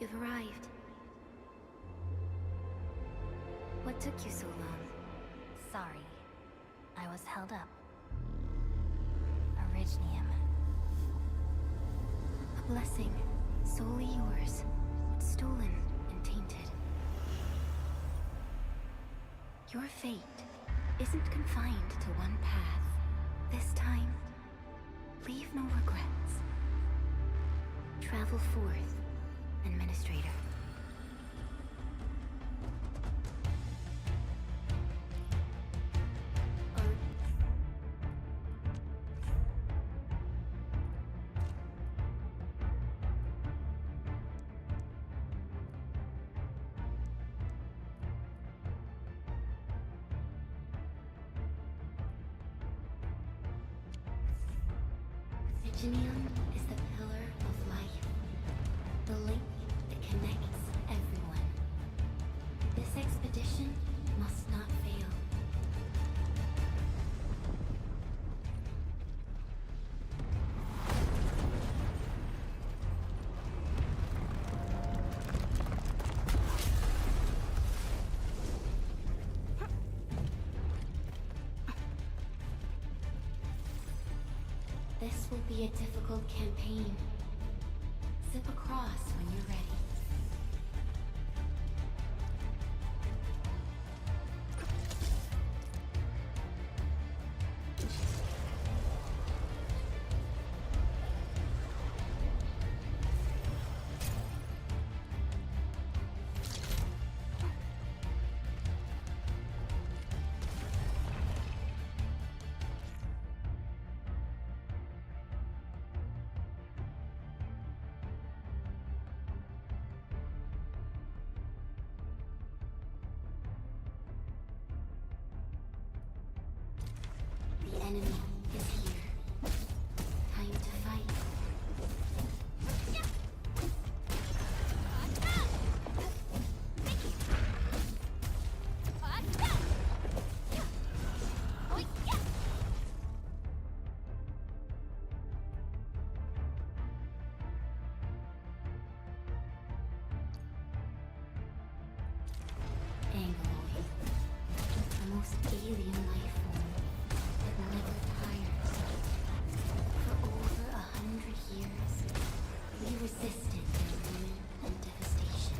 You've arrived. What took you so long? Sorry. I was held up. Originium. A blessing, solely yours, stolen and tainted. Your fate isn't confined to one path. This time, leave no regrets. Travel forth, Administrator. Virginium is the pillar of life, the link that connects everyone. This expedition must not fail. This will be a difficult campaign. Zip across when you're ready. The enemy is here. Time to fight. Angloid, the most alien life form that never tires. For over 100 years, we resisted their ruin and devastation.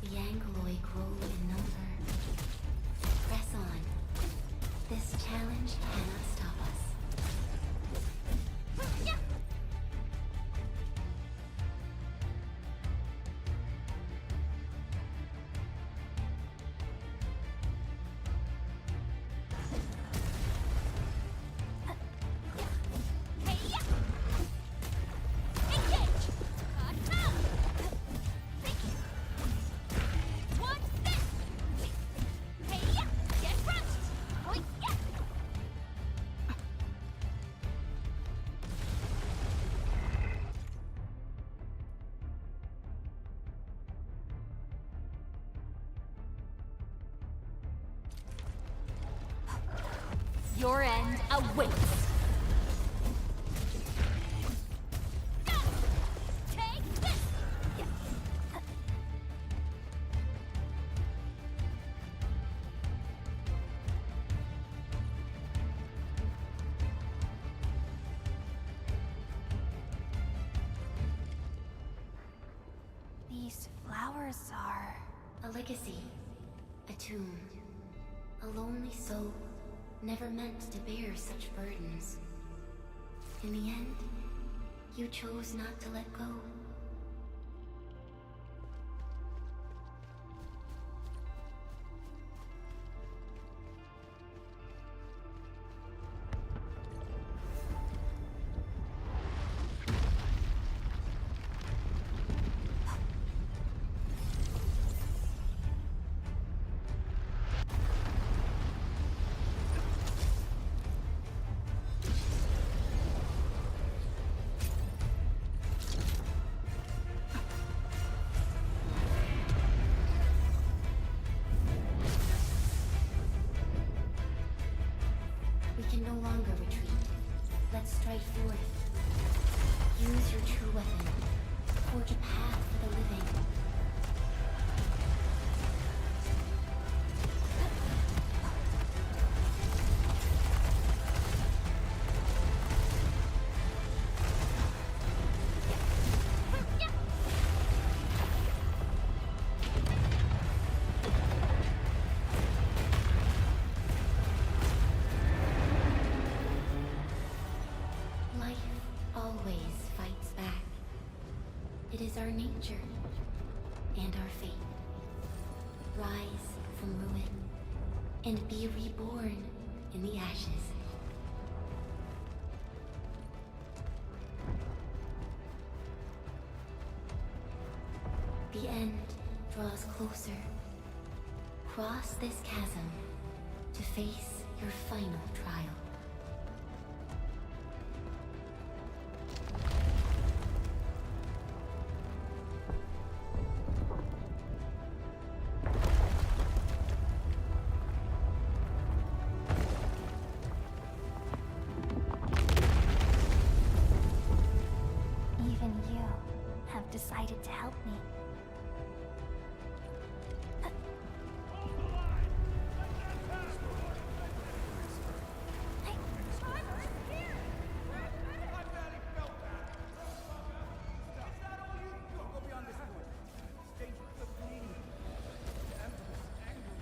The Angloid grow in number. Press on. This challenge cannot stop us. Your end awaits! Take this! These flowers are... A legacy. A tomb. A lonely soul, never meant to bear such burdens. In the end, you chose not to let go. We can no longer retreat. Let's strike forth. Use your true weapon. Forge a path for the living. Life always fights back. It is our nature and our fate. Rise from ruin and be reborn in the ashes. The end draws closer. Cross this chasm to face your final trial. Even you have decided to help me.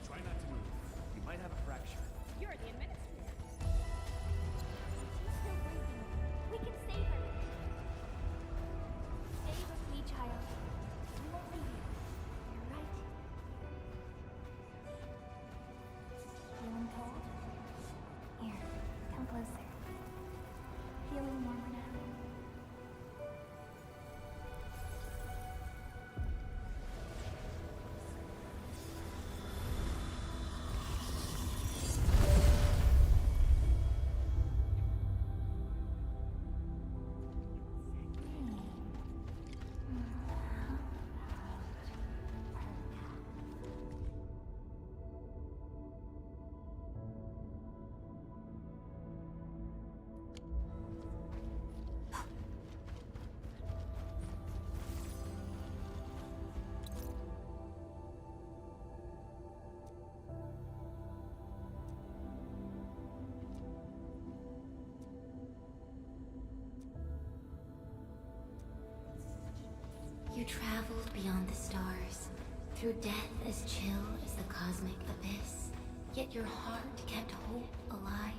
Try not to move. You might have a fracture. You're the administrator. She's still breathing. We can save her. Stay with me, child. We won't leave you. You're right. Feeling cold? Here, come closer. Feeling warmer now? You traveled beyond the stars, through death as chill as the cosmic abyss, yet your heart kept hope alive.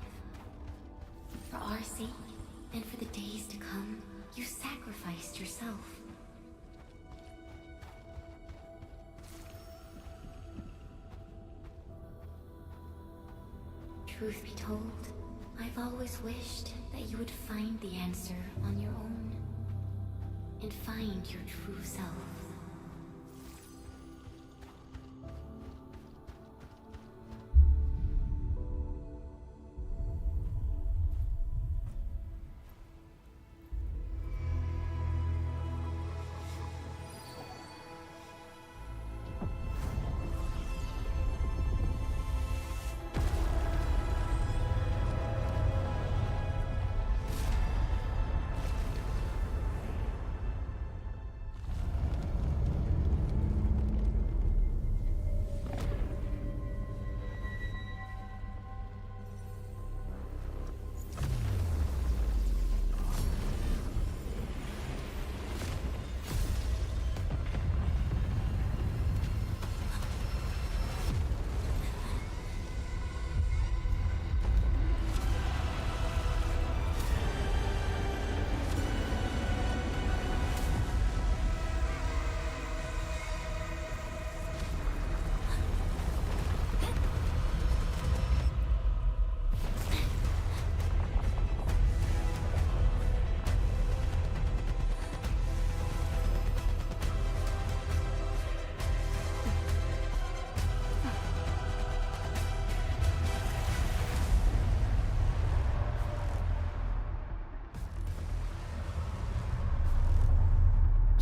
For our sake, and for the days to come, you sacrificed yourself. Truth be told, I've always wished that you would find the answer on your own, and find your true self.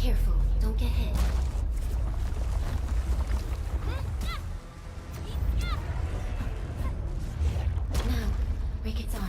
Careful, don't get hit. Now, break its arm.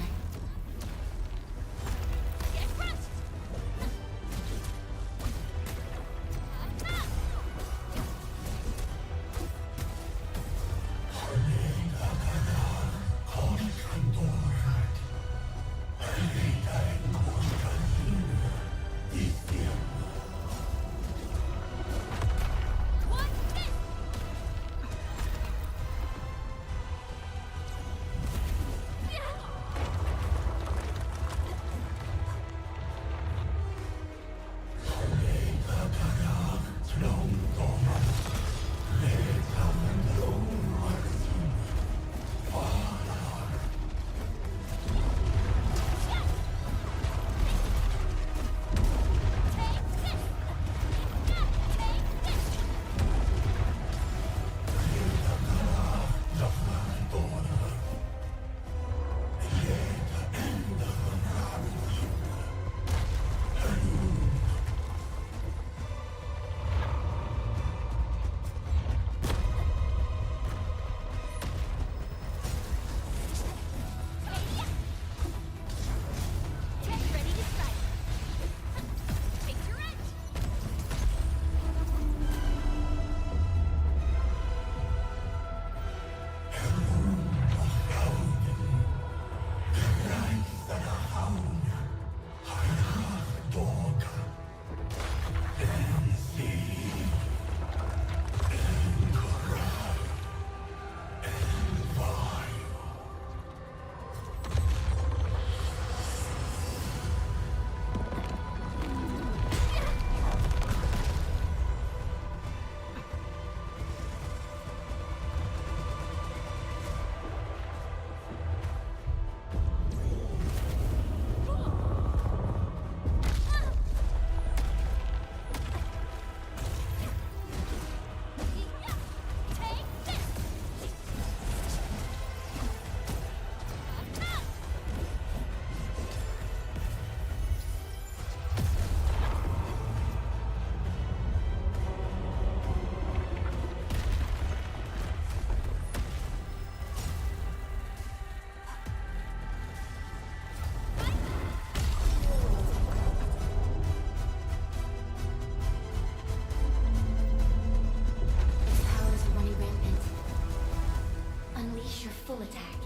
Full attack.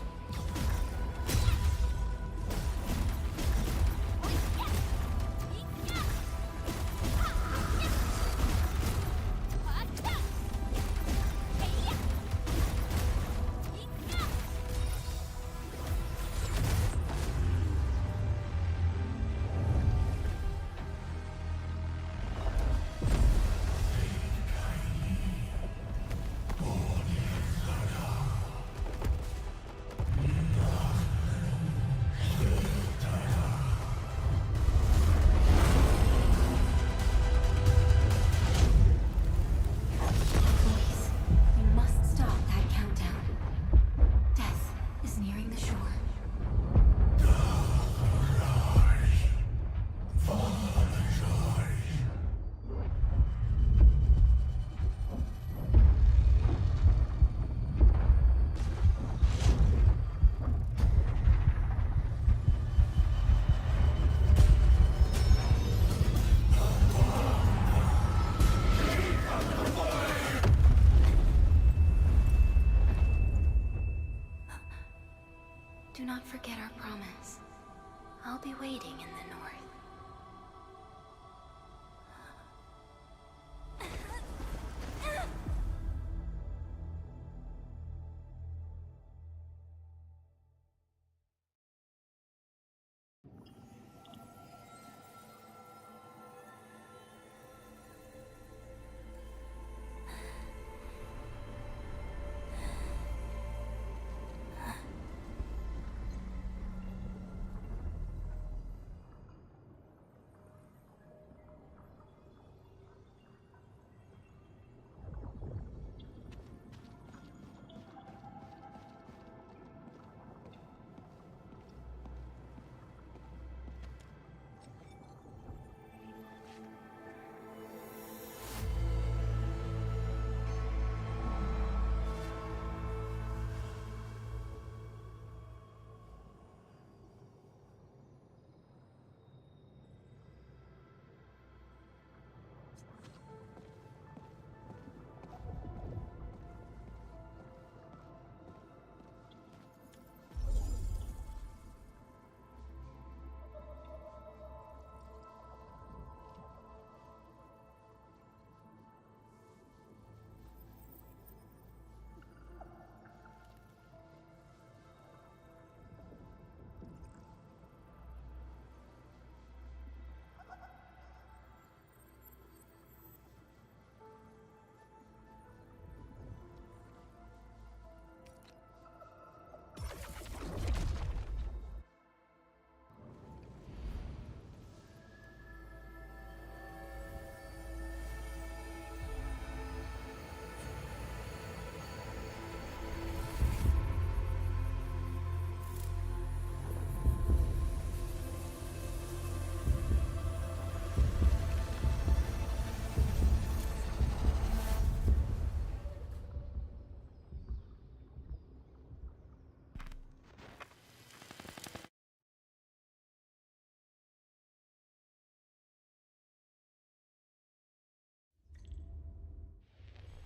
Do not forget our promise. I'll be waiting in the north.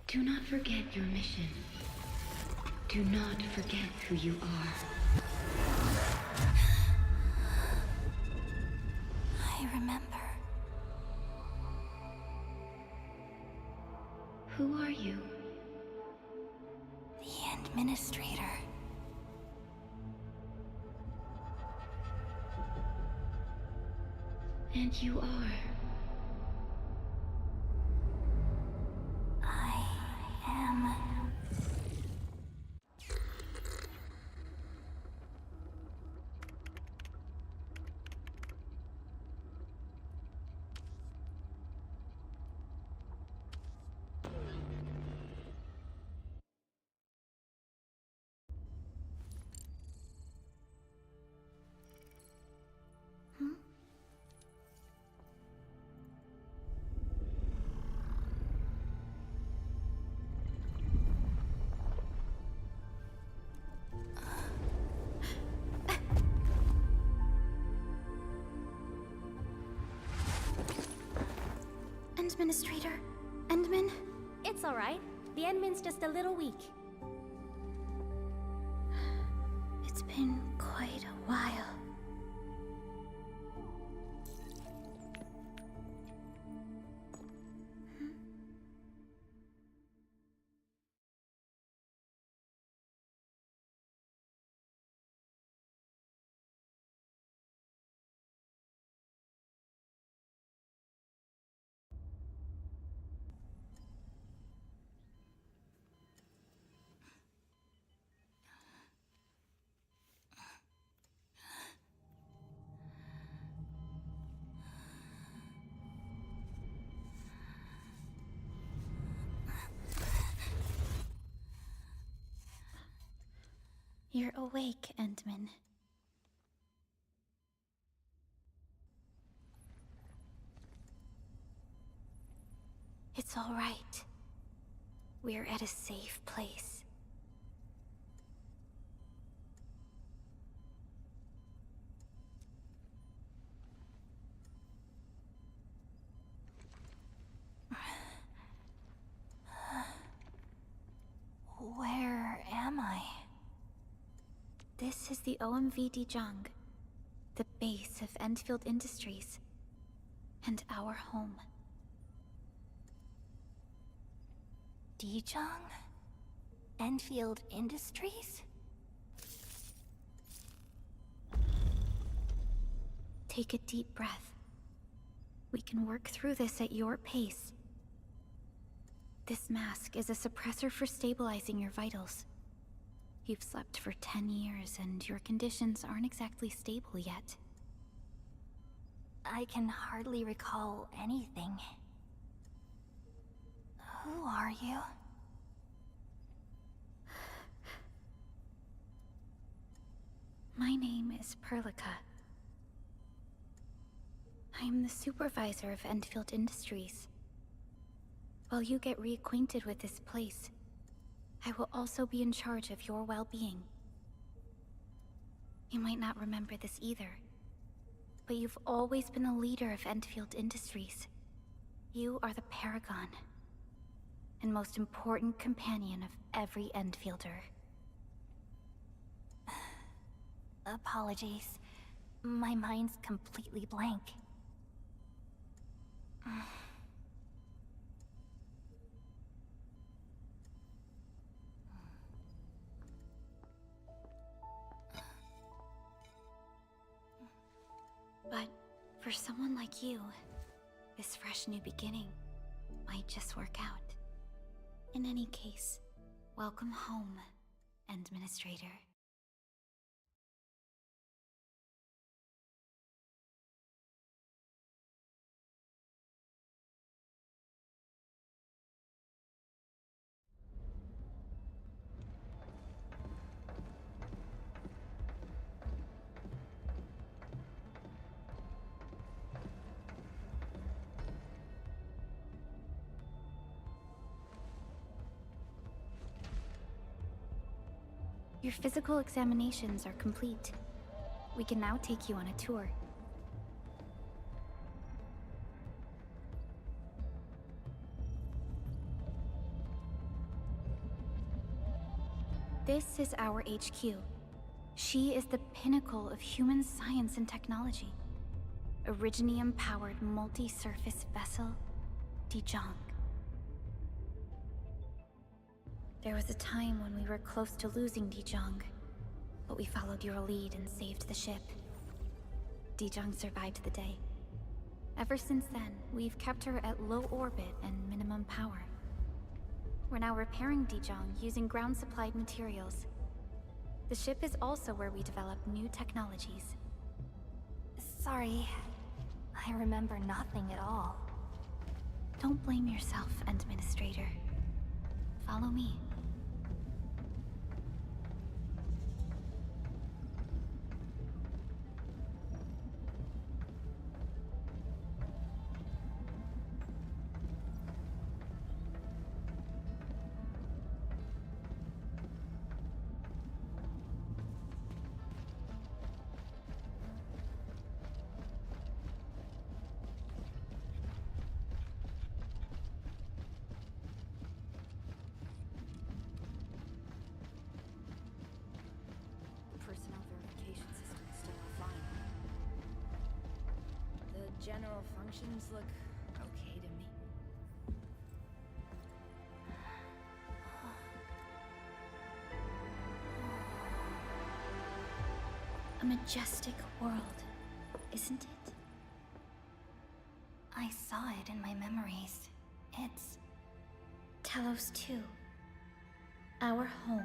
Do not forget your mission. Do not forget who you are. I remember. Who are you? The Administrator. And you are. I am. Administrator? Endman? It's alright. The Endman's just a little weak. It's been quite a while. You're awake, Endman. It's all right. We're at a safe place. Where am I? This is the OMV Dijong, the base of Enfield Industries, and our home. Dijong? Enfield Industries? Take a deep breath. We can work through this at your pace. This mask is a suppressor for stabilizing your vitals. You've slept for 10 years, and your conditions aren't exactly stable yet. I can hardly recall anything. Who are you? My name is Perlica. I am the supervisor of Enfield Industries. While you get reacquainted with this place, I will also be in charge of your well-being. You might not remember this either, but you've always been the leader of Enfield Industries. You are the paragon, and most important companion of every Enfielder. Apologies. My mind's completely blank. But for someone like you, this fresh new beginning might just work out. In any case, welcome home, Administrator. Your physical examinations are complete. We can now take you on a tour. This is our HQ. She is the pinnacle of human science and technology. Originium-powered multi-surface vessel, Dijong. There was a time when we were close to losing Dijong, but we followed your lead and saved the ship. Dijong survived the day. Ever since then, we've kept her at low orbit and minimum power. We're now repairing Dijong using ground-supplied materials. The ship is also where we develop new technologies. Sorry, I remember nothing at all. Don't blame yourself, Administrator. Follow me. Personnel verification system is still offline. The general functions look okay to me. A majestic world, isn't it? I saw it in my memories. It's Talos 2. Our home.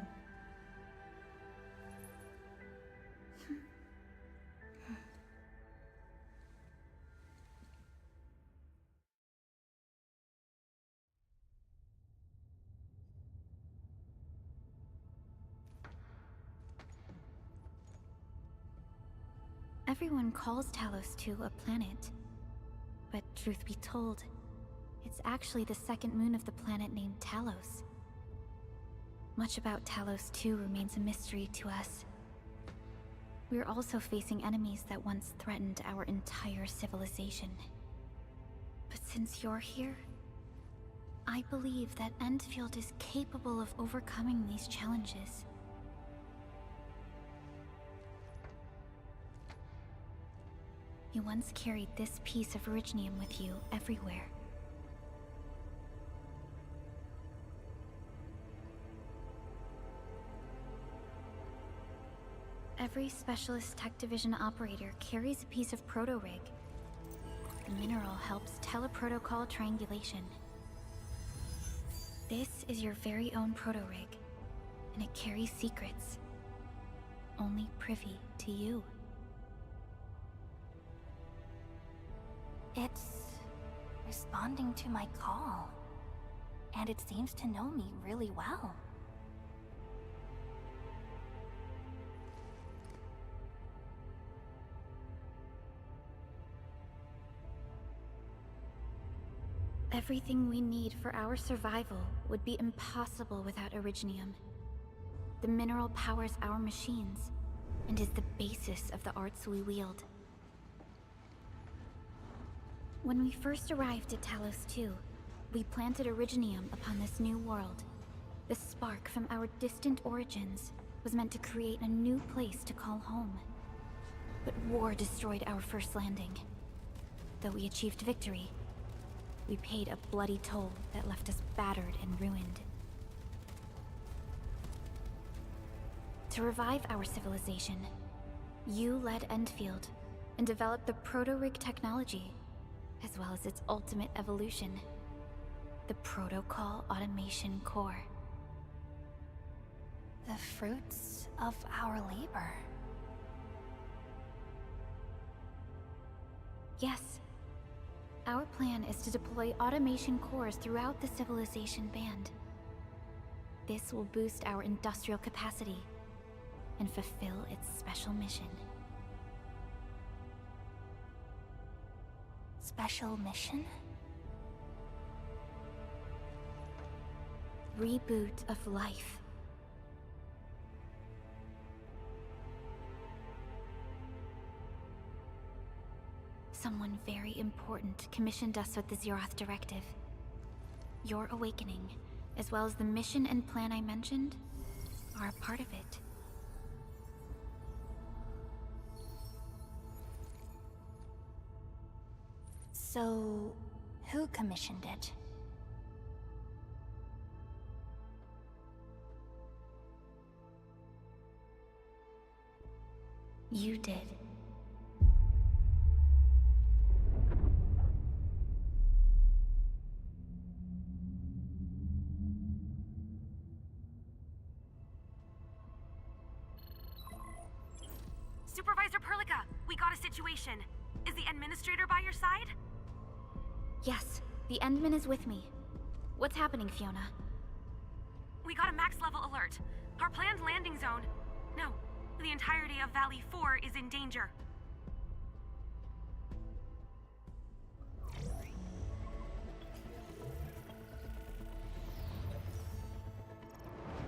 Everyone calls Talos 2 a planet. But truth be told, it's actually the second moon of the planet named Talos. Much about Talos 2 remains a mystery to us. We're also facing enemies that once threatened our entire civilization. But since you're here, I believe that Endfield is capable of overcoming these challenges. You once carried this piece of Originium with you everywhere. Every Specialist Tech Division operator carries a piece of proto-rig. The mineral helps teleprotocol triangulation. This is your very own proto-rig, and it carries secrets. Only privy to you. It's responding to my call. And it seems to know me really well. Everything we need for our survival would be impossible without Originium. The mineral powers our machines, and is the basis of the arts we wield. When we first arrived at Talos 2, we planted Originium upon this new world. The spark from our distant origins was meant to create a new place to call home. But war destroyed our first landing. Though we achieved victory, we paid a bloody toll that left us battered and ruined. To revive our civilization, you led Endfield and developed the proto-rig technology, as well as its ultimate evolution, the Protocol Automation Core. The fruits of our labor. Yes. Our plan is to deploy automation cores throughout the Civilization Band. This will boost our industrial capacity and fulfill its special mission. Special mission? Reboot of life. Someone very important commissioned us with the Zeroth Directive. Your awakening, as well as the mission and plan I mentioned, are a part of it. So, who commissioned it? You did. Supervisor Perlica, we got a situation. Is the administrator by your side? Yes, the Endman is with me. What's happening, Fiona? We got a max level alert. Our planned landing zone... No, the entirety of Valley 4 is in danger.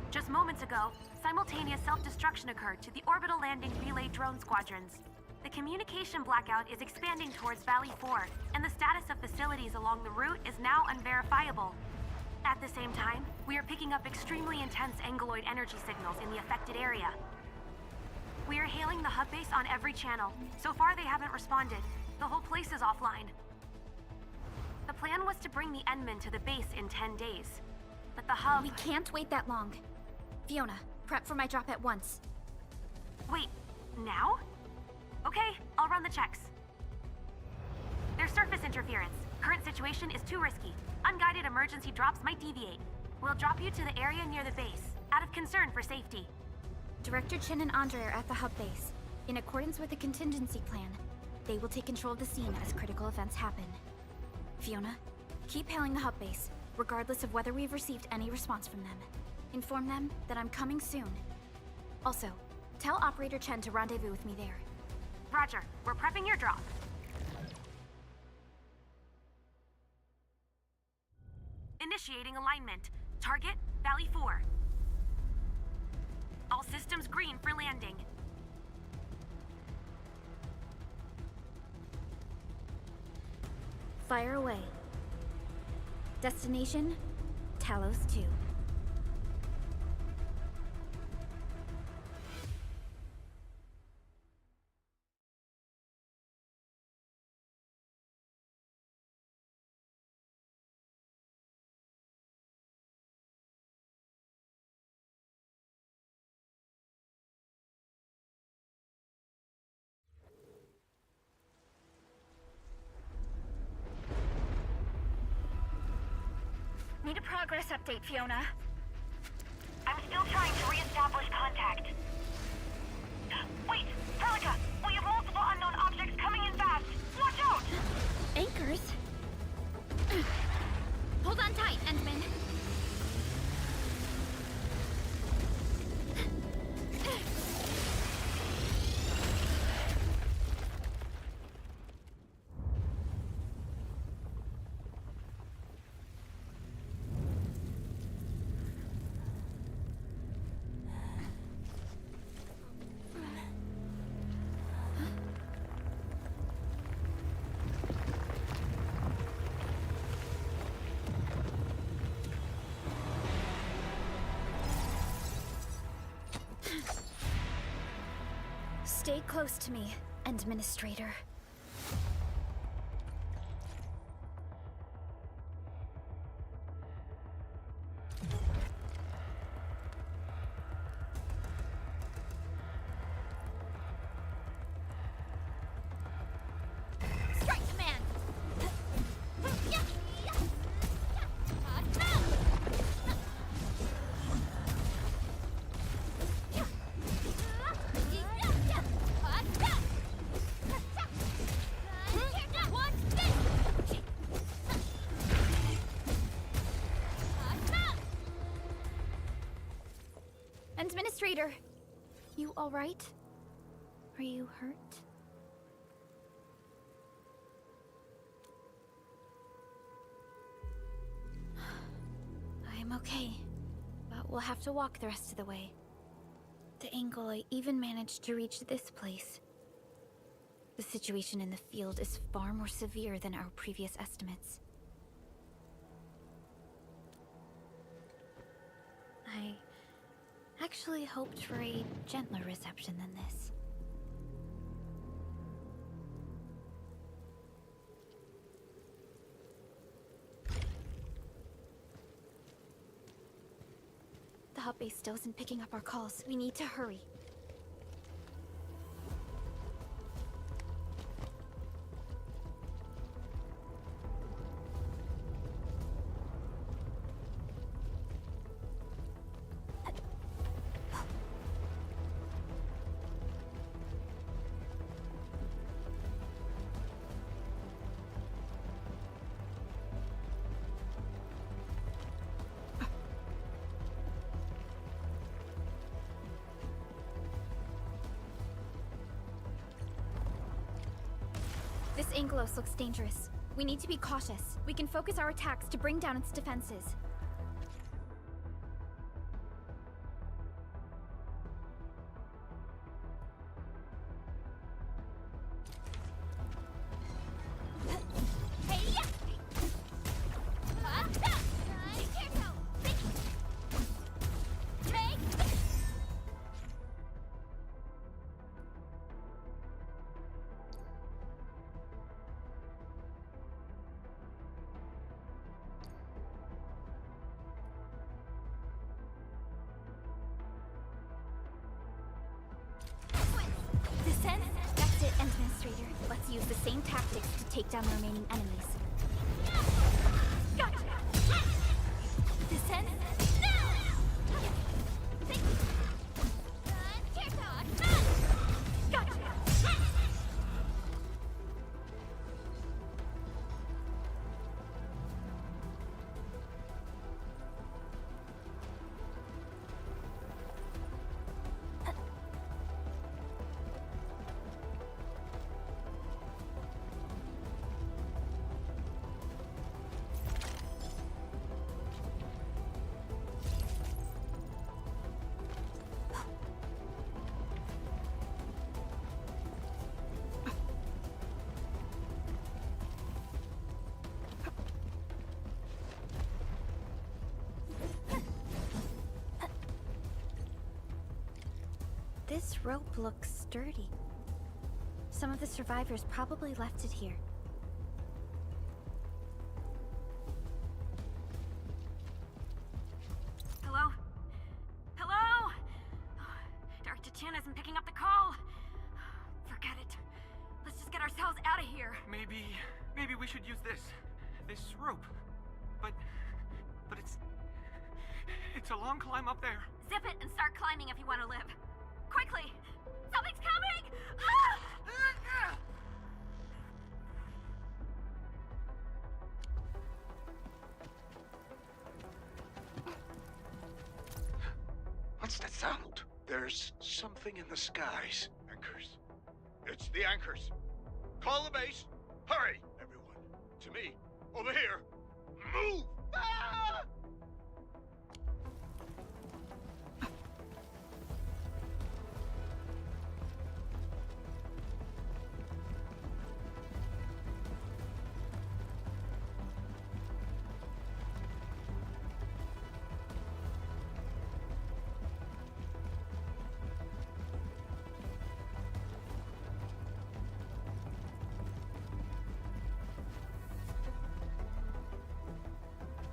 Just moments ago, simultaneous self-destruction occurred to the orbital landing relay drone squadrons. The communication blackout is expanding towards Valley 4, and the status of facilities along the route is now unverifiable. At the same time, we are picking up extremely intense angeloid energy signals in the affected area. We are hailing the hub base on every channel. So far, they haven't responded. The whole place is offline. The plan was to bring the Endman to the base in 10 days. But the hub... We can't wait that long. Fiona, prep for my drop at once. Wait, now? Okay, I'll run the checks. There's surface interference. Current situation is too risky. Unguided emergency drops might deviate. We'll drop you to the area near the base, out of concern for safety. Director Chen and Andre are at the hub base. In accordance with the contingency plan, they will take control of the scene as critical events happen. Fiona, keep hailing the hub base, regardless of whether we've received any response from them. Inform them that I'm coming soon. Also, tell Operator Chen to rendezvous with me there. Roger, we're prepping your drop. Initiating alignment. Target, Valley 4. All systems green for landing. Fire away. Destination, Talos 2. Need a progress update, Fiona. I'm still trying to re-establish contact. Wait! Perlica! We have multiple unknown objects coming in fast! Watch out! Anchors? Hold on tight, Endman. Stay close to me, Administrator. Strike command! Administrator, you all right? Are you hurt? I'm okay, but we'll have to walk the rest of the way. The angle I even managed to reach this place. The situation in the field is far more severe than our previous estimates. I actually hoped for a gentler reception than this. The hub base still isn't picking up our calls. We need to hurry. This Angelos looks dangerous. We need to be cautious. We can focus our attacks to bring down its defenses. Descend? That's it, Administrator. Let's use the same tactics to take down the remaining enemies. Gotcha! Descend? Gotcha! This rope looks sturdy. Some of the survivors probably left it here. Hello? Hello? Director Chen isn't picking up the call. Forget it. Let's just get ourselves out of here. Maybe we should use this rope. But it's a long climb up there. Zip it and start climbing if you want to live. Quickly! Something's coming! Ah! What's that sound? There's something in the skies. Anchors. It's the anchors. Call the base. Hurry, everyone. To me. Over here. Move! Ah!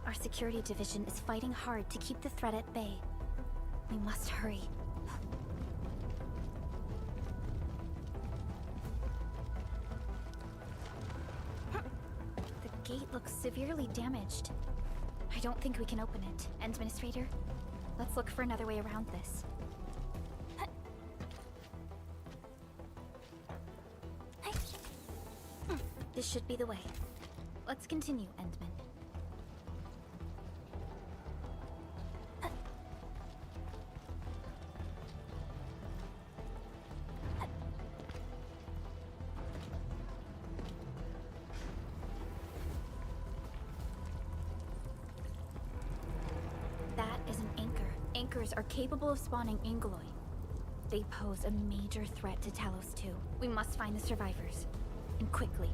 Our security division is fighting hard to keep the threat at bay. We must hurry. The gate looks severely damaged. I don't think we can open it. Administrator, let's look for another way around this. This should be the way. Let's continue, Endman. That is an anchor. Anchors are capable of spawning Angoloi. They pose a major threat to Talos 2. We must find the survivors. And quickly.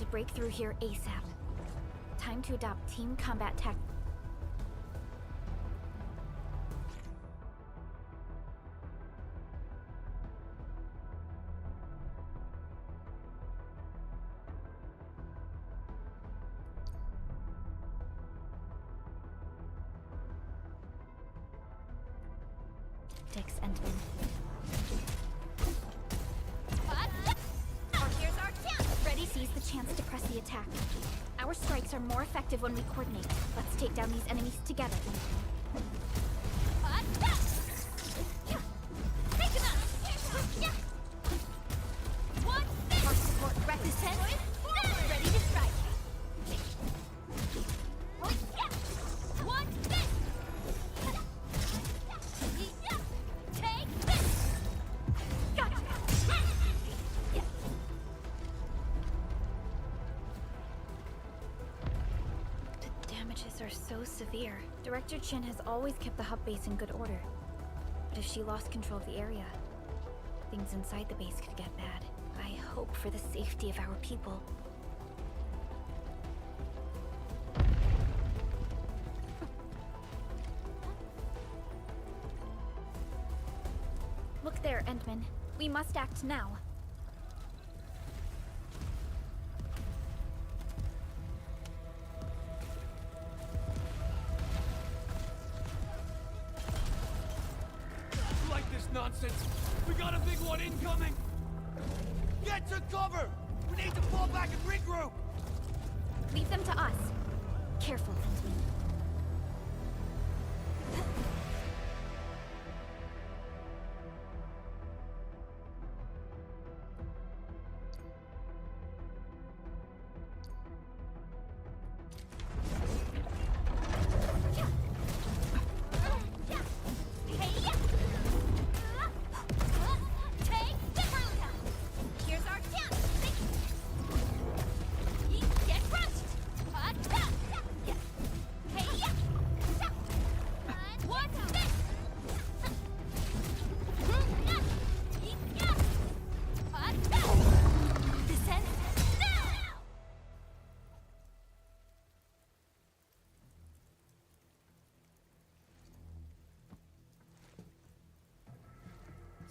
to break through here ASAP. Time to adopt team combat tactics. Endman. Here's our chance! Ready? Seize the chance to press the attack. Our strikes are more effective when we coordinate. Let's take down these enemies together. Our support represent. Ready to strike. Are so severe. Director Chin has always kept the hub base in good order. But if she lost control of the area, things inside the base could get bad. I hope for the safety of our people. Look there, Endman. We must act now. Nonsense! We got a big one incoming! Get to cover! We need to fall back and regroup! Leave them to us. Careful, Endman.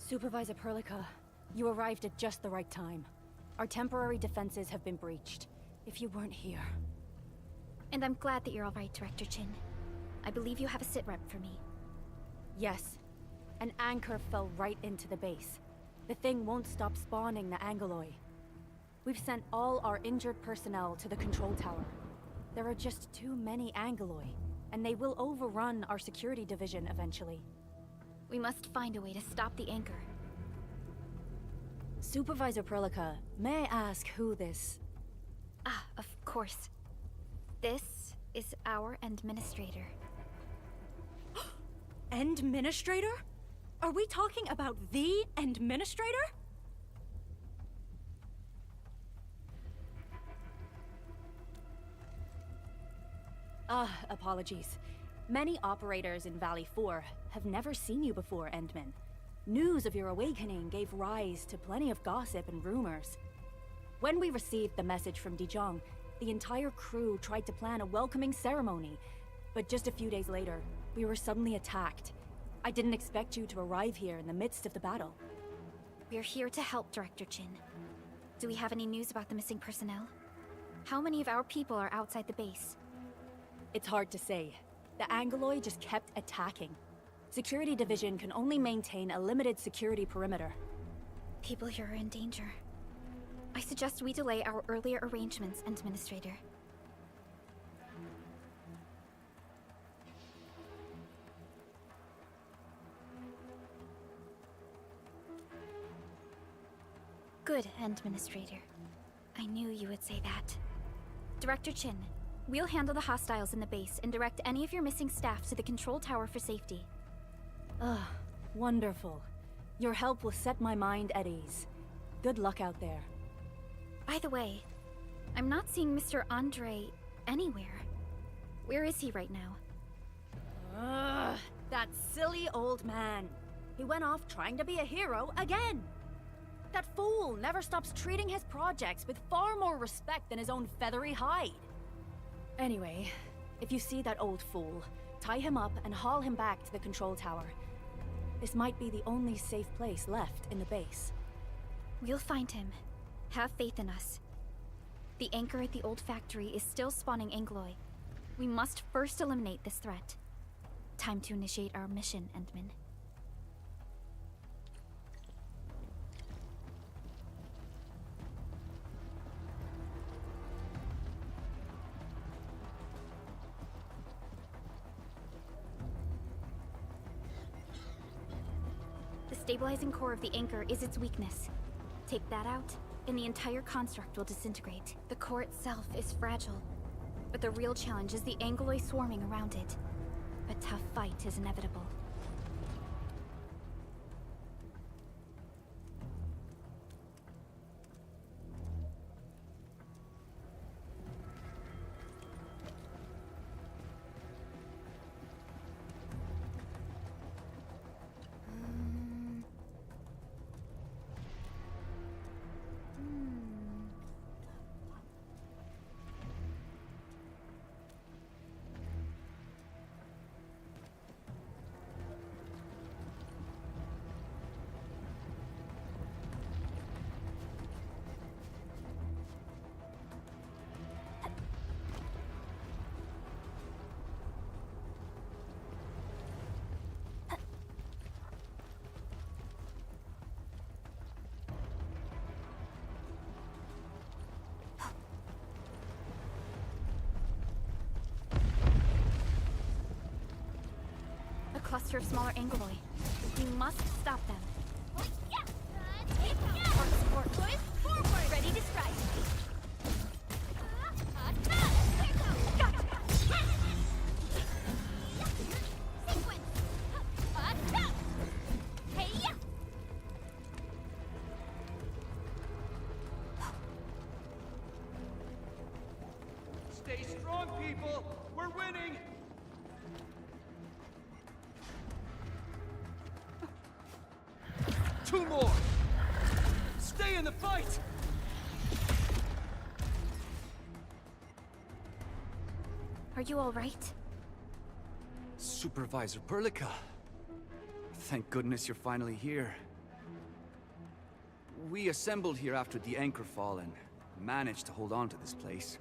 Supervisor Perlica, you arrived at just the right time. Our temporary defenses have been breached. If you weren't here... And I'm glad that you're all right, Director Chin. I believe you have a sit rep for me. Yes. An anchor fell right into the base. The thing won't stop spawning the Angoloi. We've sent all our injured personnel to the control tower. There are just too many Angoloi, and they will overrun our security division eventually. We must find a way to stop the anchor. Supervisor Perlica, may I ask who this... Ah, of course. This is our administrator. Administrator? Are we talking about the administrator? Apologies. Many operators in Valley 4 have never seen you before, Endman. News of your awakening gave rise to plenty of gossip and rumors. When we received the message from Dijong, the entire crew tried to plan a welcoming ceremony, but just a few days later, we were suddenly attacked. I didn't expect you to arrive here in the midst of the battle. We're here to help, Director Chin. Do we have any news about the missing personnel? How many of our people are outside the base? It's hard to say. The Angoloi just kept attacking. Security Division can only maintain a limited security perimeter. People here are in danger. I suggest we delay our earlier arrangements, Administrator. Good, Administrator. I knew you would say that. Director Chin, we'll handle the hostiles in the base and direct any of your missing staff to the control tower for safety. Wonderful. Your help will set my mind at ease. Good luck out there. By the way, I'm not seeing Mr. Andre anywhere. Where is he right now? That silly old man. He went off trying to be a hero again. That fool fool never stops treating his projects with far more respect than his own feathery hide. Anyway, if you see that old fool, tie him up and haul him back to the control tower. This might be the only safe place left in the base. We'll find him. Have faith in us. The anchor at the old factory is still spawning Angloy. We must first eliminate this threat. Time to initiate our mission, Endman. The stabilizing core of the anchor is its weakness. Take that out, and the entire construct will disintegrate. The core itself is fragile, but the real challenge is the Angloy swarming around it. A tough fight is inevitable. Cluster of smaller Angloy. We must stop them. Support. Forward. Ready to strike. Stay strong, people! We're winning! Two more! Stay in the fight! Are you all right? Supervisor Perlica. Thank goodness you're finally here. We assembled here after the anchor fall and managed to hold on to this place.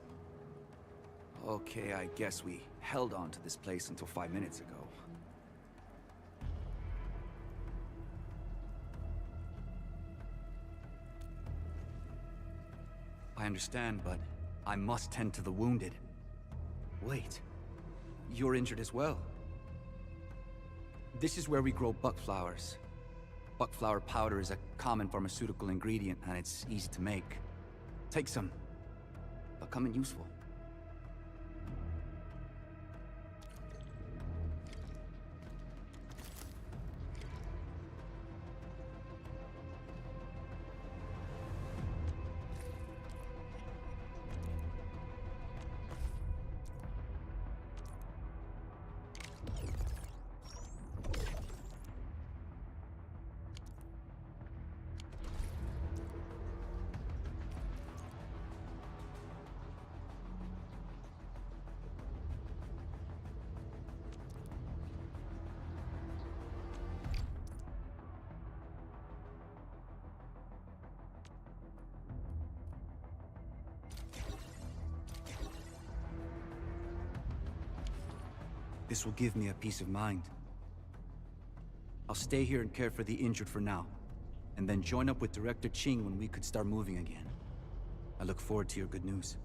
Okay, I guess we held on to this place until 5 minutes ago. I understand, but I must tend to the wounded. Wait, you're injured as well. This is where we grow buckflowers. Buckflower powder is a common pharmaceutical ingredient, and it's easy to make. Take some. They'll come in useful. This will give me a peace of mind. I'll stay here and care for the injured for now, and then join up with Director Ching when we could start moving again. I look forward to your good news.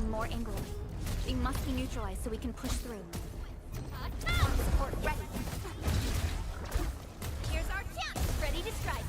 getting more angled. They must be neutralized so we can push through. Support ready. Here's our chance. Ready to strike.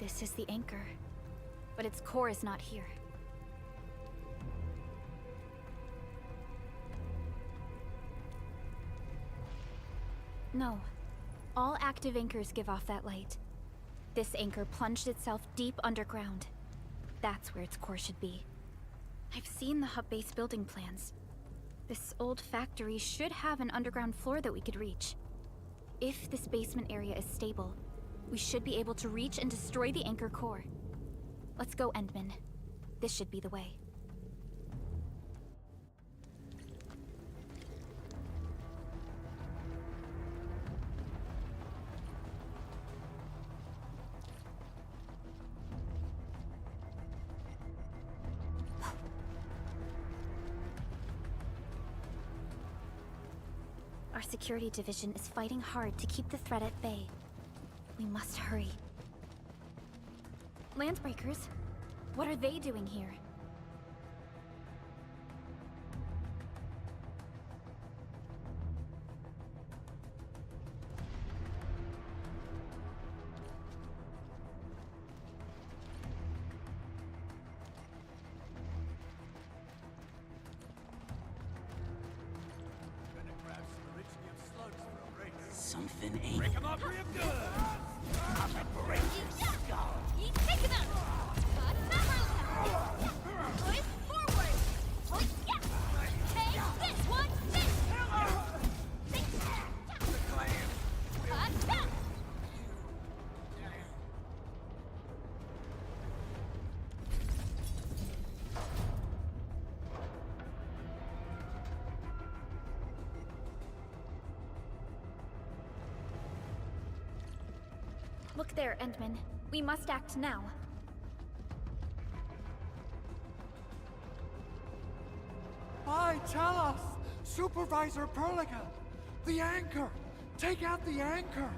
This is the anchor, but its core is not here. No. All active anchors give off that light. This anchor plunged itself deep underground. That's where its core should be. I've seen the hub base building plans. This old factory should have an underground floor that we could reach. If this basement area is stable, we should be able to reach and destroy the anchor core. Let's go, Endman. This should be the way. Our security division is fighting hard to keep the threat at bay. We must hurry. Landbreakers? What are they doing here? Something ain't. Break 'em up real good! Look there, Endman. We must act now. Why, tell us! Supervisor Perlica! The anchor! Take out the anchor!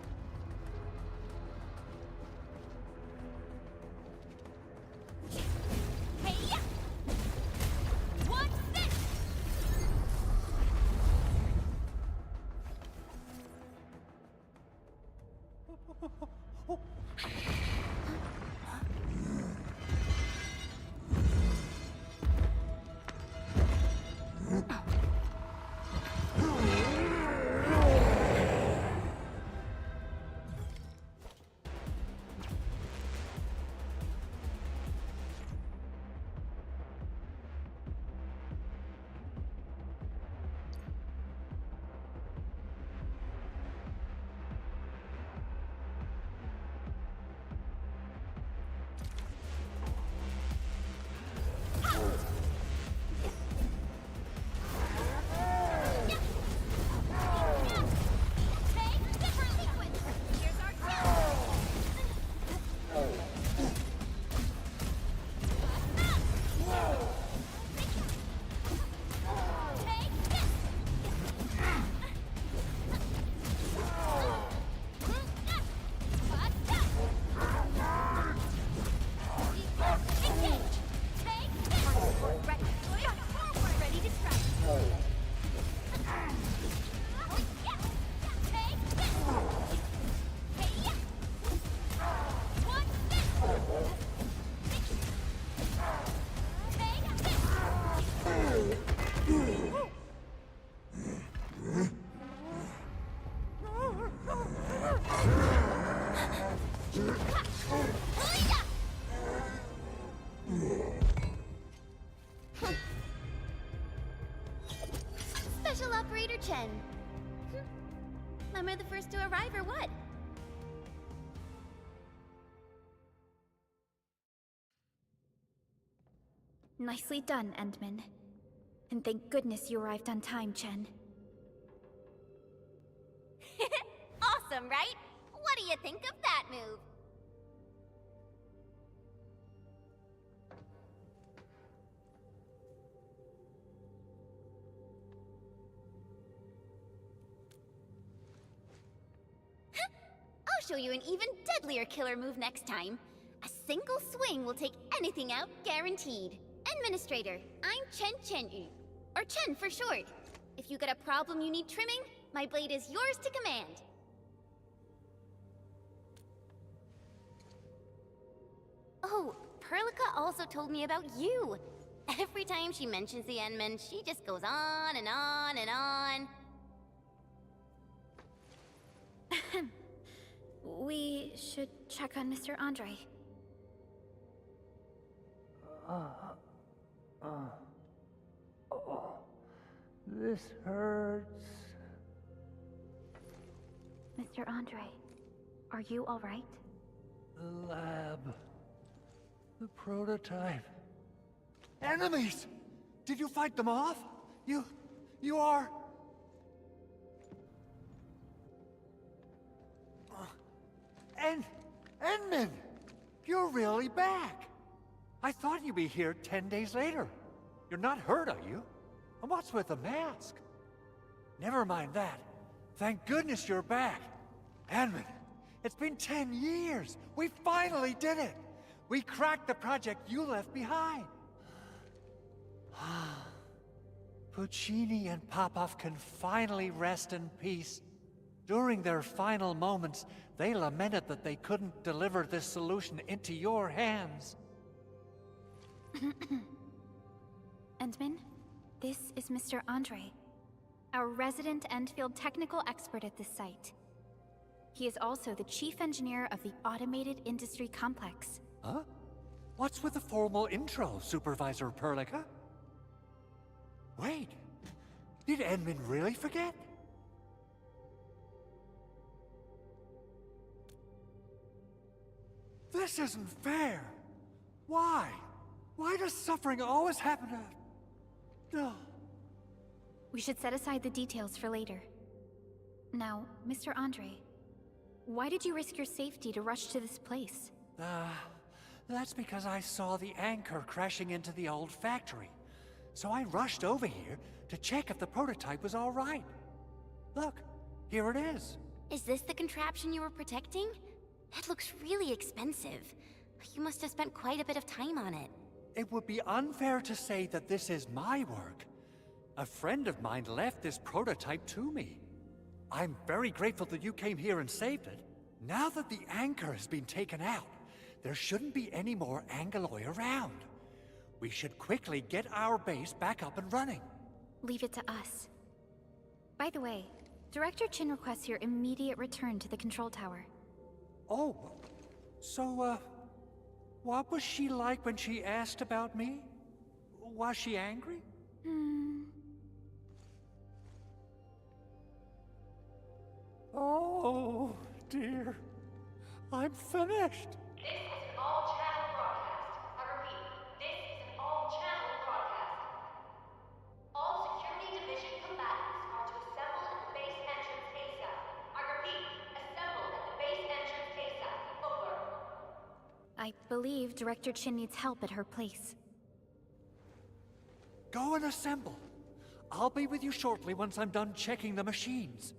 Chen. Am I the first to arrive or what? Nicely done, Endman. And thank goodness you arrived on time, Chen. Awesome, right? What do you think of that move? I'll show you an even deadlier killer move next time. A single swing will take anything out, guaranteed. Administrator, I'm Chen Chenyu, or Chen for short. If you got a problem you need trimming, my blade is yours to command. Oh, Perlica also told me about you. Every time she mentions the Endman, she just goes on and on and on. We should check on Mr. Andre. This hurts. Mr. Andre, are you all right? The lab. The prototype. Enemies! Did you fight them off? You are... Endman! You're really back! I thought you'd be here 10 days later. You're not hurt, are you? And what's with the mask? Never mind that. Thank goodness you're back. Endman, it's been 10 years. We finally did it. We cracked the project you left behind. Puccini and Popov can finally rest in peace. During their final moments, they lamented that they couldn't deliver this solution into your hands. Endman, this is Mr. Andre, our resident Endfield technical expert at this site. He is also the chief engineer of the Automated Industry Complex. Huh? What's with the formal intro, Supervisor Perlica? Wait, did Endman really forget? This isn't fair. Why? Why does suffering always happen to... No. We should set aside the details for later. Now, Mr. Andre, why did you risk your safety to rush to this place? That's because I saw the anchor crashing into the old factory. So I rushed over here to check if the prototype was all right. Look, here it is. Is this the contraption you were protecting? It looks really expensive. You must have spent quite a bit of time on it. It would be unfair to say that this is my work. A friend of mine left this prototype to me. I'm very grateful that you came here and saved it. Now that the anchor has been taken out, there shouldn't be any more Angaloi around. We should quickly get our base back up and running. Leave it to us. By the way, Director Chin requests your immediate return to the control tower. Oh, so, what was she like when she asked about me? Was she angry? Oh, dear. I'm finished. This is an all-channel broadcast. I repeat, this is an all-channel broadcast. All Security Division combatants are to assemble at the base entrance ASAP. I repeat, assemble at the base entrance ASAP. Over. I believe Director Chin needs help at her place. Go and assemble. I'll be with you shortly once I'm done checking the machines.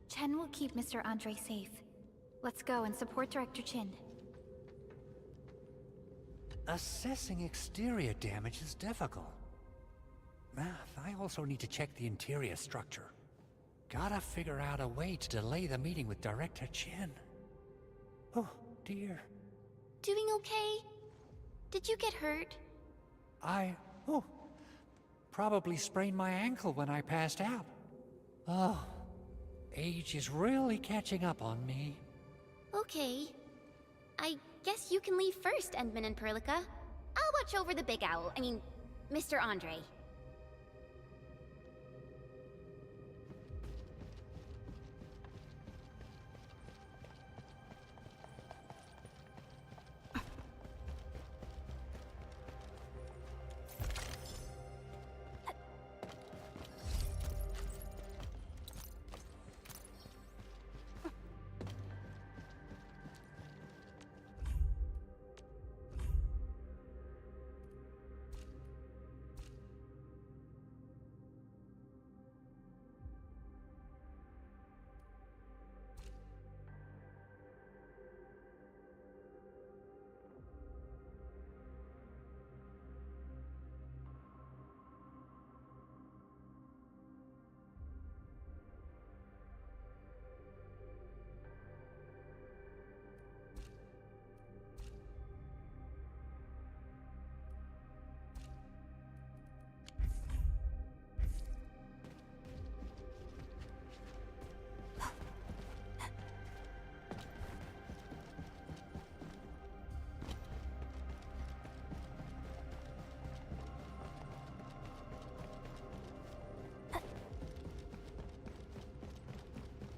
Chen will keep Mr. Andre safe. Let's go and support Director Chin. Assessing exterior damage is difficult. I also need to check the interior structure. Gotta figure out a way to delay the meeting with Director Chin. Oh, dear. Doing okay? Did you get hurt? Probably sprained my ankle when I passed out. Oh, age is really catching up on me. Okay. I guess you can leave first, Endman and Perlica. I'll watch over the Big Owl. I mean, Mr. Andre.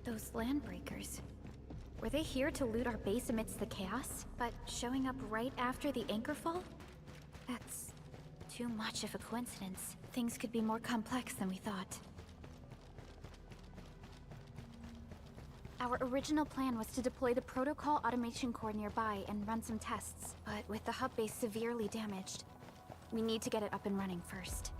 Those landbreakers. Were they here to loot our base amidst the chaos, but showing up right after the anchor fall? That's too much of a coincidence. Things could be more complex than we thought. Our original plan was to deploy the protocol automation core nearby and run some tests, but with the hub base severely damaged, we need to get it up and running first.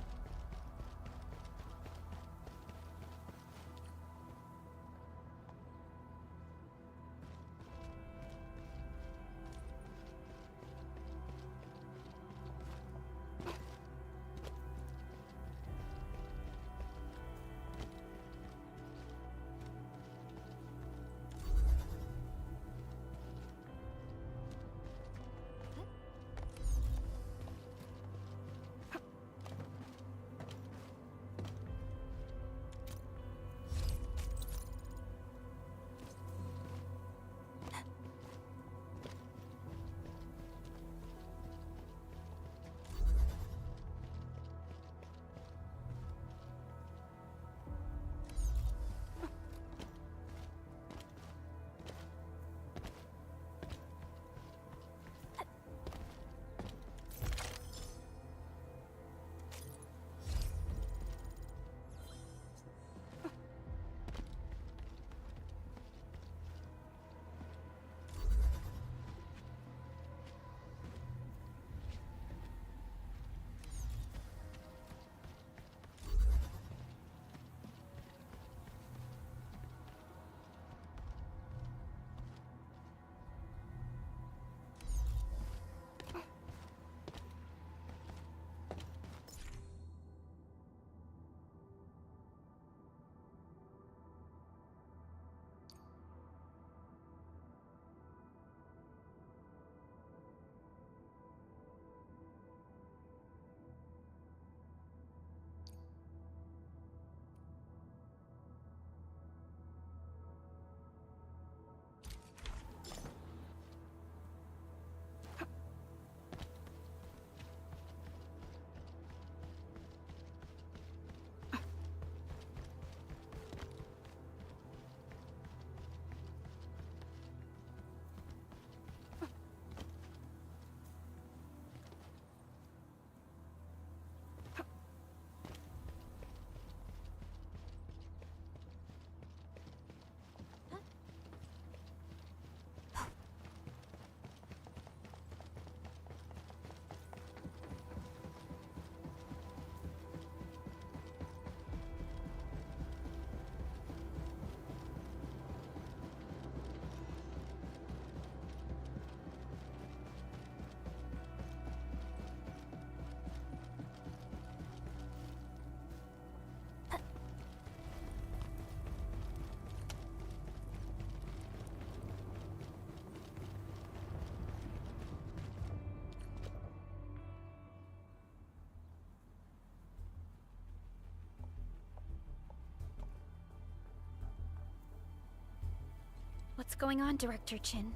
What's going on, Director Chin?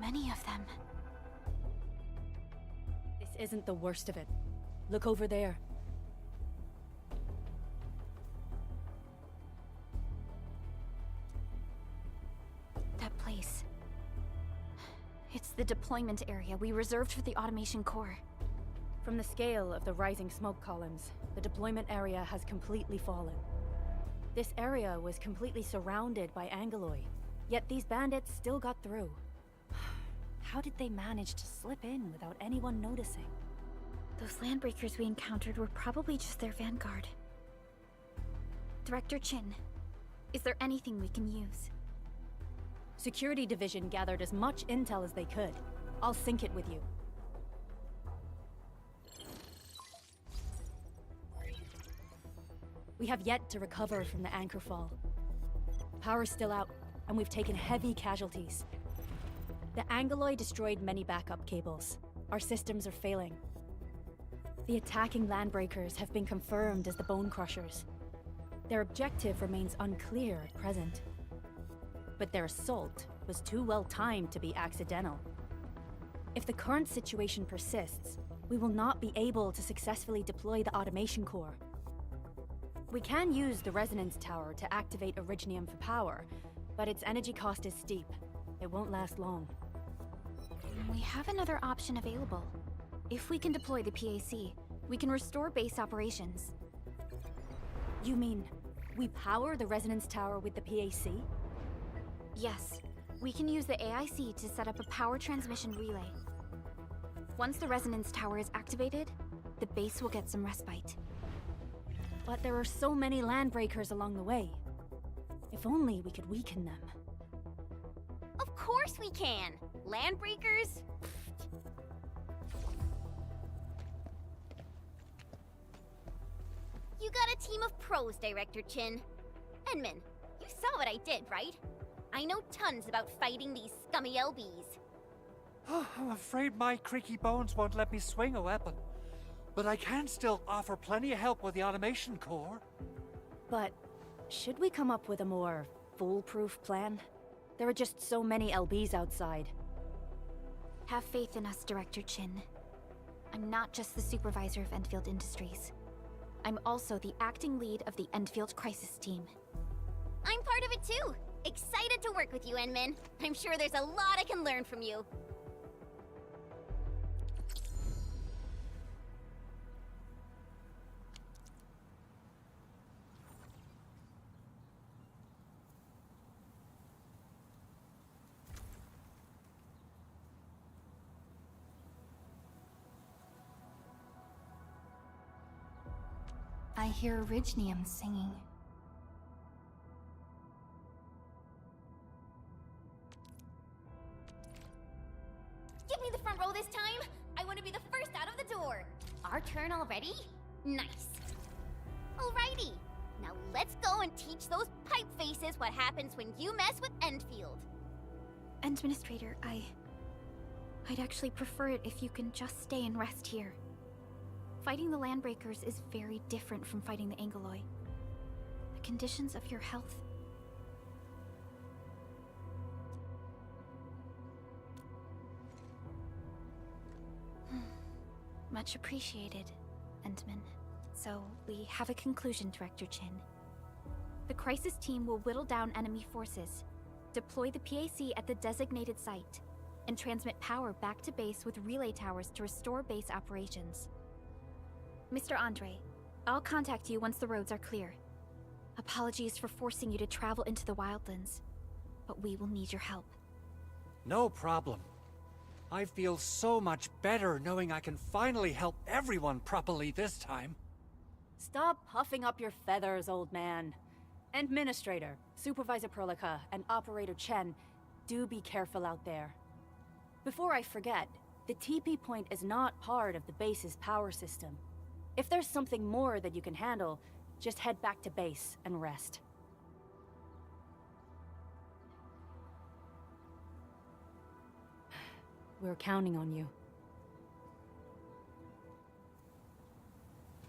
many of them. This isn't the worst of it. Look over there. That place. It's the deployment area we reserved for the Automation Core. From the scale of the rising smoke columns, the deployment area has completely fallen. This area was completely surrounded by Angeloi, yet these bandits still got through. How did they manage to slip in without anyone noticing? Those landbreakers we encountered were probably just their vanguard. Director Chin, is there anything we can use? Security Division gathered as much intel as they could. I'll sync it with you. We have yet to recover from the anchor fall. Power's still out, and we've taken heavy casualties. The Angeloi destroyed many backup cables. Our systems are failing. The attacking landbreakers have been confirmed as the Bone Crushers. Their objective remains unclear at present. But their assault was too well timed to be accidental. If the current situation persists, we will not be able to successfully deploy the Automation Core. We can use the Resonance Tower to activate Originium for power, but its energy cost is steep. It won't last long. We have another option available. If we can deploy the PAC, we can restore base operations. You mean, we power the Resonance Tower with the PAC? Yes, we can use the AIC to set up a power transmission relay. Once the Resonance Tower is activated, the base will get some respite. But there are so many landbreakers along the way. If only we could weaken them. Of course we can! Landbreakers? You got a team of pros, Director Chin. Enman, you saw what I did, right? I know tons about fighting these scummy LBs. I'm afraid my creaky bones won't let me swing a weapon. But I can still offer plenty of help with the Automation Core. But should we come up with a more foolproof plan? There are just so many LBs outside. Have faith in us, Director Chin. I'm not just the supervisor of Enfield Industries. I'm also the acting lead of the Enfield Crisis Team. I'm part of it too! Excited to work with you, Enman. I'm sure there's a lot I can learn from you. I hear Originium singing. Give me the front row this time! I want to be the first out of the door! Our turn already? Nice. Alrighty, now let's go and teach those pipe faces what happens when you mess with Enfield. Administrator, I'd actually prefer it if you can just stay and rest here. Fighting the Landbreakers is very different from fighting the Angeloi. The conditions of your health... Much appreciated, Entman. So, we have a conclusion, Director Chin. The Crisis Team will whittle down enemy forces, deploy the PAC at the designated site, and transmit power back to base with relay towers to restore base operations. Mr. Andre, I'll contact you once the roads are clear. Apologies for forcing you to travel into the Wildlands, but we will need your help. No problem. I feel so much better knowing I can finally help everyone properly this time. Stop puffing up your feathers, old man. Administrator, Supervisor Perlica, and Operator Chen, do be careful out there. Before I forget, the TP point is not part of the base's power system. If there's something more that you can handle, just head back to base and rest. We're counting on you.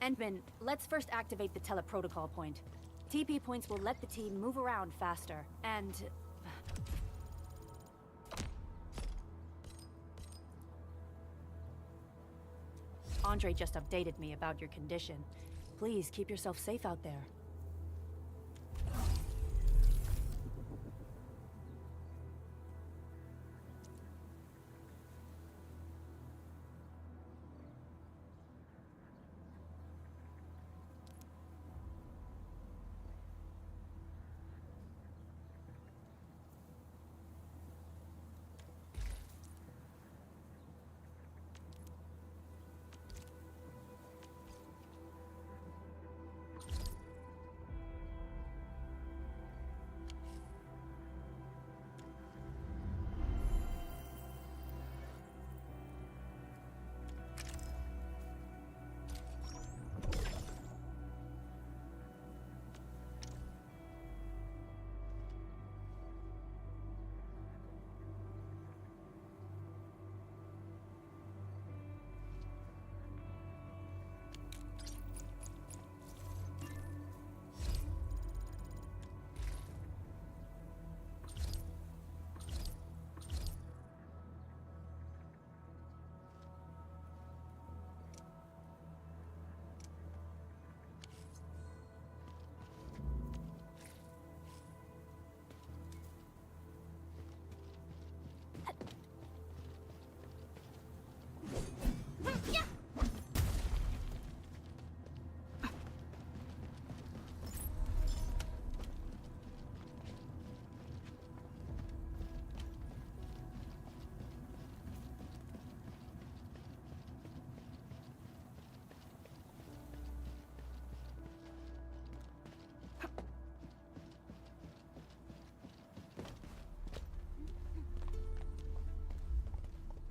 Endman, let's first activate the teleprotocol point. TP points will let the team move around faster, and... Andre just updated me about your condition. Please keep yourself safe out there.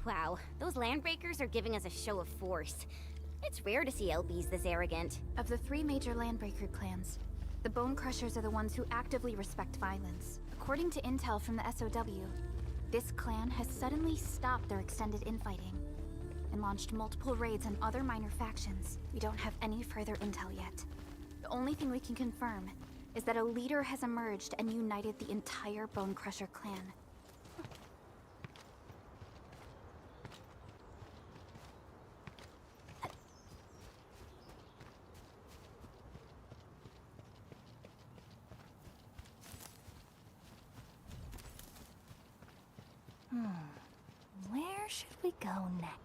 Wow, those Landbreakers are giving us a show of force. It's rare to see LBs this arrogant. Of the 3 major Landbreaker clans, the Bone Crushers are the ones who actively respect violence. According to intel from the SOW, this clan has suddenly stopped their extended infighting and launched multiple raids on other minor factions. We don't have any further intel yet. The only thing we can confirm is that a leader has emerged and united the entire Bone Crusher clan. Where should we go next?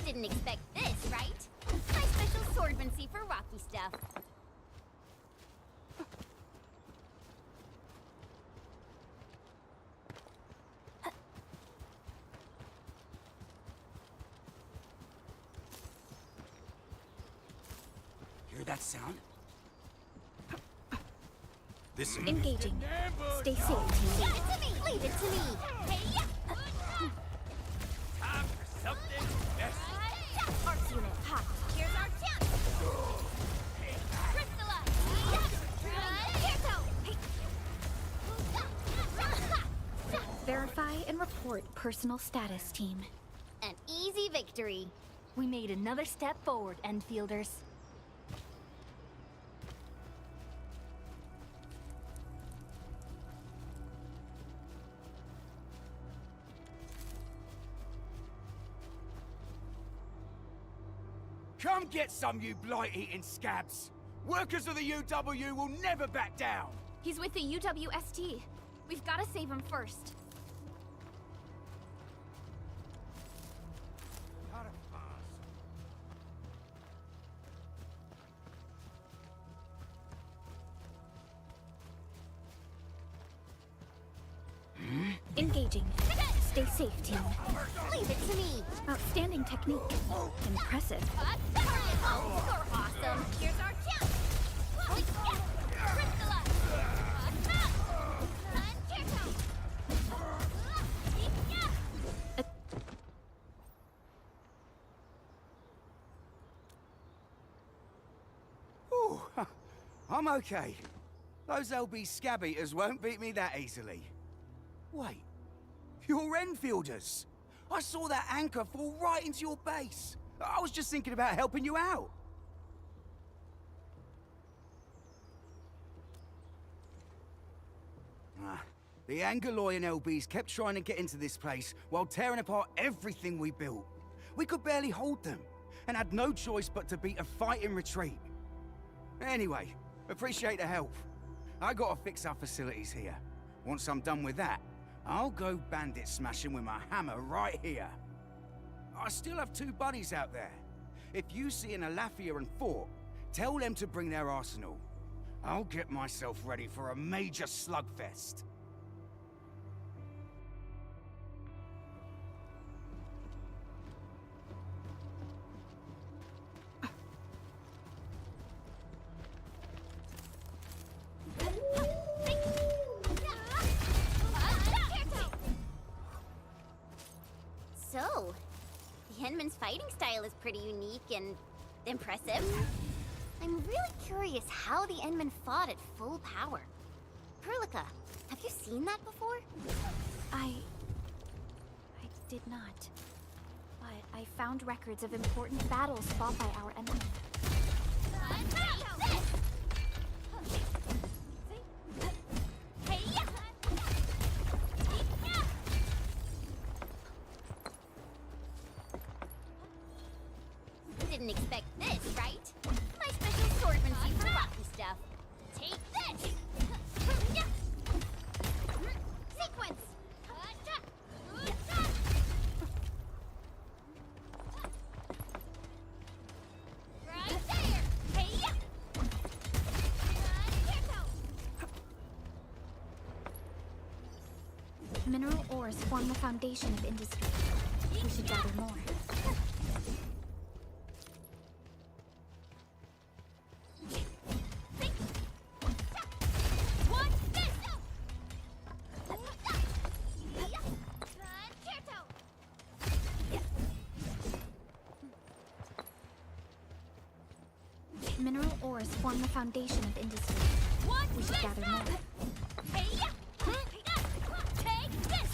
Didn't expect this, right? My special swordmancy for rocky stuff. Hear that sound? Listen. Engaging. Stay safe, team. Leave it to me! Leave it to me! Hey, ya! Time for something special. Arts unit, hot. Here's our chance! Crystalla! Verify and report personal status, team. An easy victory. We made another step forward, Enfielders. Come get some, you blight-eating scabs! Workers of the UW will never back down! He's with the UWST. We've got to save him first. Not a farce. Engaging. Stay safe, team. Leave it to me. Outstanding technique. Impressive. Oh, you're awesome. Here's our chance. Ooh, I'm okay. Those LB scab eaters won't beat me that easily. Wait, you're Enfielders. I saw that anchor fall right into your base. I was just thinking about helping you out. The Angaloy and LBs kept trying to get into this place while tearing apart everything we built. We could barely hold them, and had no choice but to beat a fight in retreat. Anyway, appreciate the help. I gotta fix our facilities here. Once I'm done with that, I'll go bandit smashing with my hammer right here. I still have 2 buddies out there. If you see an Alafia and Fort, tell them to bring their arsenal. I'll get myself ready for a major slugfest. So, the Henman's fighting style is pretty unique and impressive. I'm really curious how the Enman fought at full power. Perlica, have you seen that before? I did not. But I found records of important battles fought by our enemy. Didn't expect this, right? My special swordsmanship for rocky stuff. Take this! Sequence! Right there! Hey! Mineral ores form the foundation of industry. We should gather more. Mineral ores form the foundation of industry. We should gather more. Take this!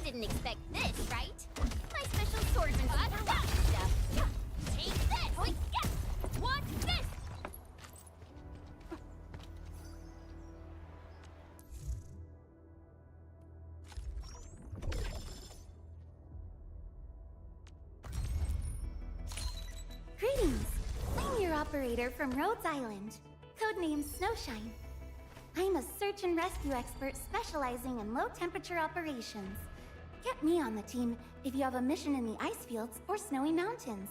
Didn't expect this, right? My special swordsmanship for rocky stuff. Take this! What's this? Greetings! I'm your operator from Rhodes Island, codenamed Snowshine. I'm a search and rescue expert specializing in low-temperature operations. Get me on the team if you have a mission in the ice fields or snowy mountains.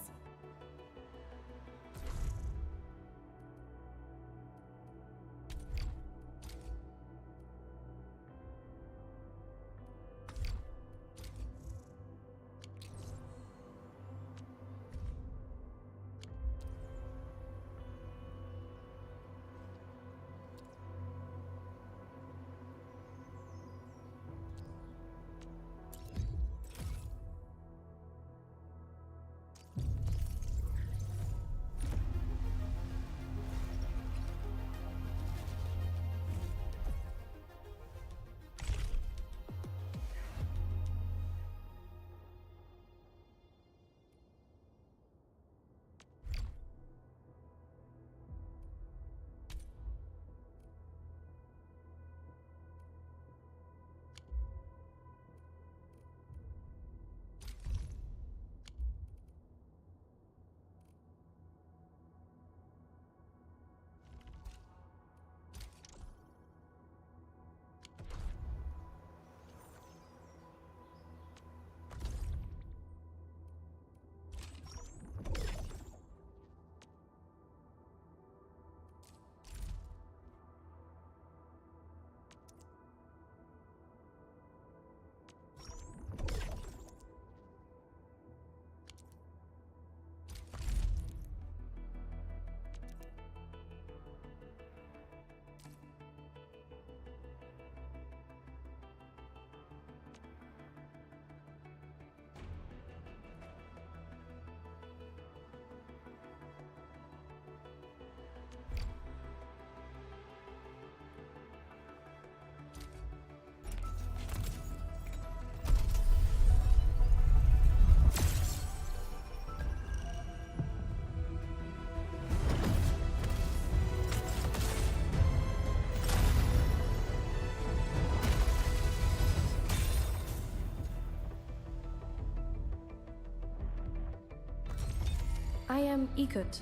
I am Ikut.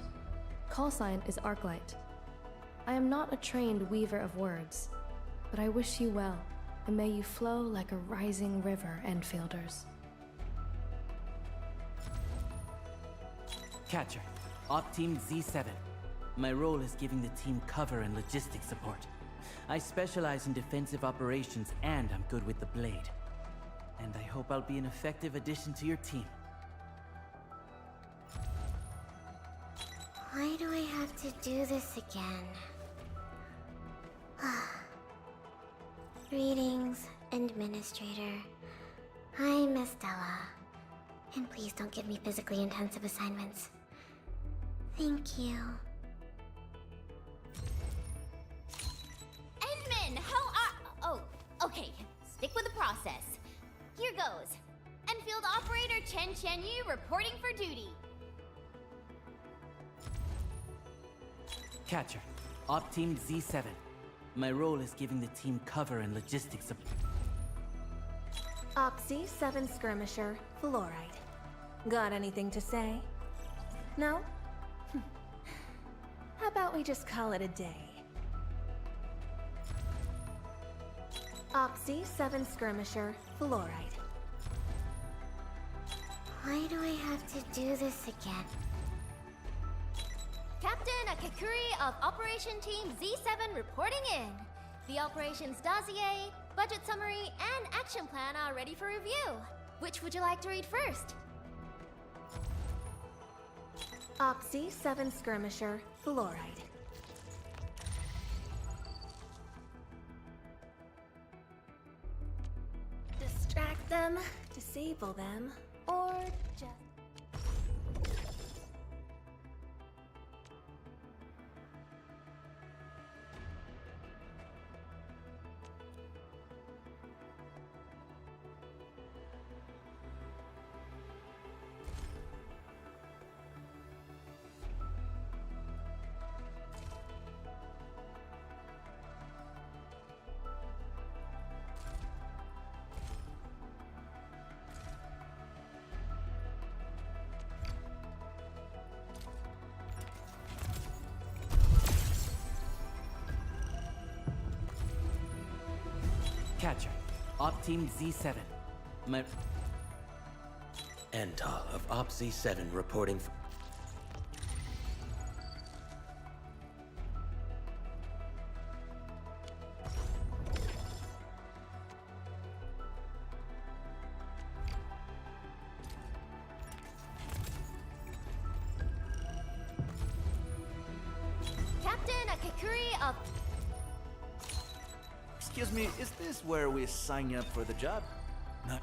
Call sign is Arclight. I am not a trained weaver of words, but I wish you well, and may you flow like a rising river, Enfielders. Catcher, Op Team Z7. My role is giving the team cover and logistics support. I specialize in defensive operations and I'm good with the blade. And I hope I'll be an effective addition to your team. Why do I have to do this again? Greetings, Administrator. I'm Estella. And please don't give me physically intensive assignments. Thank you. Edmund, how are... Oh, okay. Stick with the process. Here goes. Enfield Operator Chen Qianyu reporting for duty. Catcher, Op Team Z7. My role is giving the team cover and logistics support. Opsy 7 Skirmisher, Fluoride. Got anything to say? No? How about we just call it a day? Opsy 7 Skirmisher, Fluoride. Why do I have to do this again? Captain Akakuri of Operation Team Z7 reporting in. The operations dossier, budget summary, and action plan are ready for review. Which would you like to read first? Opsy 7 Skirmisher, Fluoride. Distract them, disable them, or just... Catcher, Op Team Z7. My... Antal of Op Z7 reporting for... Captain Akakuri of... Excuse me, is this where we sign up for the job? Not...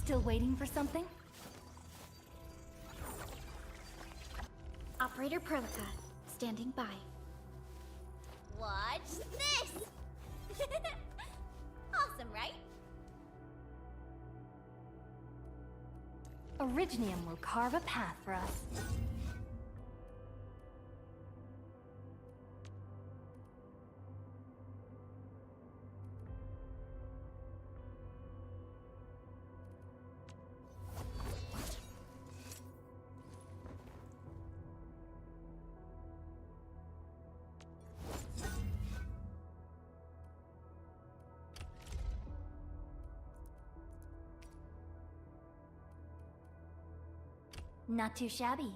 Still waiting for something? Operator Perlica, standing by. Watch this! Awesome, right? Originium will carve a path for us. Not too shabby.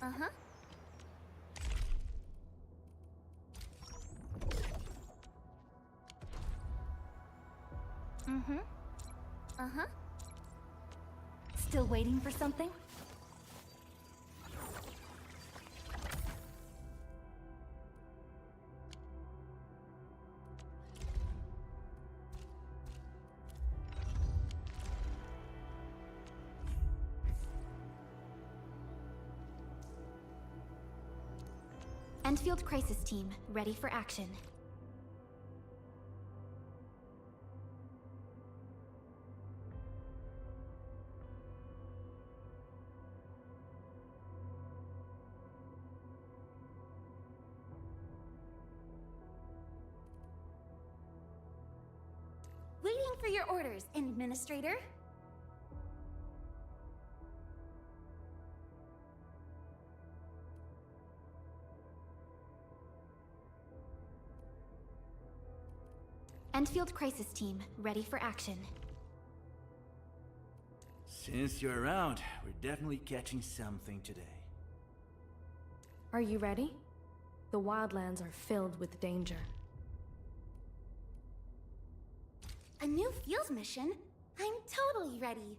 Uh-huh. Mm-hmm. Uh-huh. Still waiting for something? Enfield Crisis Team, ready for action. Waiting for your orders, Administrator. Enfield Crisis Team, ready for action. Since you're around, we're definitely catching something today. Are you ready? The wildlands are filled with danger. A new field mission? I'm totally ready.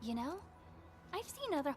You know, I've seen other...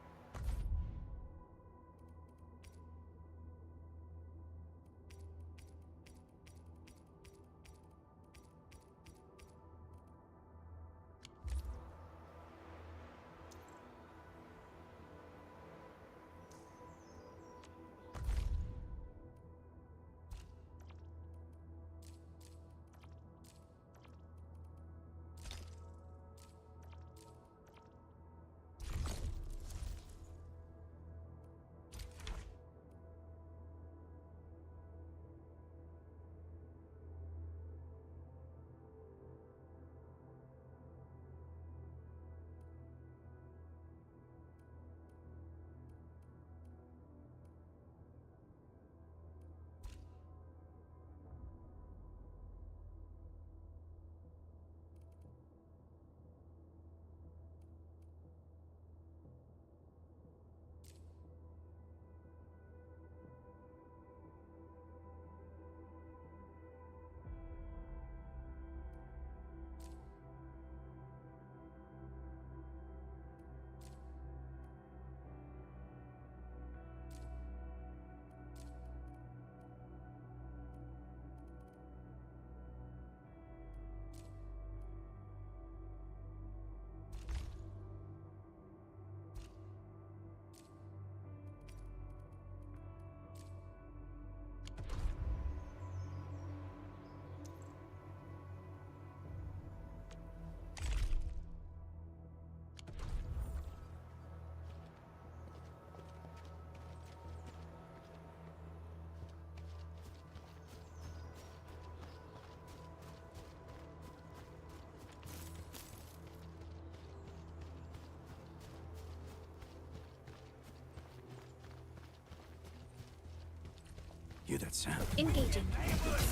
Hear that sound? Engaging.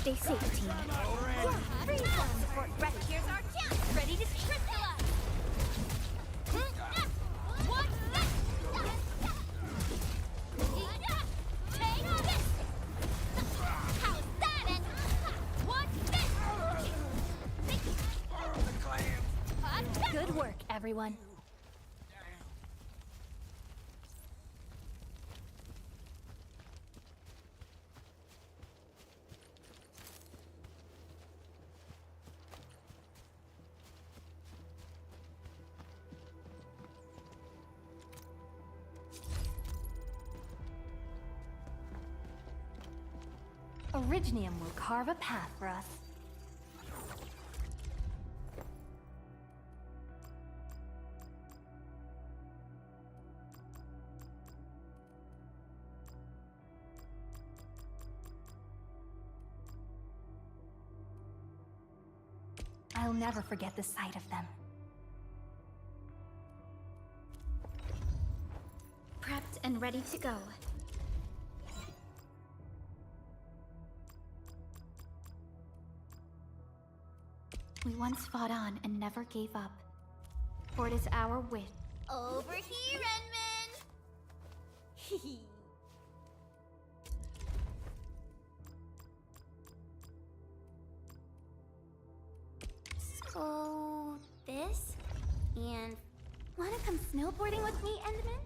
Stay safe, team. Free support breath. Here's our chance. Ready to crystallize. What's this? Take this. How's that? And what's this? Good work, everyone. Originium will carve a path for us. I'll never forget the sight of them. Prepped and ready to go. We once fought on and never gave up. For it is our wish. Over here, Enman! So... this? And... wanna come snowboarding with me, Enderman?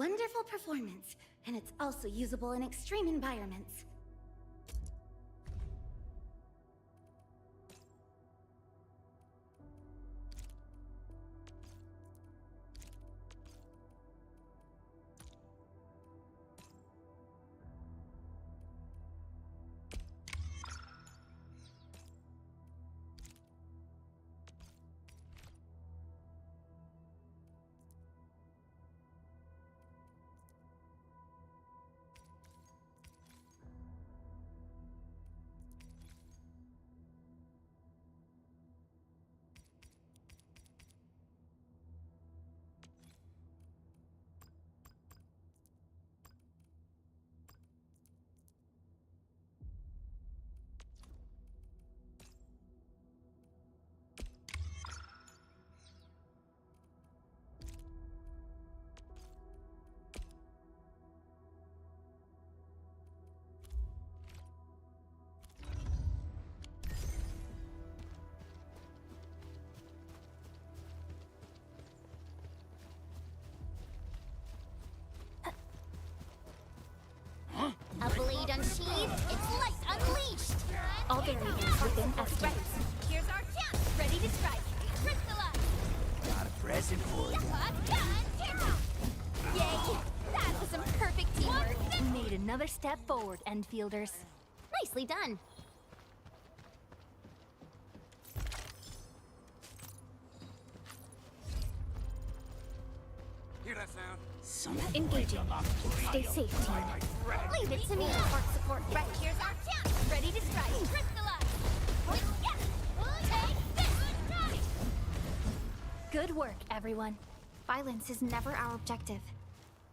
wonderful performance, and it's also usable in extreme environments. A blade unsheathed, its light unleashed! All variables within estimates. Here's our chance! Ready to strike! Crystallize! Got a present for you. Yay! That was some perfect teamwork! We made another step forward, Enfielders. Nicely done! Hear that sound? Engaging. Stay safe, team. Leave it to me! Support, support, right, here's our chance! Ready to strike! Crystallize! Take this! Good work, everyone. Violence is never our objective.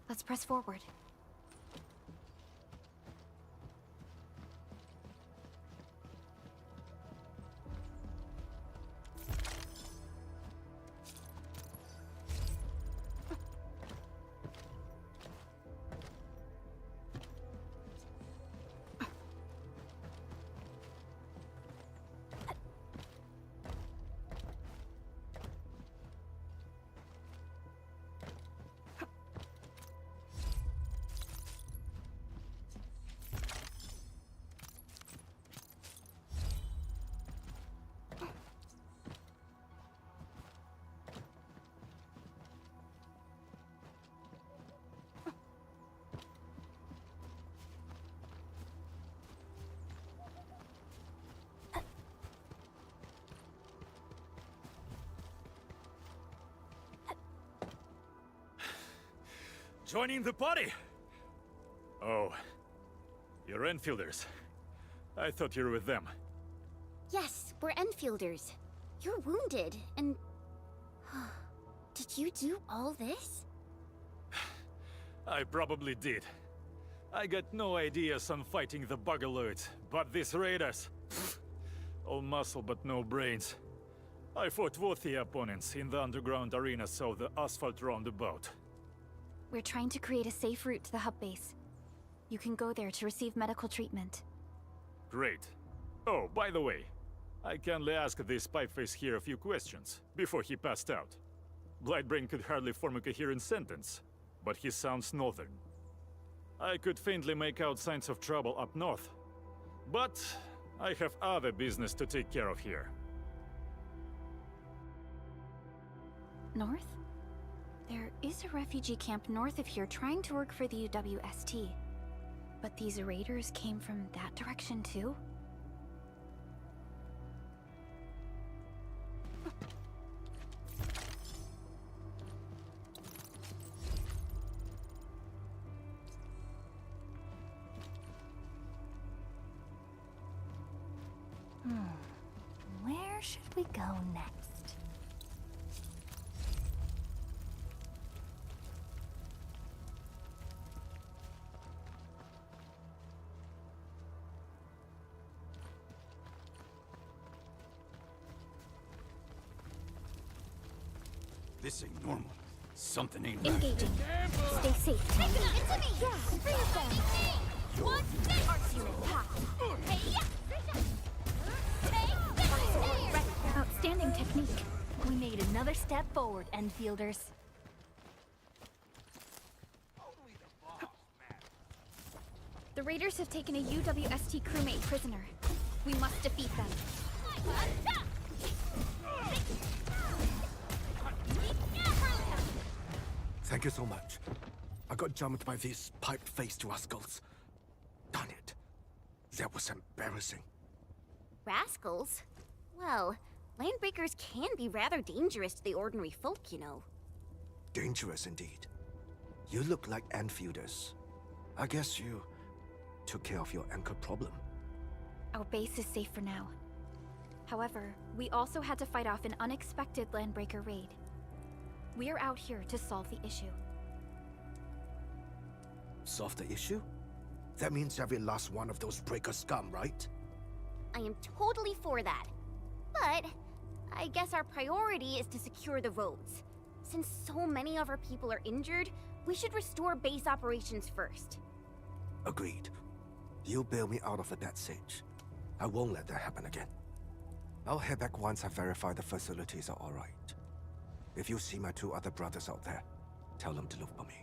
Let's press forward. Joining the party? Oh, you're Enfielders. I thought you were with them. Yes, we're Enfielders. You're wounded, and... Did you do all this? I probably did. I got no ideas on fighting the Buggerloids, but these raiders... all muscle but no brains. I fought worthy opponents in the underground arena of the asphalt roundabout. We're trying to create a safe route to the hub base. You can go there to receive medical treatment. Great. Oh, by the way, I kindly asked this pipeface here a few questions before he passed out. Blightbrain could hardly form a coherent sentence, but he sounds northern. I could faintly make out signs of trouble up north, but I have other business to take care of here. North? There is a refugee camp north of here trying to work for the UWST. But these raiders came from that direction too? Where should we go next? This ain't normal. Something ain't right. Engaging. Stay safe, team. It's me! Yeah, free of them! One thing! Arts unit, pass. Hey, yeah! Outstanding technique. We made another step forward, Enfielders. The raiders have taken a UWST crewmate prisoner. We must defeat them. Thank you so much. I got jumped by these pipe-faced rascals. Darn it. That was embarrassing. Rascals? Well, landbreakers can be rather dangerous to the ordinary folk, you know. Dangerous indeed. You look like Enfielders. I guess you took care of your anchor problem. Our base is safe for now. However, we also had to fight off an unexpected landbreaker raid. We are out here to solve the issue. Solve the issue? That means every last one of those breaker scum, right? I am totally for that. But I guess our priority is to secure the roads. Since so many of our people are injured, we should restore base operations first. Agreed. You bail me out of a bad sitch. I won't let that happen again. I'll head back once I verify the facilities are alright. If you see my 2 other brothers out there, tell them to look for me.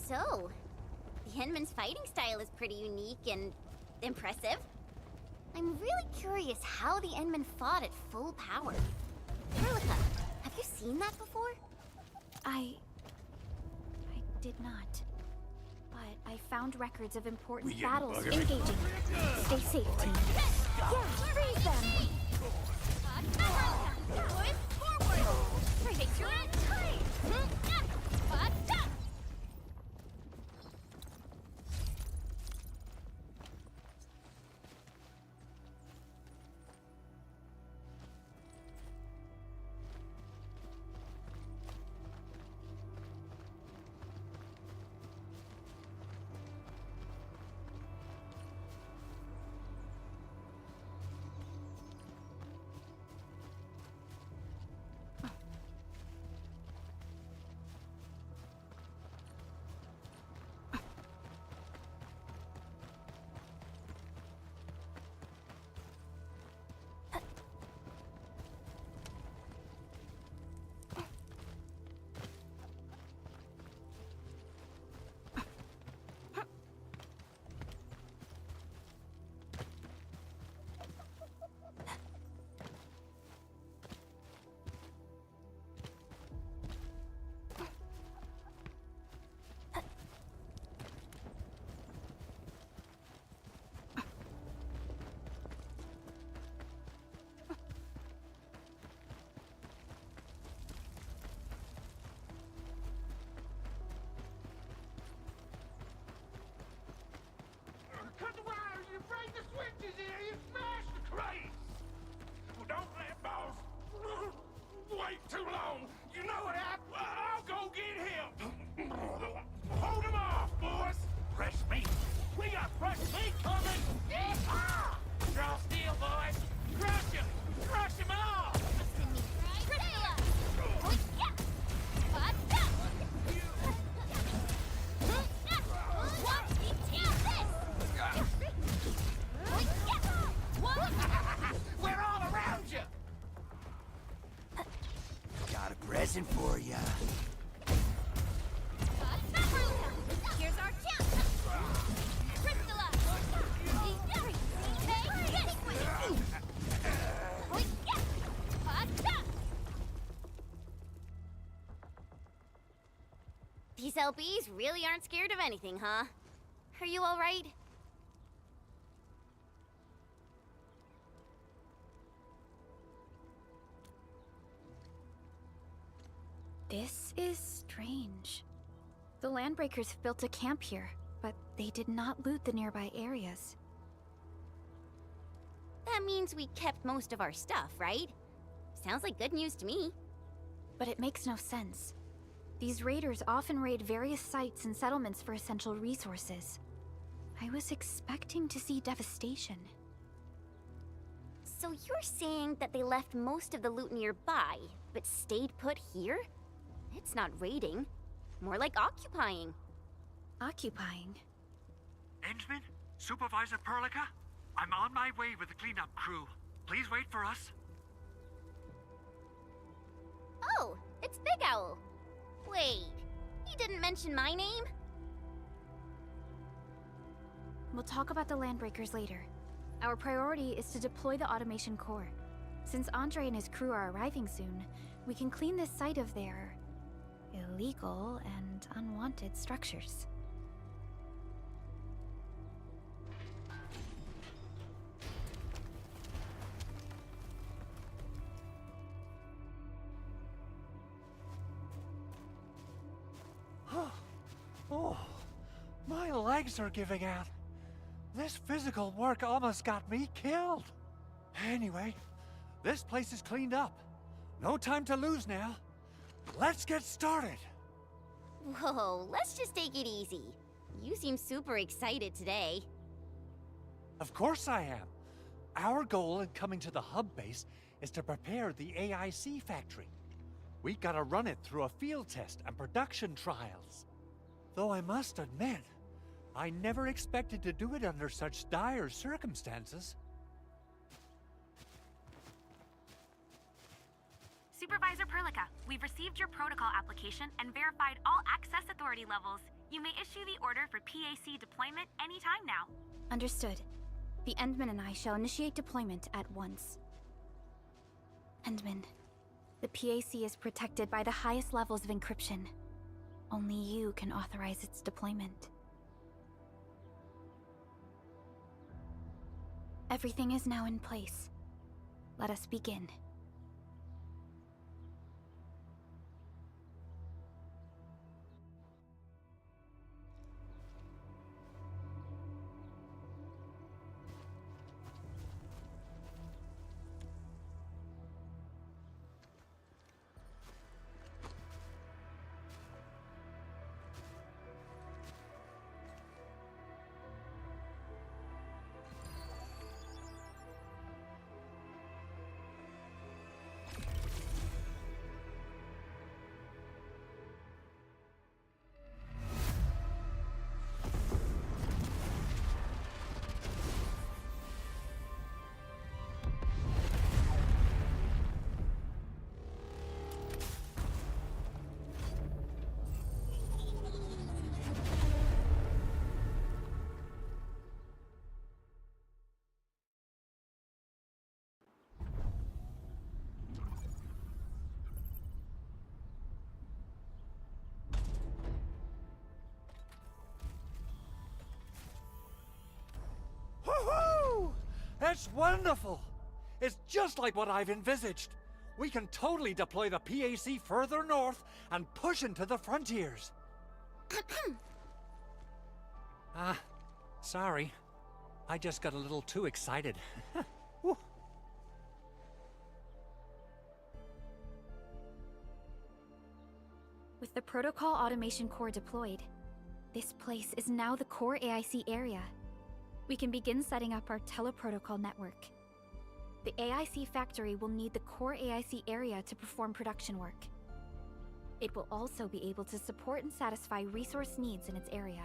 So, the Endman's fighting style is pretty unique and impressive. I'm really curious how the Endman fought at full power. Erlica, have you seen that before? I did not. But I found records of important battles engaging. Stay safe, team. Yeah, freeze them! Take your time! Cut the wires, you break the switches here, you smash the crates! Well, don't let boss wait too long. You know what happened? I'll go get him. Hold him off, boys. Fresh meat. We got fresh meat coming. Yeah! Draw steel, boys. Crush him. Crush him off. We're all around you. Got a present for ya. Here's our chance! Crystalla! These LBs really aren't scared of anything, huh? Are you alright? This is strange. The Landbreakers have built a camp here, but they did not loot the nearby areas. That means we kept most of our stuff, right? Sounds like good news to me. But it makes no sense. These raiders often raid various sites and settlements for essential resources. I was expecting to see devastation. So you're saying that they left most of the loot nearby, but stayed put here? It's not raiding. More like occupying. Occupying? Endman? Supervisor Perlica? I'm on my way with the cleanup crew. Please wait for us. Oh, it's Big Owl. Wait, he didn't mention my name? We'll talk about the Landbreakers later. Our priority is to deploy the automation core. Since Andre and his crew are arriving soon, we can clean this site of their illegal and unwanted structures. Oh, my legs are giving out. This physical work almost got me killed. Anyway, this place is cleaned up. No time to lose now. Let's get started. Whoa, let's just take it easy. You seem super excited today. Of course I am. Our goal in coming to the hub base is to prepare the AIC factory. We gotta run it through a field test and production trials. Though I must admit, I never expected to do it under such dire circumstances. Supervisor Perlica, we've received your protocol application and verified all access authority levels. You may issue the order for PAC deployment anytime now. Understood. The Endman and I shall initiate deployment at once. Endman, the PAC is protected by the highest levels of encryption. Only you can authorize its deployment. Everything is now in place. Let us begin. Woohoo! That's wonderful! It's just like what I've envisaged. We can totally deploy the PAC further north and push into the frontiers. Sorry. I just got a little too excited. Whew. With the Protocol Automation Core deployed, this place is now the core AIC area. We can begin setting up our teleprotocol network. The AIC factory will need the core AIC area to perform production work. It will also be able to support and satisfy resource needs in its area.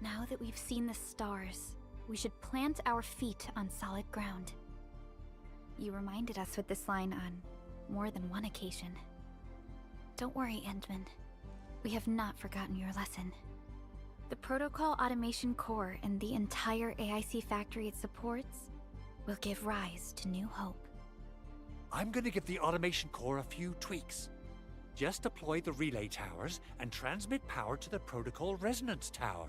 Now that we've seen the stars, we should plant our feet on solid ground. You reminded us with this line on more than one occasion. Don't worry, Endman. We have not forgotten your lesson. The Protocol Automation Core and the entire AIC factory it supports will give rise to new hope. I'm gonna give the Automation Core a few tweaks. Just deploy the relay towers and transmit power to the Protocol Resonance Tower.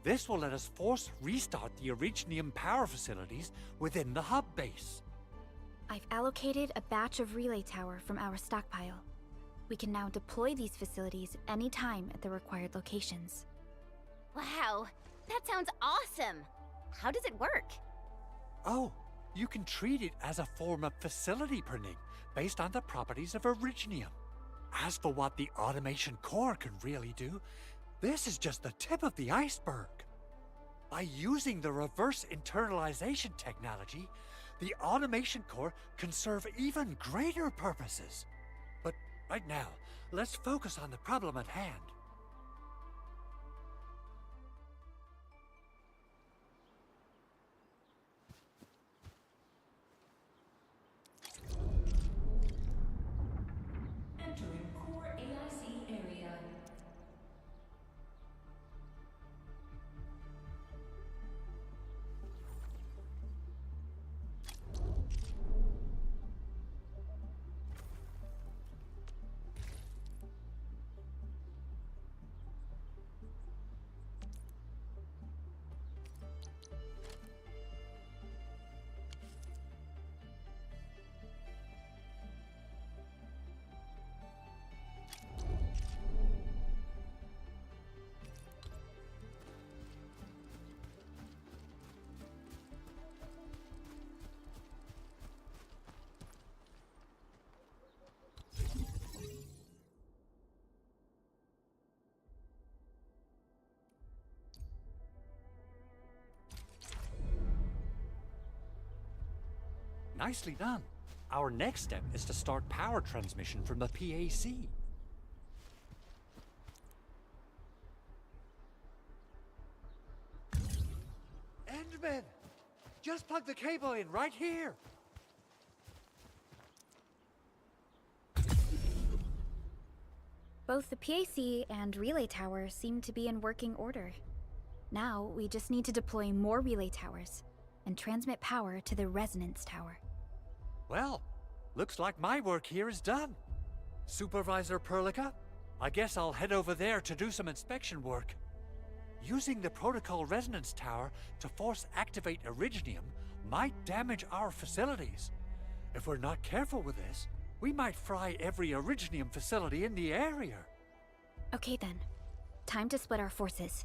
This will let us force restart the Originium power facilities within the hub base. I've allocated a batch of relay tower from our stockpile. We can now deploy these facilities anytime at the required locations. Wow, that sounds awesome! How does it work? Oh, you can treat it as a form of facility printing based on the properties of Originium. As for what the Automation Core can really do, This is just the tip of the iceberg. By using the reverse internalization technology, the automation core can serve even greater purposes. But right now, let's focus on the problem at hand. Entering core AIC area. Nicely done. Our next step is to start power transmission from the PAC. Endman! Just plug the cable in right here! Both the PAC and relay tower seem to be in working order. Now, we just need to deploy more relay towers and transmit power to the resonance tower. Well, looks like my work here is done. Supervisor Perlica, I guess I'll head over there to do some inspection work. Using the protocol resonance tower to force activate Originium might damage our facilities. If we're not careful with this, we might fry every Originium facility in the area. Okay then. Time to split our forces.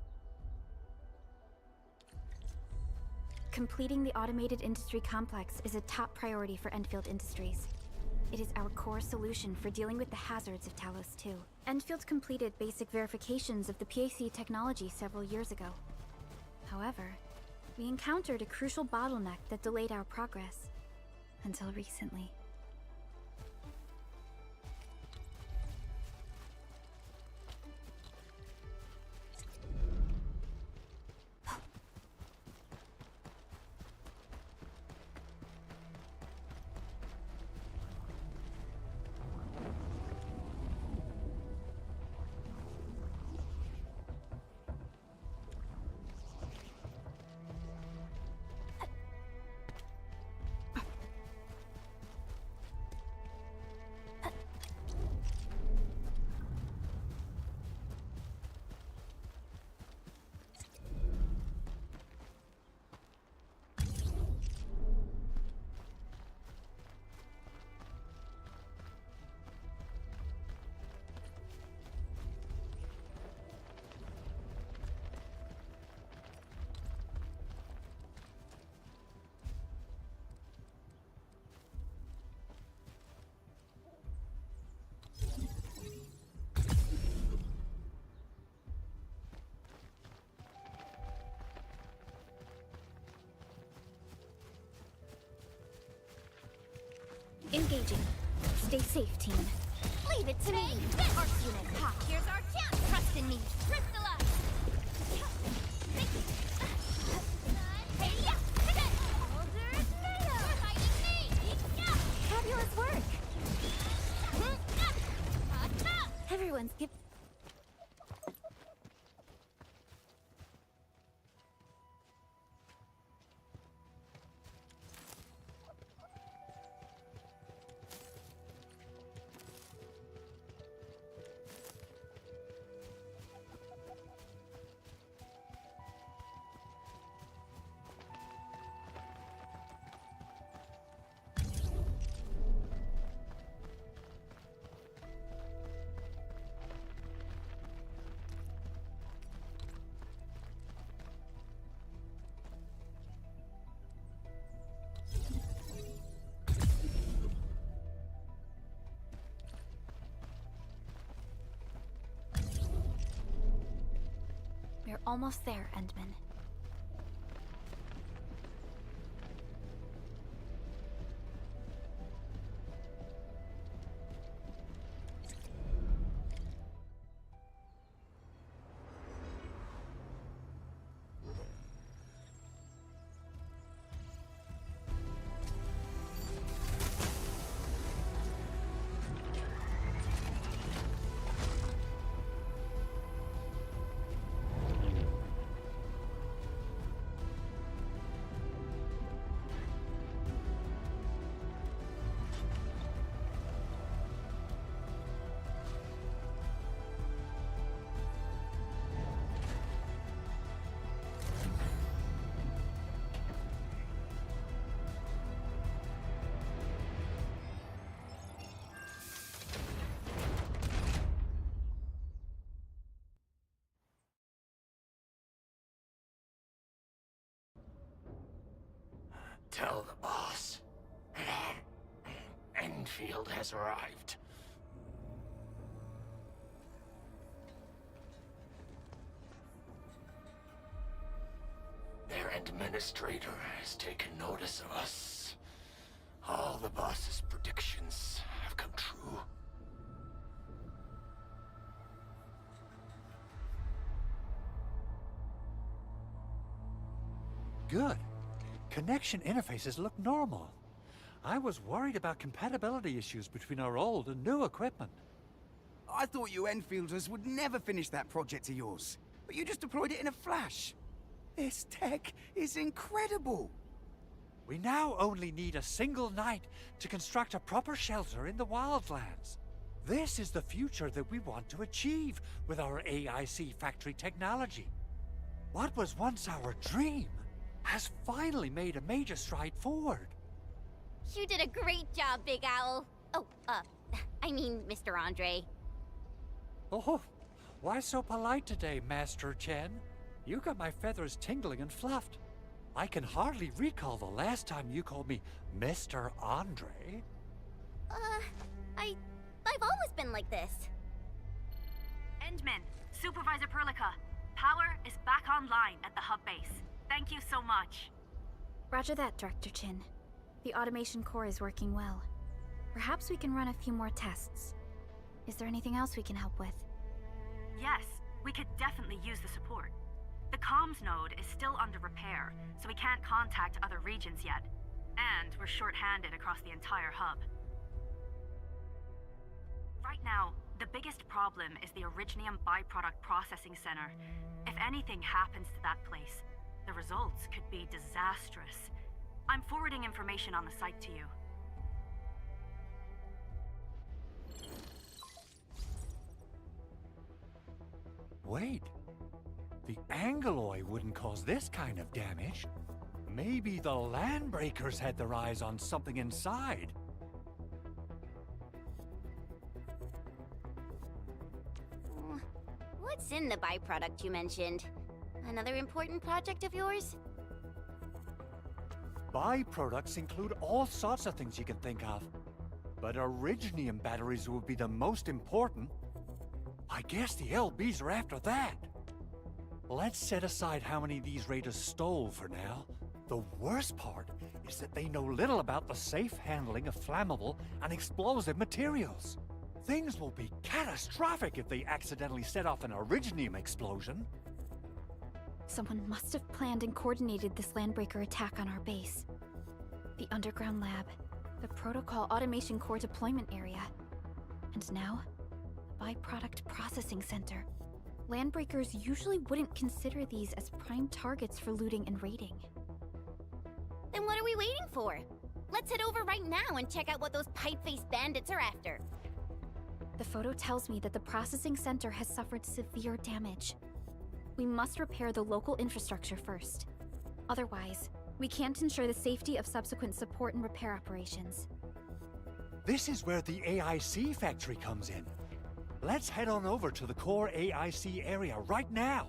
Completing the automated industry complex is a top priority for Enfield Industries. It is our core solution for dealing with the hazards of Talos 2. Enfield completed basic verifications of the PAC technology several years ago. However, we encountered a crucial bottleneck that delayed our progress. Until recently. Engaging. Stay safe, team. Leave it to me! Arc unit, ha! Here's our chance! Trust in me! Crystallize! Fabulous work! Everyone's give. We're almost there, Endman. Tell the boss. Enfield has arrived. Their administrator has taken notice of us. All the boss's predictions have come true. Good. Connection interfaces look normal. I was worried about compatibility issues between our old and new equipment. I thought you Enfielders would never finish that project of yours, but you just deployed it in a flash. This tech is incredible. We now only need a single night to construct a proper shelter in the Wildlands. This is the future that we want to achieve with our AIC factory technology. What was once our dream has finally made a major stride forward. You did a great job, Big Owl. Oh, I mean, Mr. Andre. Oh, why so polite today, Master Chen? You got my feathers tingling and fluffed. I can hardly recall the last time you called me Mr. Andre. I've always been like this. Endman, Supervisor Perlica, power is back online at the hub base. Thank you so much. Roger that, Director Chin. The automation core is working well. Perhaps we can run a few more tests. Is there anything else we can help with? Yes, we could definitely use the support. The comms node is still under repair, so we can't contact other regions yet. And we're short-handed across the entire hub. Right now, the biggest problem is the Originium byproduct processing center. If anything happens to that place, the results could be disastrous. I'm forwarding information on the site to you. Wait. The Angeloy wouldn't cause this kind of damage. Maybe the Landbreakers had their eyes on something inside. What's in the byproduct you mentioned? Another important project of yours? Byproducts include all sorts of things you can think of. But Originium batteries would be the most important. I guess the LBs are after that. Let's set aside how many these raiders stole for now. The worst part is that they know little about the safe handling of flammable and explosive materials. Things will be catastrophic if they accidentally set off an Originium explosion. Someone must have planned and coordinated this Landbreaker attack on our base. The underground lab, the Protocol Automation Core deployment area, and now, the Byproduct Processing Center. Landbreakers usually wouldn't consider these as prime targets for looting and raiding. Then what are we waiting for? Let's head over right now and check out what those pipe-faced bandits are after. The photo tells me that the processing center has suffered severe damage. We must repair the local infrastructure first. Otherwise, we can't ensure the safety of subsequent support and repair operations. This is where the AIC factory comes in. Let's head on over to the core AIC area right now.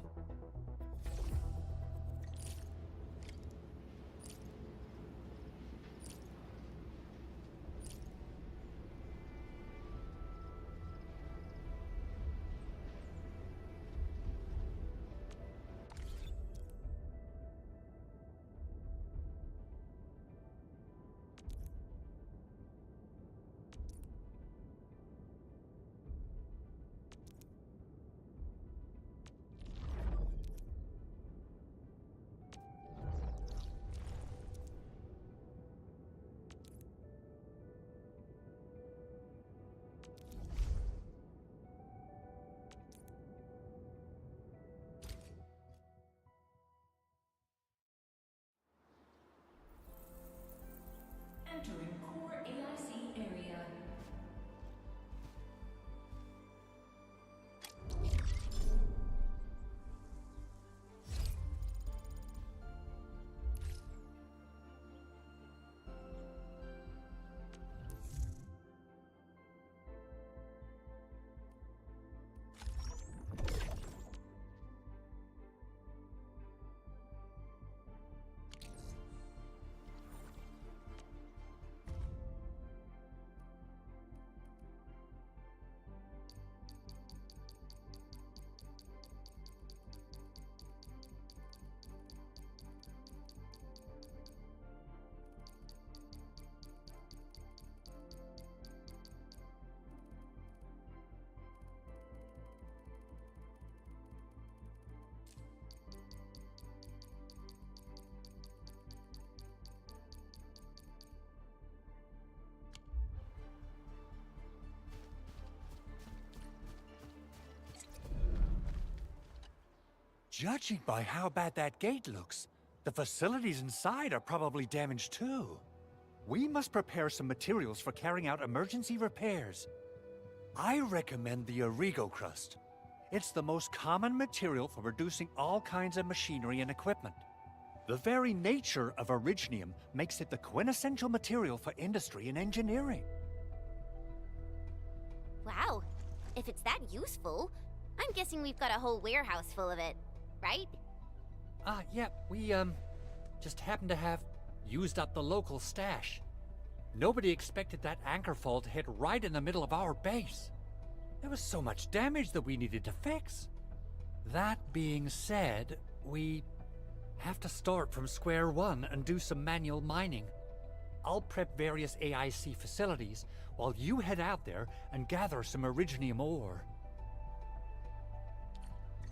Judging by how bad that gate looks, the facilities inside are probably damaged too. We must prepare some materials for carrying out emergency repairs. I recommend the Origo crust. It's the most common material for producing all kinds of machinery and equipment. The very nature of originium makes it the quintessential material for industry and engineering. Wow. If it's that useful, I'm guessing we've got a whole warehouse full of it, right? Yeah, we, just happen to have used up the local stash. Nobody expected that anchor fall to hit right in the middle of our base. There was so much damage that we needed to fix. That being said, we have to start from square one and do some manual mining. I'll prep various AIC facilities while you head out there and gather some originium ore.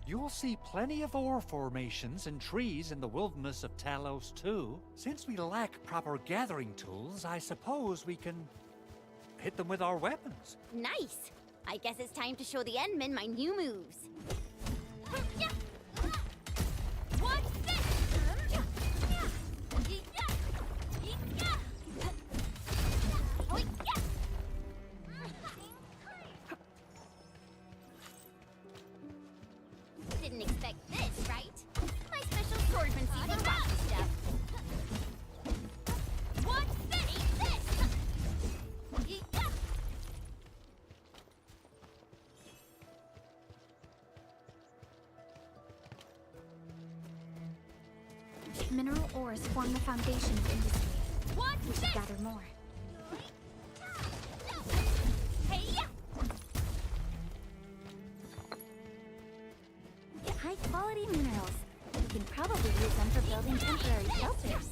You'll see plenty of ore formations and trees in the wilderness of Talos too. Since we lack proper gathering tools, I suppose we can hit them with our weapons. Nice! I guess it's time to show the Endmen my new moves. What's this? Didn't expect this, right? My special swordsman sees lots of stuff. What's this? Mineral ores form the foundation of industry. What's We should gather more. High-quality minerals. We can probably use them for building temporary shelters.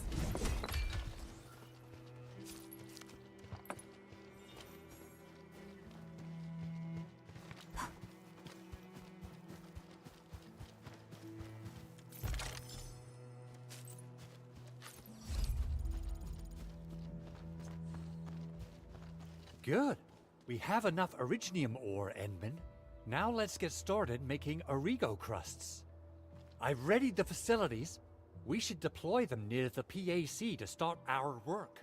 Good. We have enough originium ore, Endman. Now let's get started making Origo crusts. I've readied the facilities. We should deploy them near the PAC to start our work.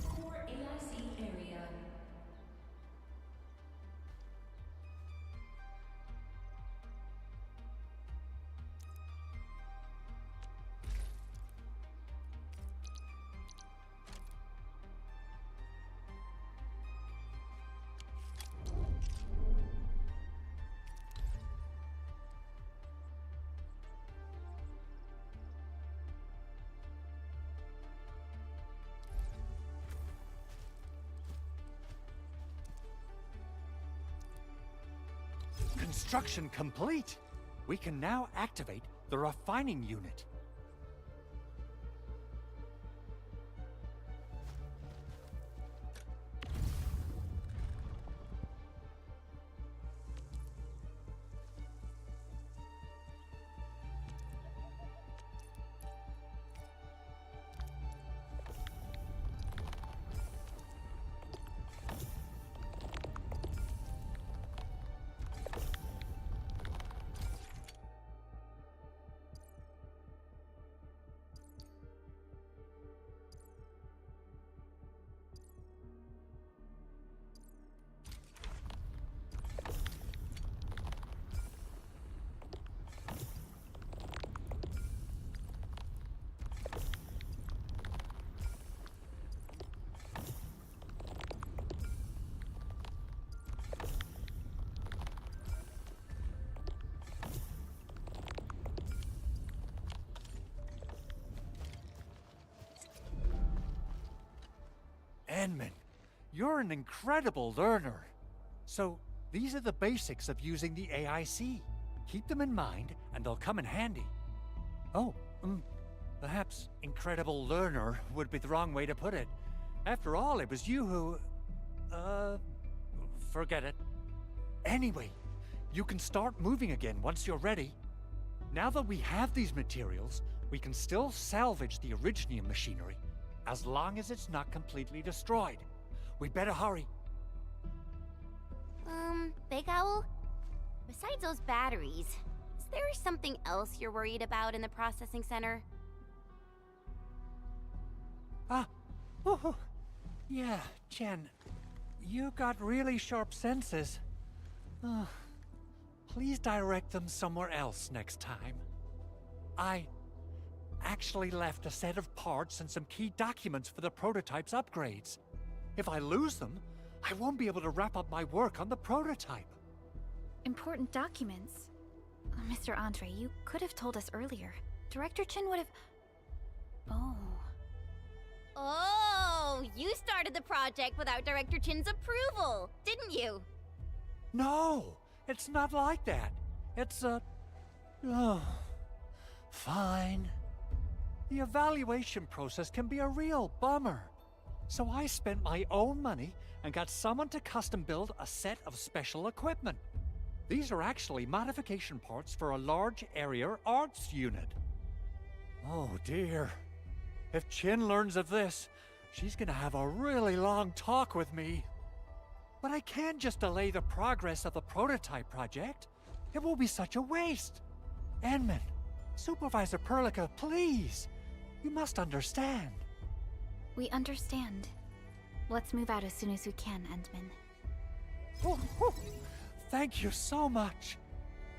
Core AIC area. Construction complete! We can now activate the refining unit. Endman, you're an incredible learner. So, these are the basics of using the AIC. Keep them in mind, and they'll come in handy. Oh, perhaps incredible learner would be the wrong way to put it. After all, it was you who... Forget it. Anyway, you can start moving again once you're ready. Now that we have these materials, we can still salvage the Originium machinery, as long as it's not completely destroyed. We better hurry. Big Owl? Besides those batteries, is there something else you're worried about in the processing center? Yeah, Jen. You got really sharp senses. Please direct them somewhere else next time. I actually left a set of parts and some key documents for the prototype's upgrades. If I lose them, I won't be able to wrap up my work on the prototype. Important documents? Mr. Andre, you could have told us earlier. Director Chin would have... Oh. Oh, you started the project without Director Chin's approval, didn't you? No, it's not like that. It's fine. The evaluation process can be a real bummer. So I spent my own money and got someone to custom build a set of special equipment. These are actually modification parts for a large area arts unit. Oh dear. If Chin learns of this, she's gonna have a really long talk with me. But I can't just delay the progress of the prototype project. It will be such a waste. Enman, Supervisor Perlica, please. You must understand. We understand. Let's move out as soon as we can, Endman. Thank you so much.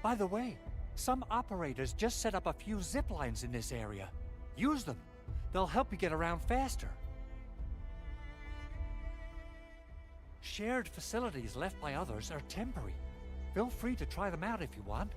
By the way, some operators just set up a few zip lines in this area. Use them. They'll help you get around faster. Shared facilities left by others are temporary. Feel free to try them out if you want.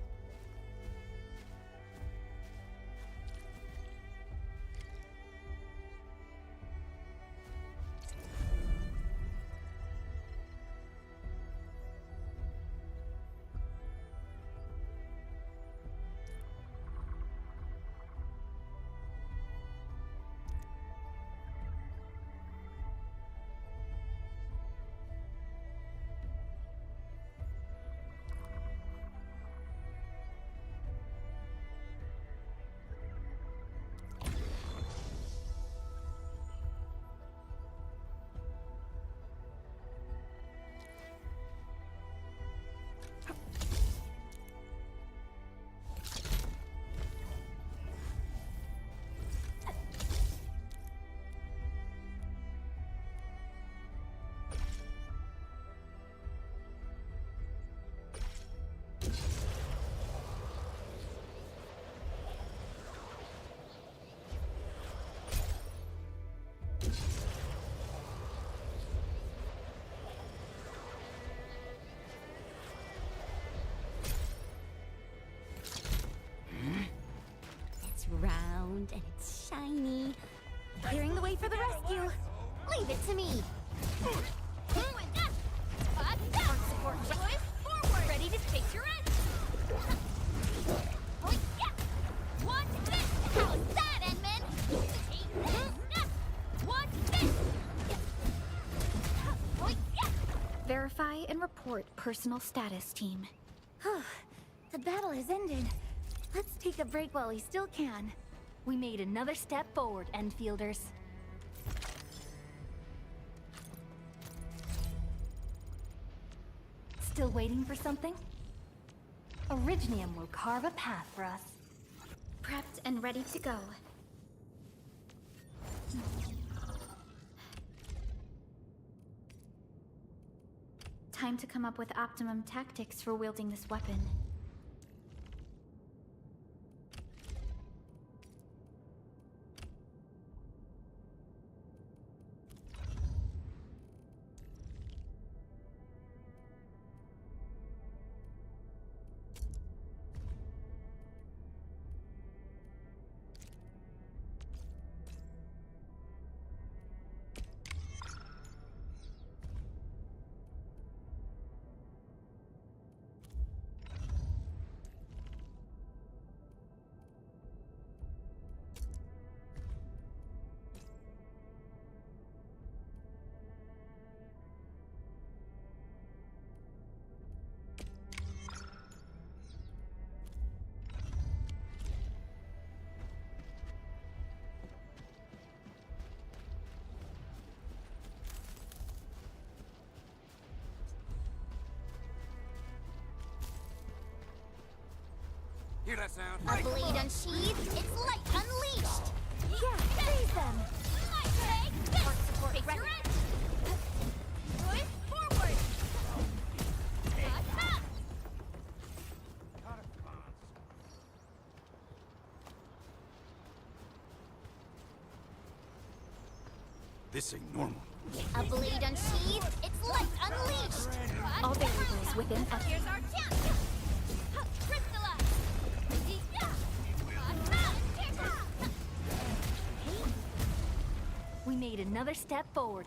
Round and it's shiny. Clearing the way for the rescue. Leave it to me. Support boys, forward. Ready to take your end. What's this? How's that, Enman? Take this. What's this? Verify and report personal status, team. The battle has ended. Let's take a break while we still can. We made another step forward, Enfielders. Still waiting for something? Originium will carve a path for us. Prepped and ready to go. Time to come up with optimum tactics for wielding this weapon. Hear that sound? A blade unsheathed, its light unleashed! Yeah, freeze them! Arc support ready! Push forward! This ain't normal. A blade unsheathed, its light unleashed! All variables within a... Here's our chance! Crystallize! We made another step forward.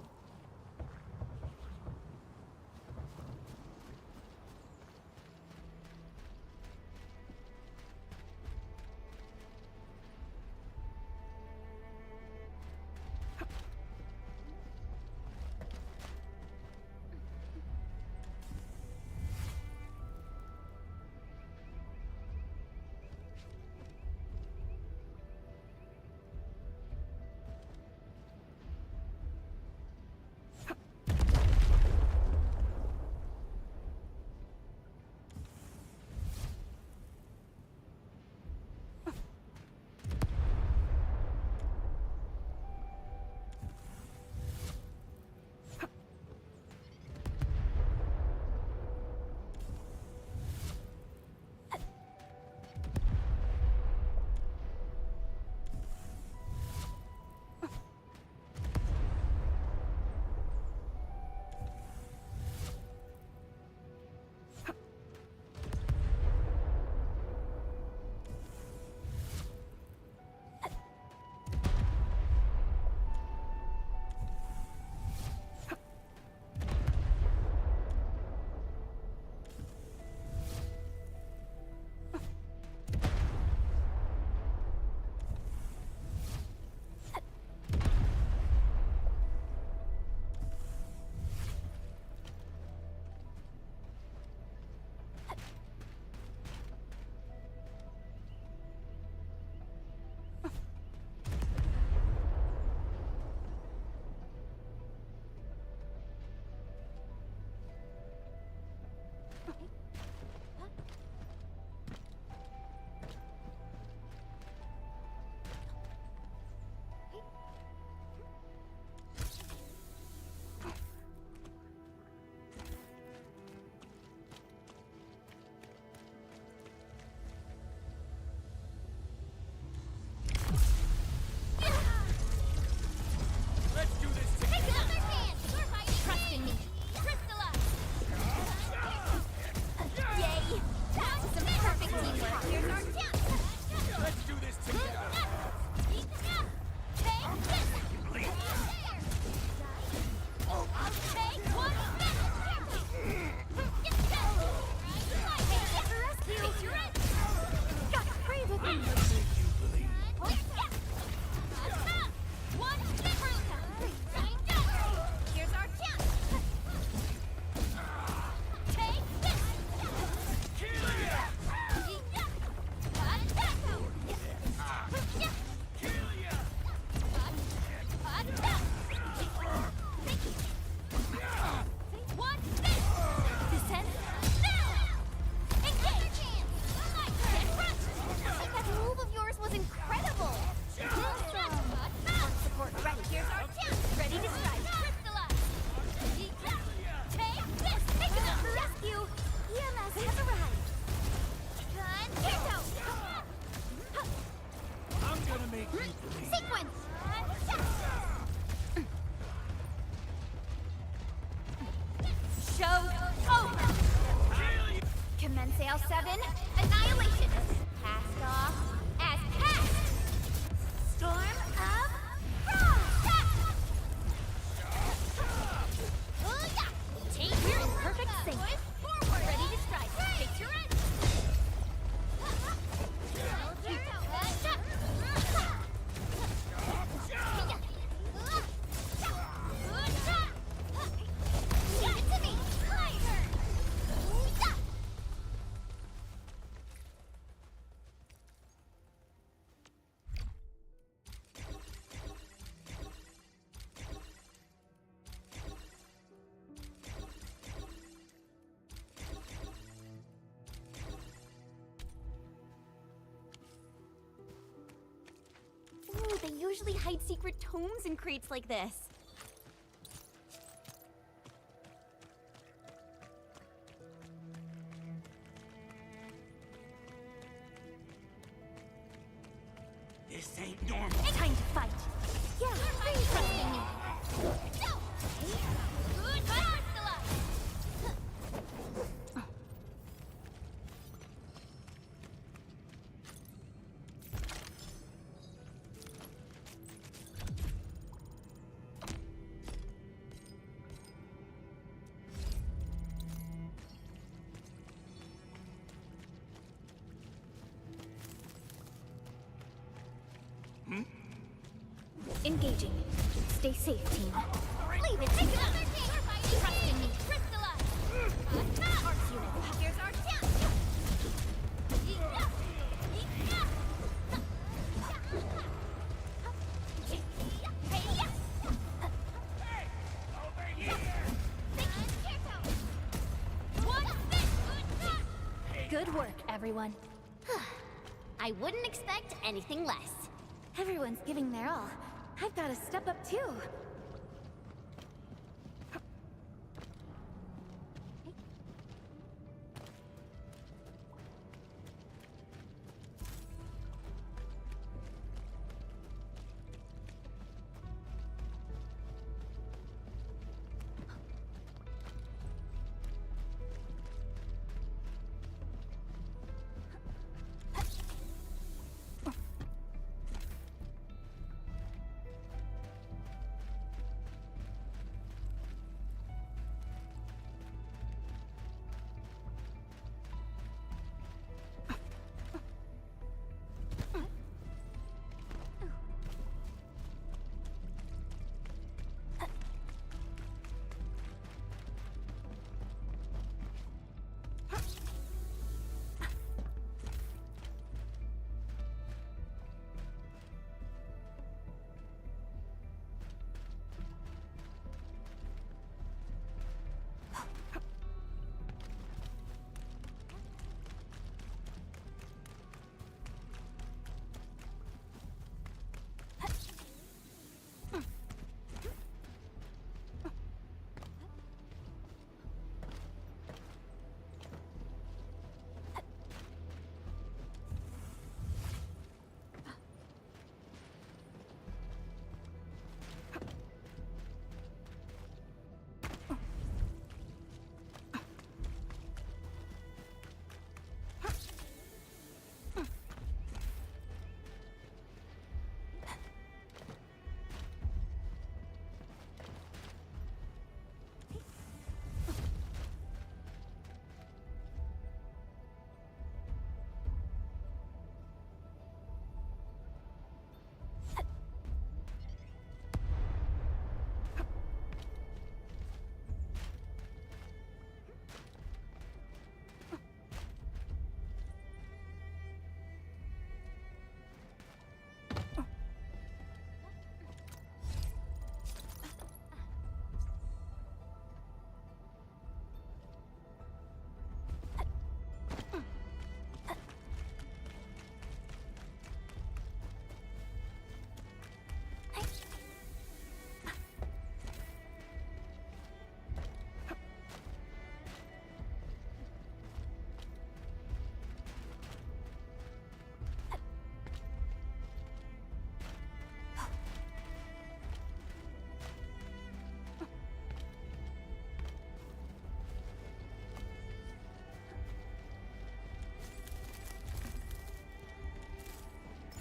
L7, Annihilation. Cast off as cast. Storm of Frost. Take your perfect sync. Forward. Ready to strike. Take your end. Leave it to me. usually hide secret tomes in crates like this. This ain't normal. It's time to fight. Yeah, trusting me. No! Goodbye, Ursula! Engaging. Stay safe, team. Leave it. Take another day. Trust in me. Crystalla! Arts unit, here's our chance! Good work, everyone. I wouldn't expect anything less. Everyone's giving their all. I've got to step up too.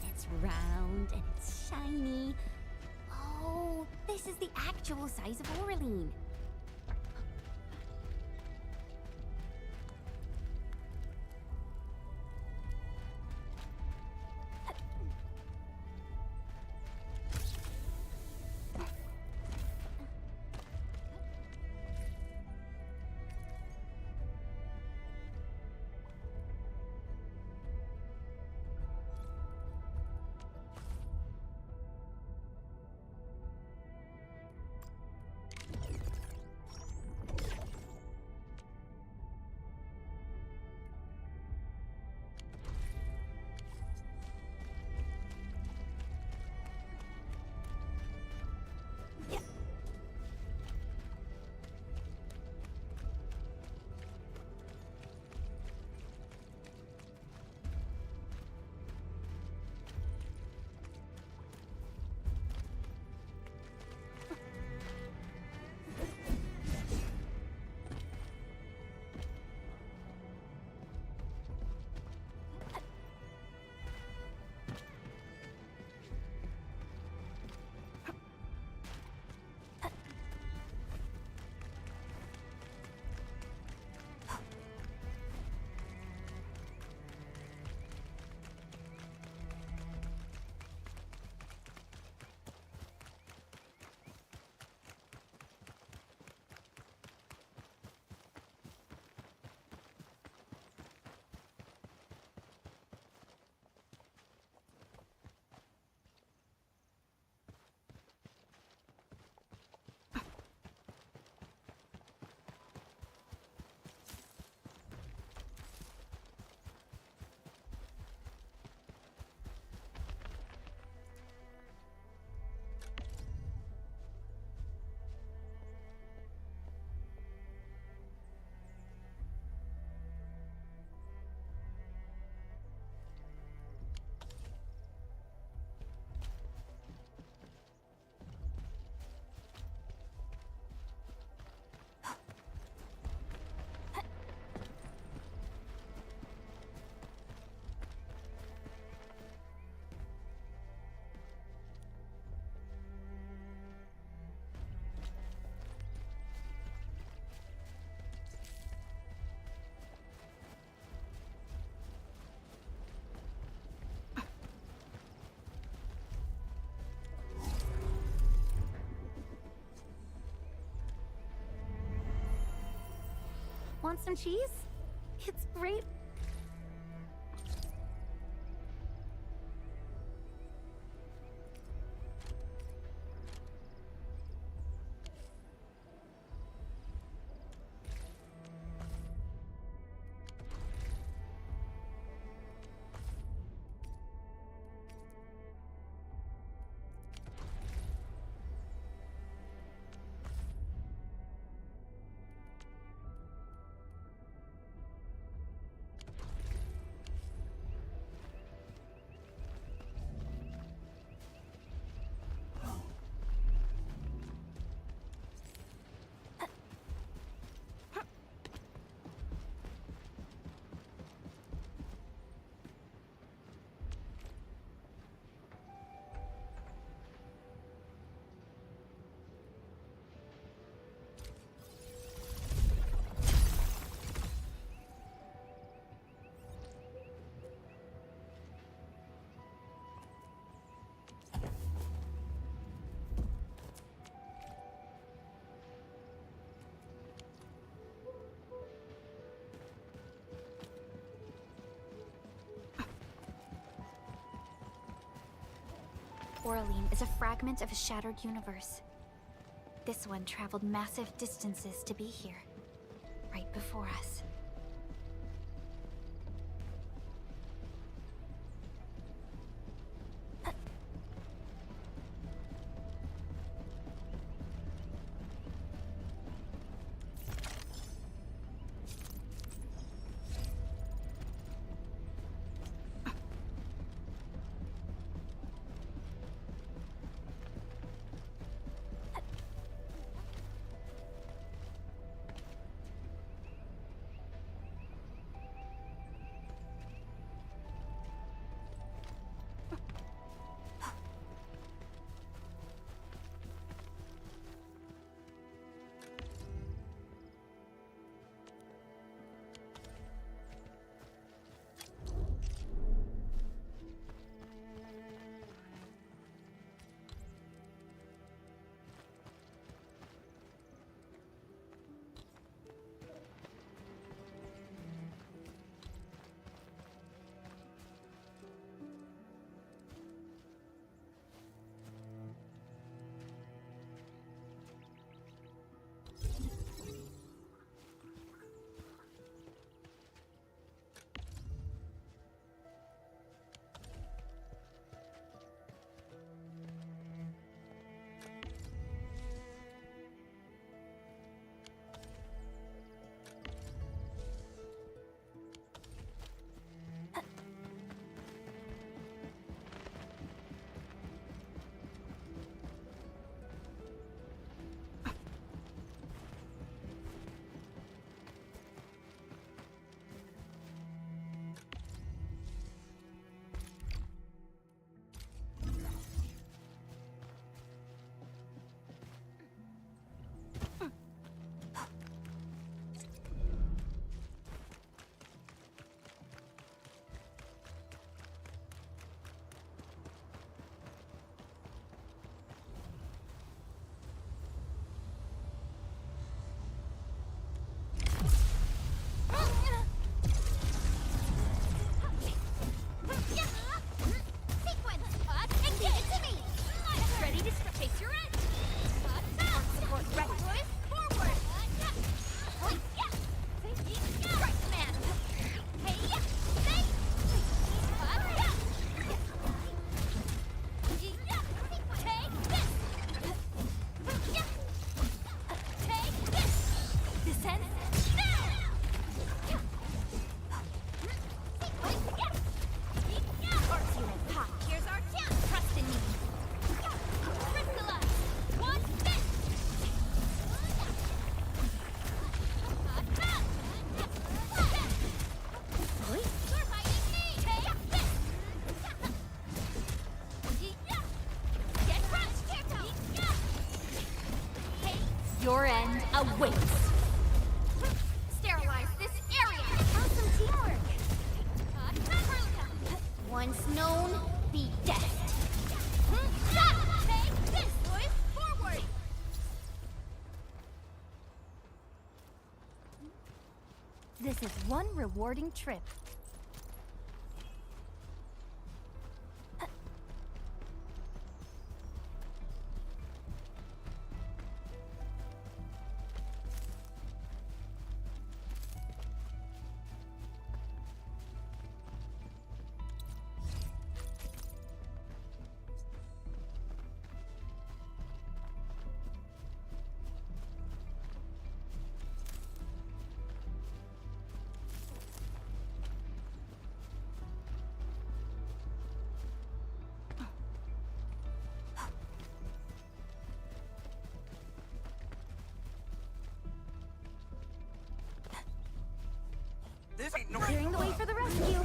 It's round and it's shiny. Oh, this is the actual size of Oraline. Want some cheese? It's great. Oraline is a fragment of a shattered universe. This one traveled massive distances to be here, right before us. Your end awaits. Sterilize this area. Awesome teamwork. Once known, be dead. Take this, boys. Forward. This is one rewarding trip. This ain't no... Clearing the way for the rescue.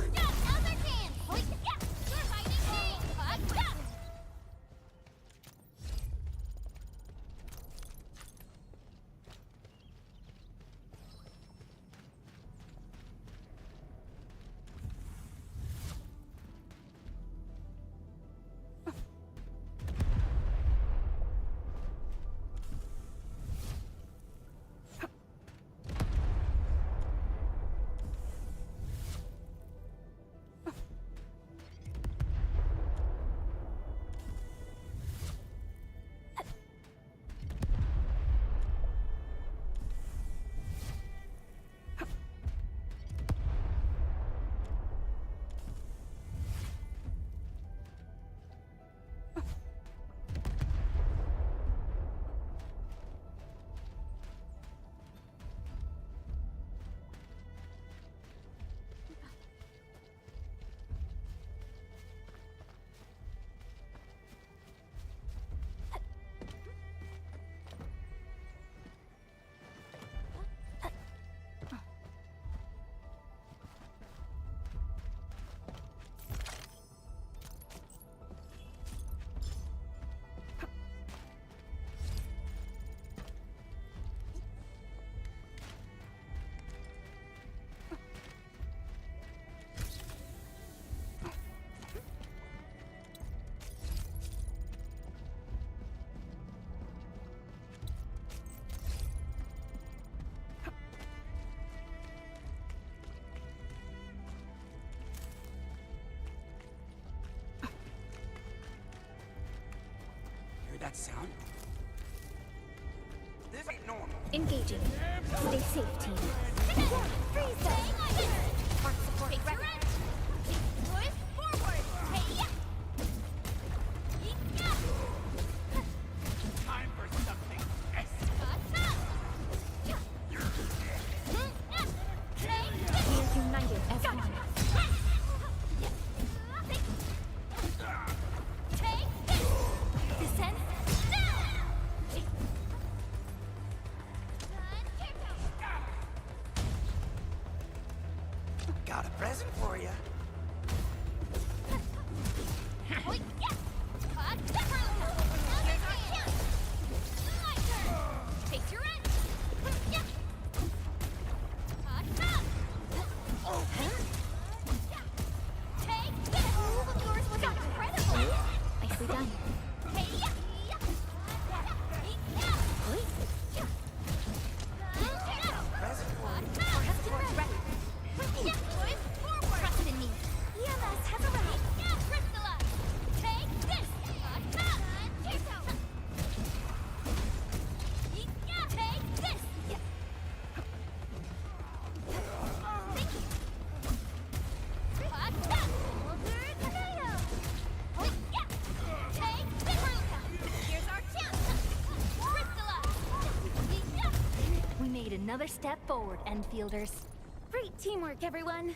That sound? This ain't normal. Engaging. Stay safe, team. Freeze them! Mark support ready. Push forward. Hey, yeah. Time for something. We're united as one. Descend. Got a present for you. Take your end. Take this. Move of yours was incredible. Nicely done. Trust in me. EMS has arrived. Crystallize. Take this. Take this. Here's our chance. Crystallize. We made another step forward, Enfielders. Great teamwork, everyone.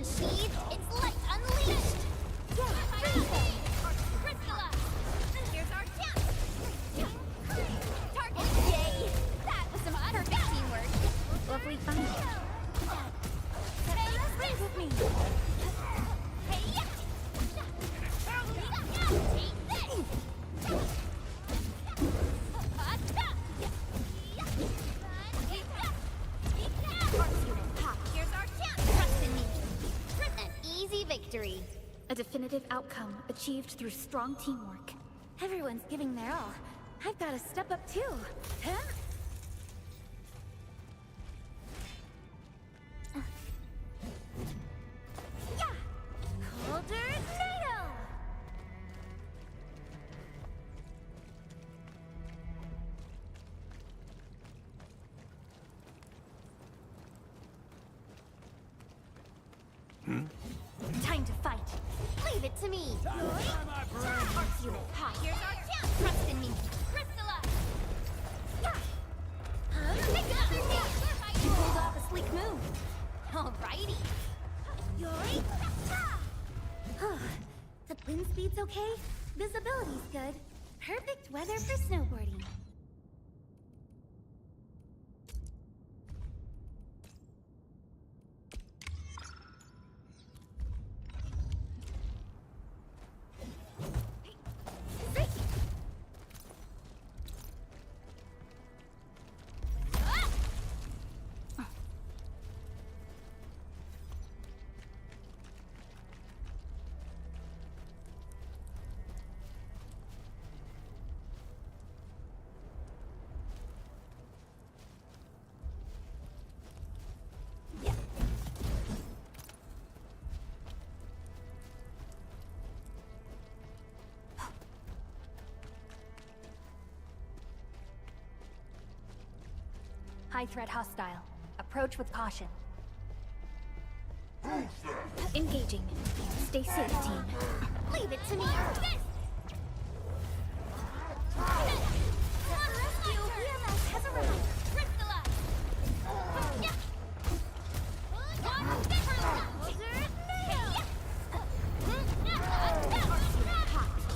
unsheathed, its light unleashed! Crystalla! Here's our chance! Target! Yay! That was some perfect teamwork! Lovely find. Stay with me! Hey, yeah! Take this! Here's our chance! Trust in me! An easy victory! A definitive outcome achieved through strong teamwork. Everyone's giving their all. I've got to step up too. Huh? Yeah! Coldernado! Time to fight! Leave it to me! Arts unit, ha! Here's our chance! Trust in me! Crystalla! Take another hit! You pulled off a sleek move! Alrighty! The wind speed's okay. Visibility's good. Perfect weather for snowboarding. High threat hostile. Approach with caution. Engaging. Stay safe, team. Leave it to me! Rescue! EMS has arrived! Crystalla!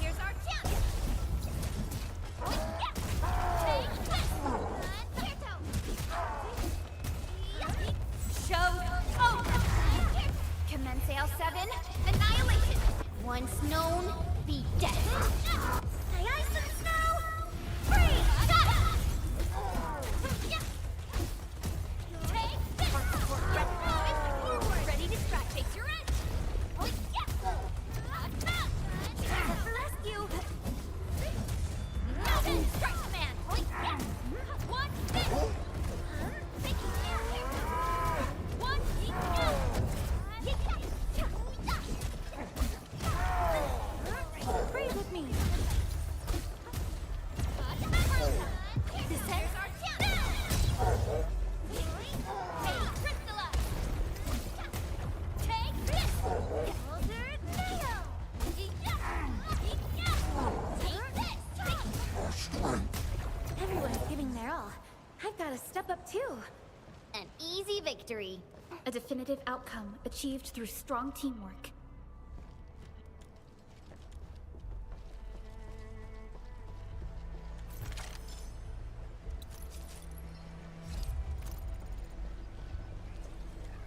Here's our chance! Show over! Commence L7, annihilation! Once known, be dead! My ice and snow! Freeze! Take this! Forward! Ready to strike, face your edge! Rescue! Strike command! One, this! One, Breathe with me. this ends our chance! Hey, Crystalla! Take this! Everyone's giving their all. I've got to step up too. An easy victory. A definitive outcome achieved through strong teamwork.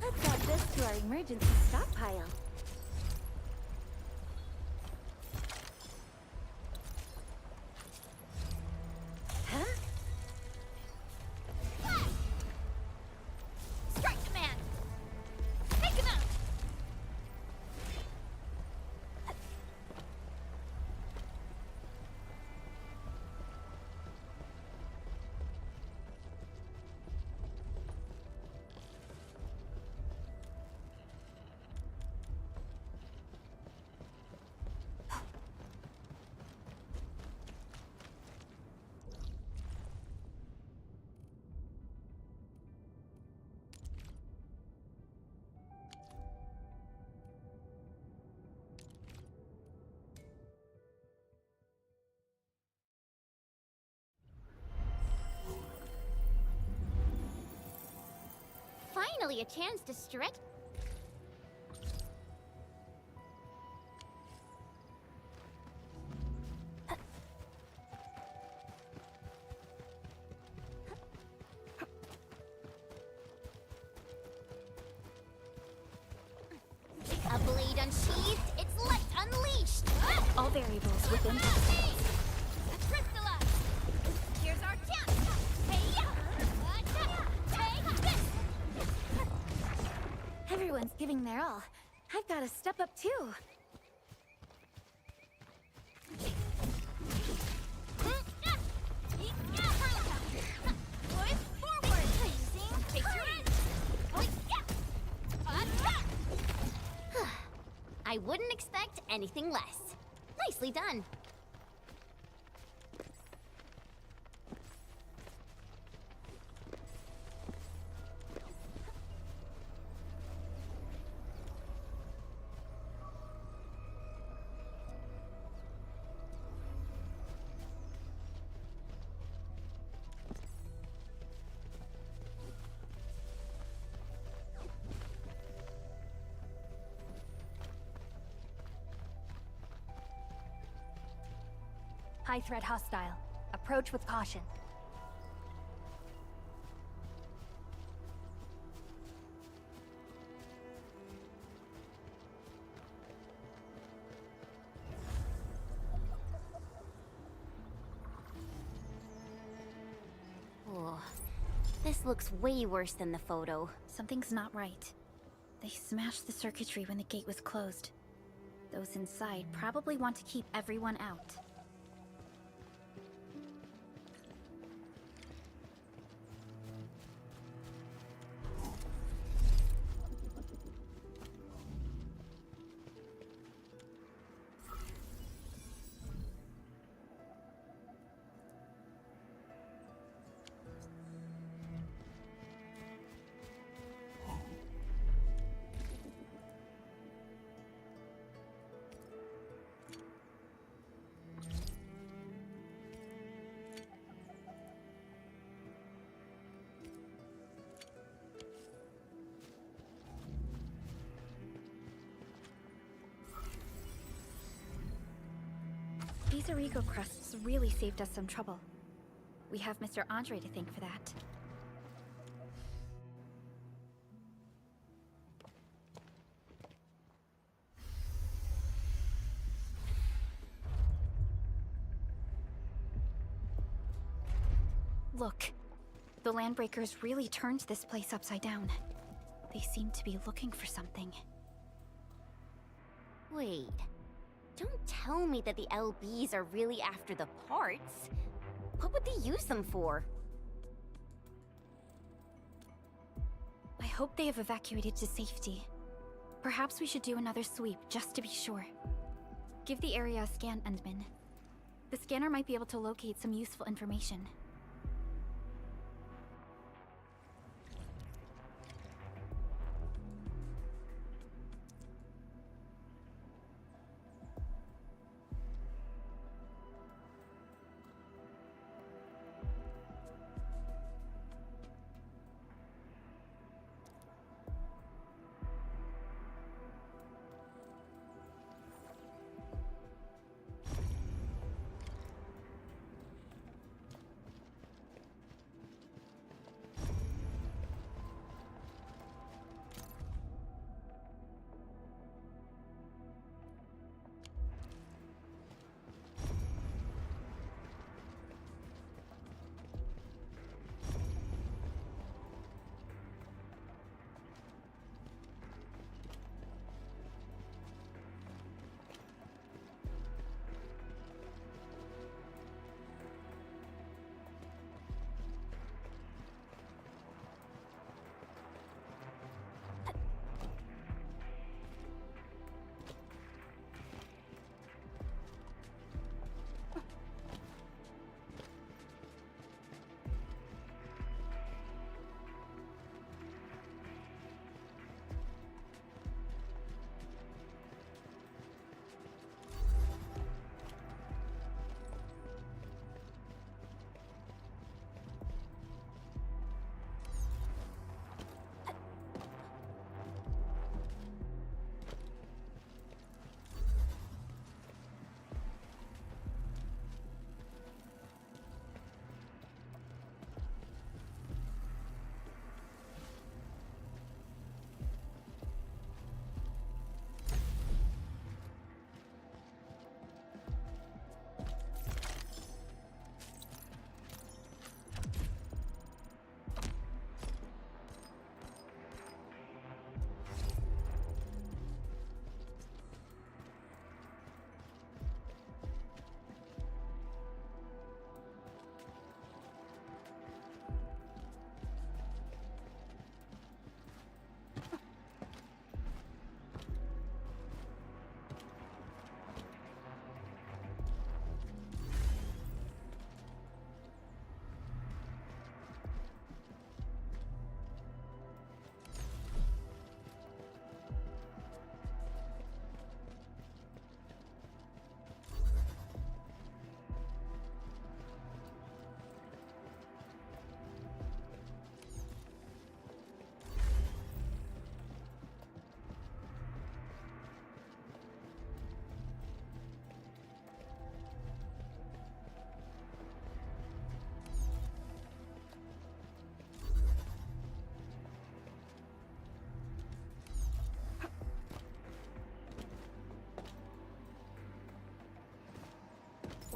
Let's add this to our emergency stockpile. Huh? Strike command! Take him out! Finally, a chance to stretch. blade unsheathed, its light unleashed! All variables within Crystallize! Here's our chance! Hey-ya! Take this! Everyone's giving their all. I've got to step up too. I wouldn't expect anything less. Nicely done. High threat hostile. Approach with caution. Oh, this looks way worse than the photo. Something's not right. They smashed the circuitry when the gate was closed. Those inside probably want to keep everyone out. These Origo crusts really saved us some trouble. We have Mr. Andre to thank for that. Look, the Landbreakers really turned this place upside down. They seem to be looking for something. Wait. Don't tell me that the LBs are really after the parts. What would they use them for? I hope they have evacuated to safety. Perhaps we should do another sweep, just to be sure. Give the area a scan, Endman. The scanner might be able to locate some useful information.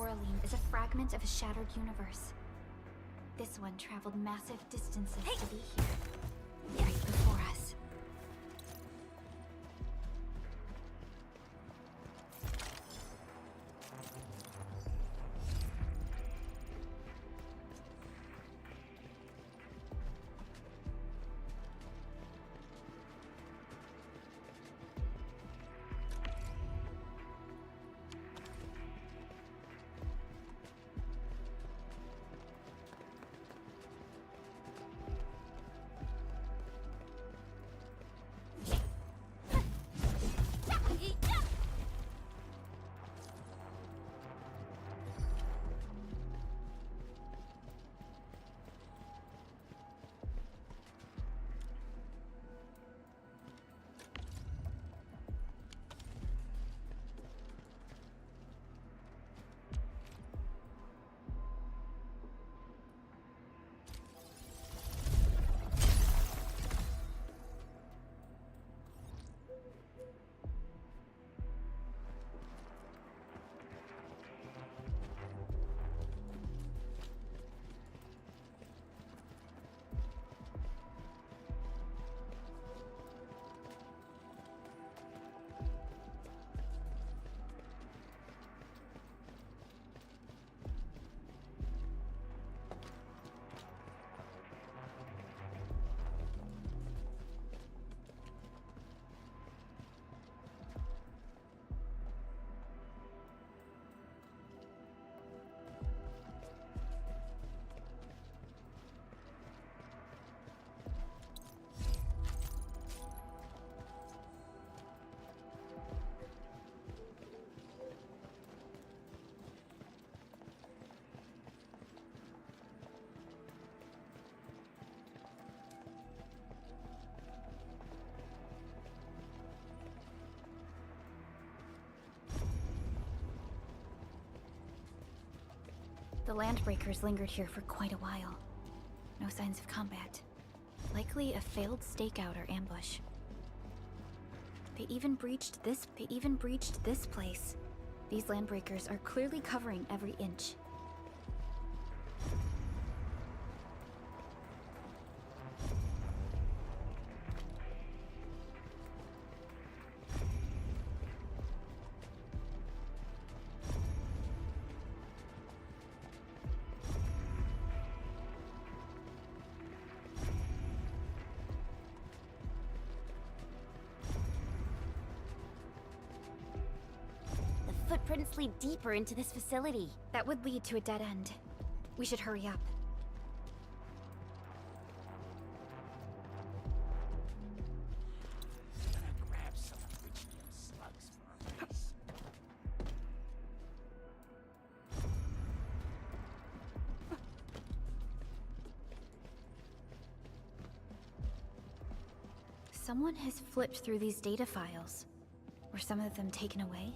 Oraline is a fragment of a shattered universe. This one traveled massive distances to be here, right before us. The Landbreakers lingered here for quite a while. No signs of combat. Likely a failed stakeout or ambush. They even breached this place. These Landbreakers are clearly covering every inch. Footprints lead deeper into this facility. That would lead to a dead end. We should hurry up. Grab some original slugs for a piece. Someone has flipped through these data files. Were some of them taken away?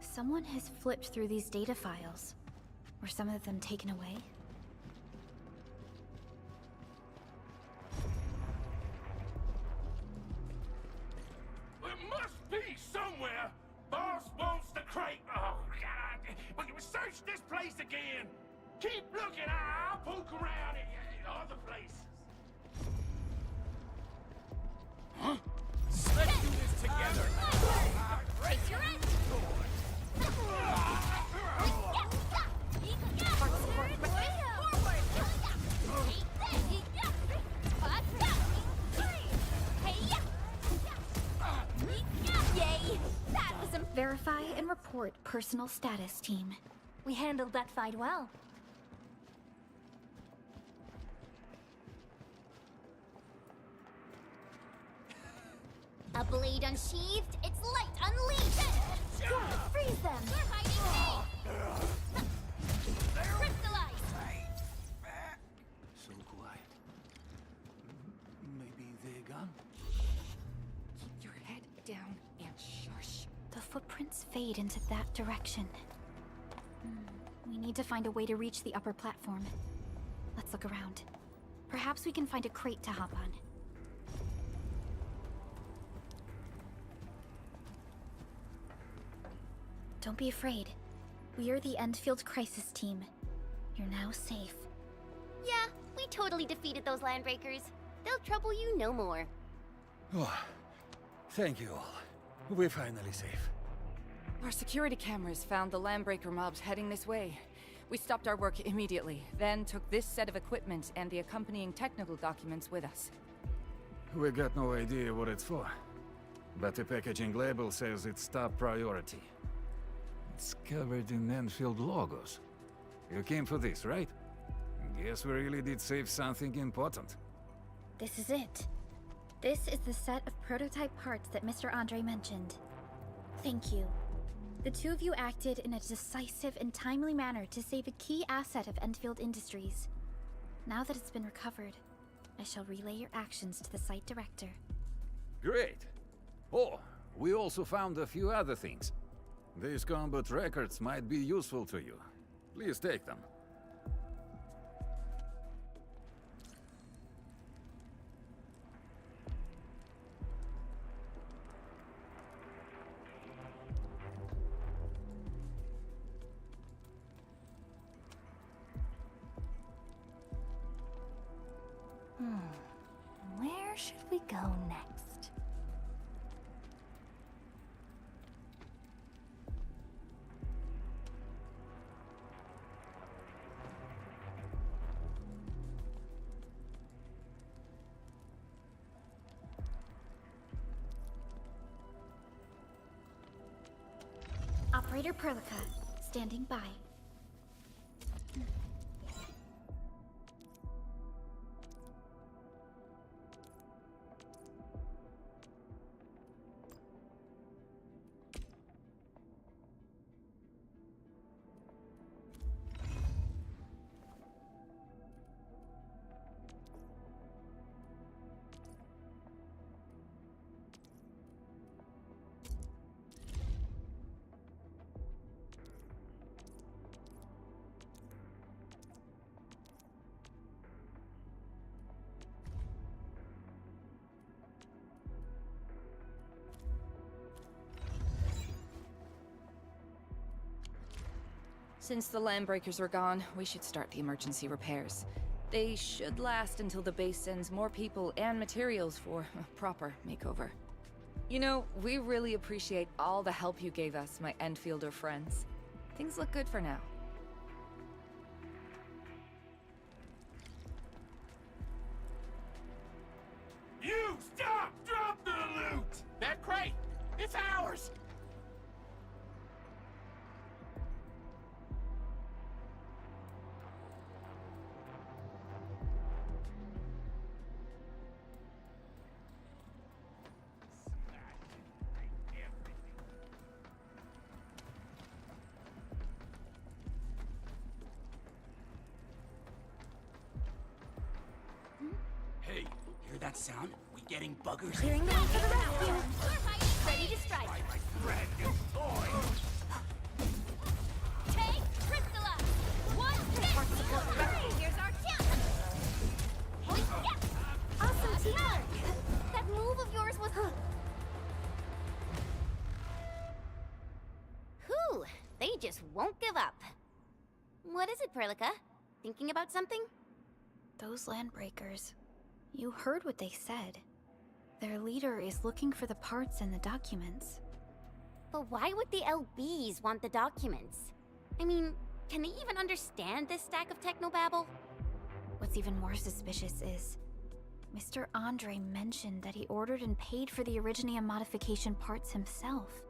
Someone has flipped through these data files. Were some of them taken away? It must be somewhere. Boss wants the crate. Oh, God. But search this place again. Keep looking. I'll poke around in other places. Huh? Let's do this together. Raise your end. Verify and report personal status, team. We handled that fight well. A blade unsheathed, its light unleashed! Good, freeze them! They're hiding me! Crystallize! So quiet. Maybe they're gone? Keep your head down. footprints fade into that direction. We need to find a way to reach the upper platform. Let's look around. Perhaps we can find a crate to hop on. Don't be afraid. We are the Enfield Crisis Team. You're now safe. Yeah, we totally defeated those landbreakers. They'll trouble you no more. Oh, thank you all. We're finally safe. Our security cameras found the Landbreaker mobs heading this way. We stopped our work immediately, then took this set of equipment and the accompanying technical documents with us. We got no idea what it's for. But the packaging label says it's top priority. It's covered in Enfield logos. You came for this, right? Guess we really did save something important. This is it. This is the set of prototype parts that Mr. Andre mentioned. Thank you. The two of you acted in a decisive and timely manner to save a key asset of Enfield Industries. Now that it's been recovered, I shall relay your actions to the site director. Great. Oh, we also found a few other things. These combat records might be useful to you. Please take them. Where should we go next? Operator Perlica, standing by. Since the Landbreakers are gone, we should start the emergency repairs. They should last until the base sends more people and materials for a proper makeover. You know, we really appreciate all the help you gave us, my Enfielder friends. Things look good for now. You stop! Drop the loot! That crate! It's ours! Hey, hear that sound? We getting buggers? Clearing the way for the rescue. Ready to strike. Take Priscilla! 1, 2, 3! Here's our chance! Yes! Awesome teamwork. That move of yours was... Whew, they just won't give up. What is it, Perlica? Thinking about something? Those Landbreakers. You heard what they said. Their leader is looking for the parts and the documents. But why would the LBs want the documents? I mean, can they even understand this stack of technobabble? What's even more suspicious is... Mr. Andre mentioned that he ordered and paid for the Originium modification parts himself.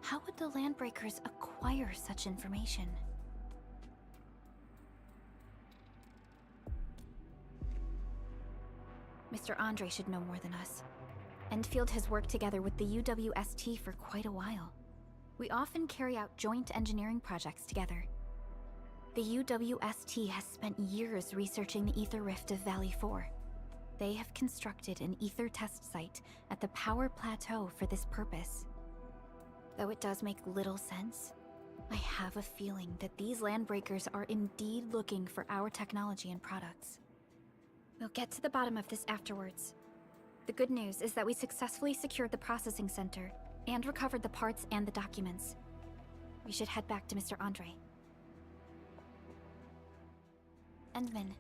How would the Landbreakers acquire such information? Mr. Andre should know more than us. Enfield has worked together with the UWST for quite a while. We often carry out joint engineering projects together. The UWST has spent years researching the Ether Rift of Valley 4. They have constructed an Ether test site at the Power Plateau for this purpose. Though it does make little sense, I have a feeling that these Landbreakers are indeed looking for our technology and products. We'll get to the bottom of this afterwards. The good news is that we successfully secured the processing center and recovered the parts and the documents. We should head back to Mr. Andre. Endman,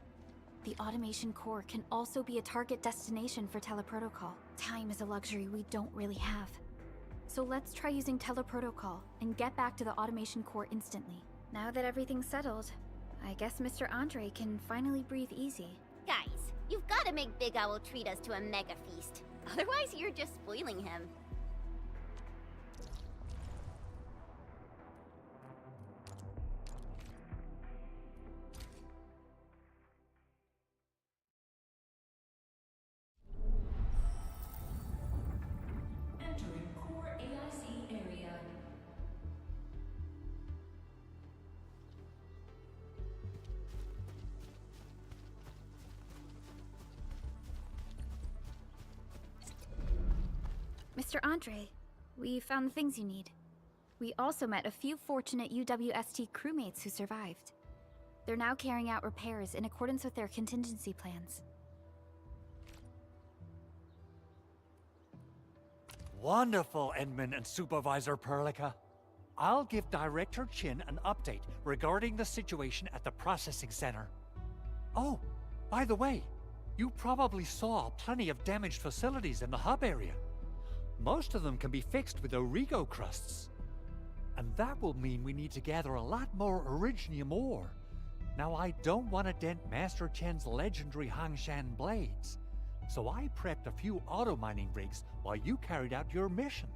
the automation core can also be a target destination for teleprotocol. Time is a luxury we don't really have. So let's try using teleprotocol and get back to the automation core instantly. Now that everything's settled, I guess Mr. Andre can finally breathe easy. Guys, you've got to make Big Owl treat us to a mega feast. Otherwise, you're just spoiling him. Entering core AIC area. Mr. Andre, we found the things you need. We also met a few fortunate UWST crewmates who survived. They're now carrying out repairs in accordance with their contingency plans. Wonderful, Endman and Supervisor Perlica. I'll give Director Chin an update regarding the situation at the processing center. Oh, by the way, you probably saw plenty of damaged facilities in the hub area. Most of them can be fixed with Origo crusts. And that will mean we need to gather a lot more Originium ore. Now, I don't want to dent Master Chen's legendary Hangshan blades, so I prepped a few auto-mining rigs while you carried out your mission.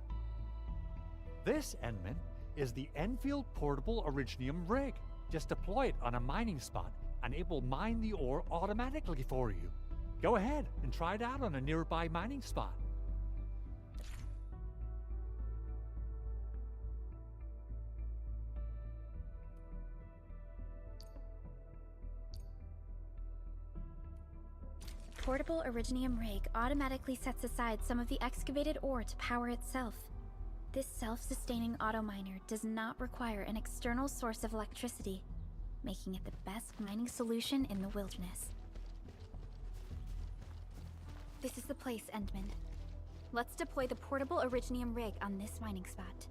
This, Endman, is the Enfield Portable Originium rig. Just deploy it on a mining spot, and it will mine the ore automatically for you. Go ahead and try it out on a nearby mining spot. Portable Originium rig automatically sets aside some of the excavated ore to power itself. This self-sustaining auto-miner does not require an external source of electricity, making it the best mining solution in the wilderness. This is the place, Endman. Let's deploy the portable Originium rig on this mining spot.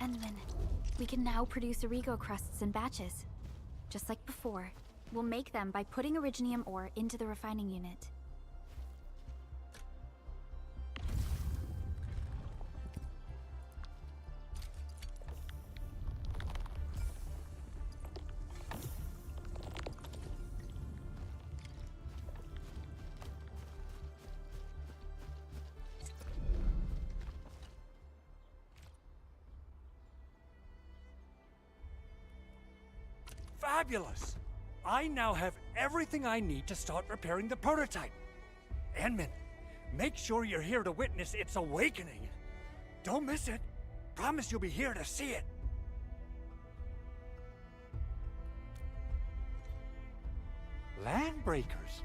Endman, we can now produce Origo crusts in batches. Just like before, we'll make them by putting Originium ore into the refining unit. Fabulous! I now have everything I need to start repairing the prototype. Endman, make sure you're here to witness its awakening. Don't miss it. Promise you'll be here to see it. Landbreakers?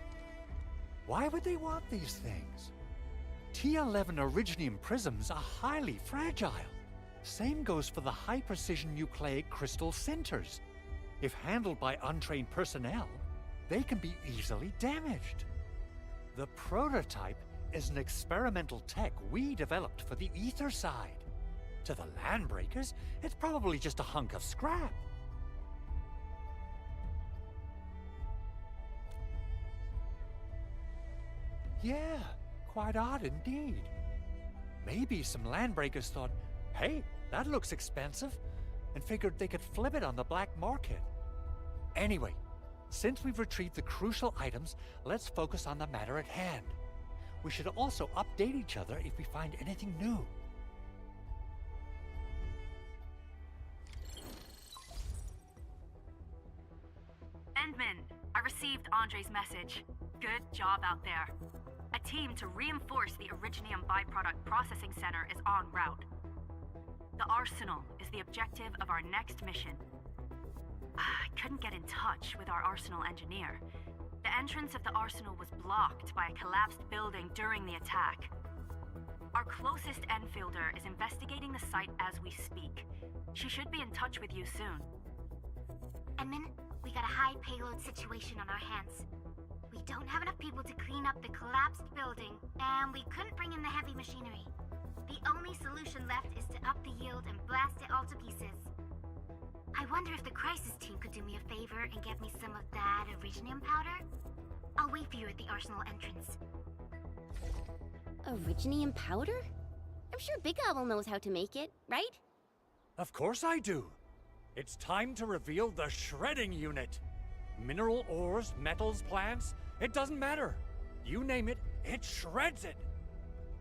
Why would they want these things? T11 Originium prisms are highly fragile. Same goes for the high-precision nucleic crystal centers. If handled by untrained personnel, they can be easily damaged. The prototype is an experimental tech we developed for the ether side. To the Landbreakers, it's probably just a hunk of scrap. Yeah, quite odd indeed. Maybe some landbreakers thought, hey, that looks expensive, and figured they could flip it on the black market. Anyway, since we've retrieved the crucial items, let's focus on the matter at hand. We should also update each other if we find anything new. Endman, I received Andre's message. Good job out there. A team to reinforce the Originium byproduct processing center is en route. The Arsenal is the objective of our next mission. I couldn't get in touch with our Arsenal engineer. The entrance of the Arsenal was blocked by a collapsed building during the attack. Our closest Enfielder is investigating the site as we speak. She should be in touch with you soon. Edmund, we got a high payload situation on our hands. We don't have enough people to clean up the collapsed building, and we couldn't bring in the heavy machinery. The only solution left is to up the yield and blast it all to pieces. I wonder if the crisis team could do me a favor and get me some of that Originium powder? I'll wait for you at the Arsenal entrance. Originium powder? I'm sure Big Owl knows how to make it, right? Of course I do. It's time to reveal the shredding unit. Mineral ores, metals, plants, it doesn't matter. You name it, it shreds it.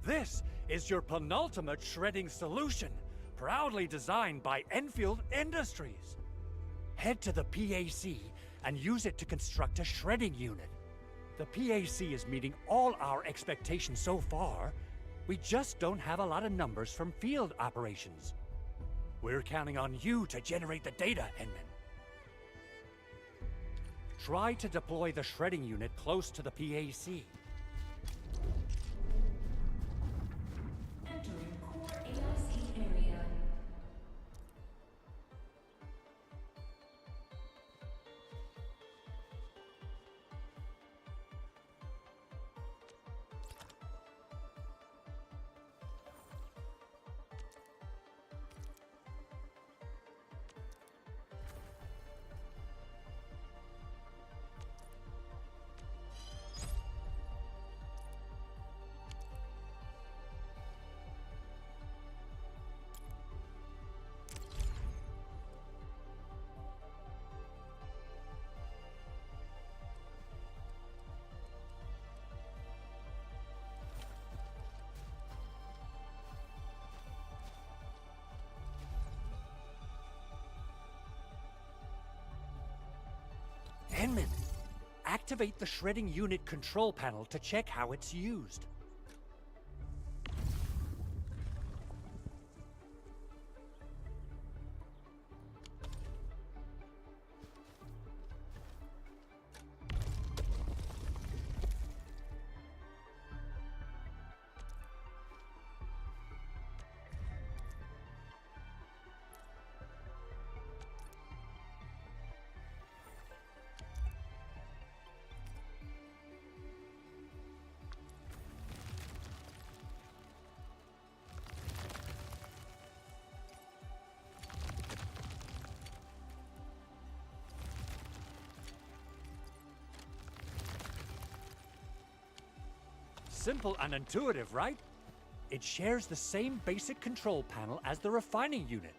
This is your penultimate shredding solution, proudly designed by Enfield Industries. Head to the PAC and use it to construct a shredding unit. The PAC is meeting all our expectations so far. We just don't have a lot of numbers from field operations. We're counting on you to generate the data, Edmund. Try to deploy the shredding unit close to the PAC. Entering core AIC area. Edmund, activate the shredding unit control panel to check how it's used. Simple and intuitive, right? It shares the same basic control panel as the refining unit.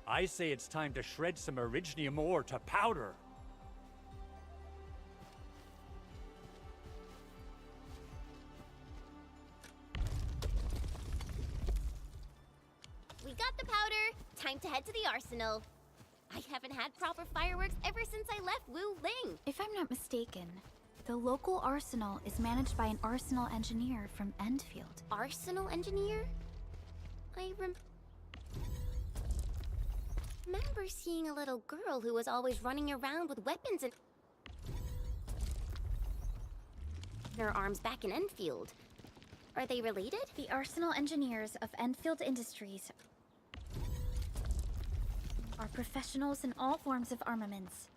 I say it's time to shred some Originium ore to powder. We got the powder. Time to head to the Arsenal. I haven't had proper fireworks ever since I left Wu Ling. If I'm not mistaken, the local arsenal is managed by an arsenal engineer from Enfield. Arsenal engineer? I remember seeing a little girl who was always running around with weapons and her arms back in Enfield. Are they related? The arsenal engineers of Enfield Industries are professionals in all forms of armaments.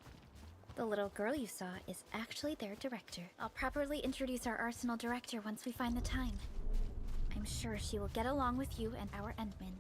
The little girl you saw is actually their director. I'll properly introduce our arsenal director once we find the time. I'm sure she will get along with you and our Endman.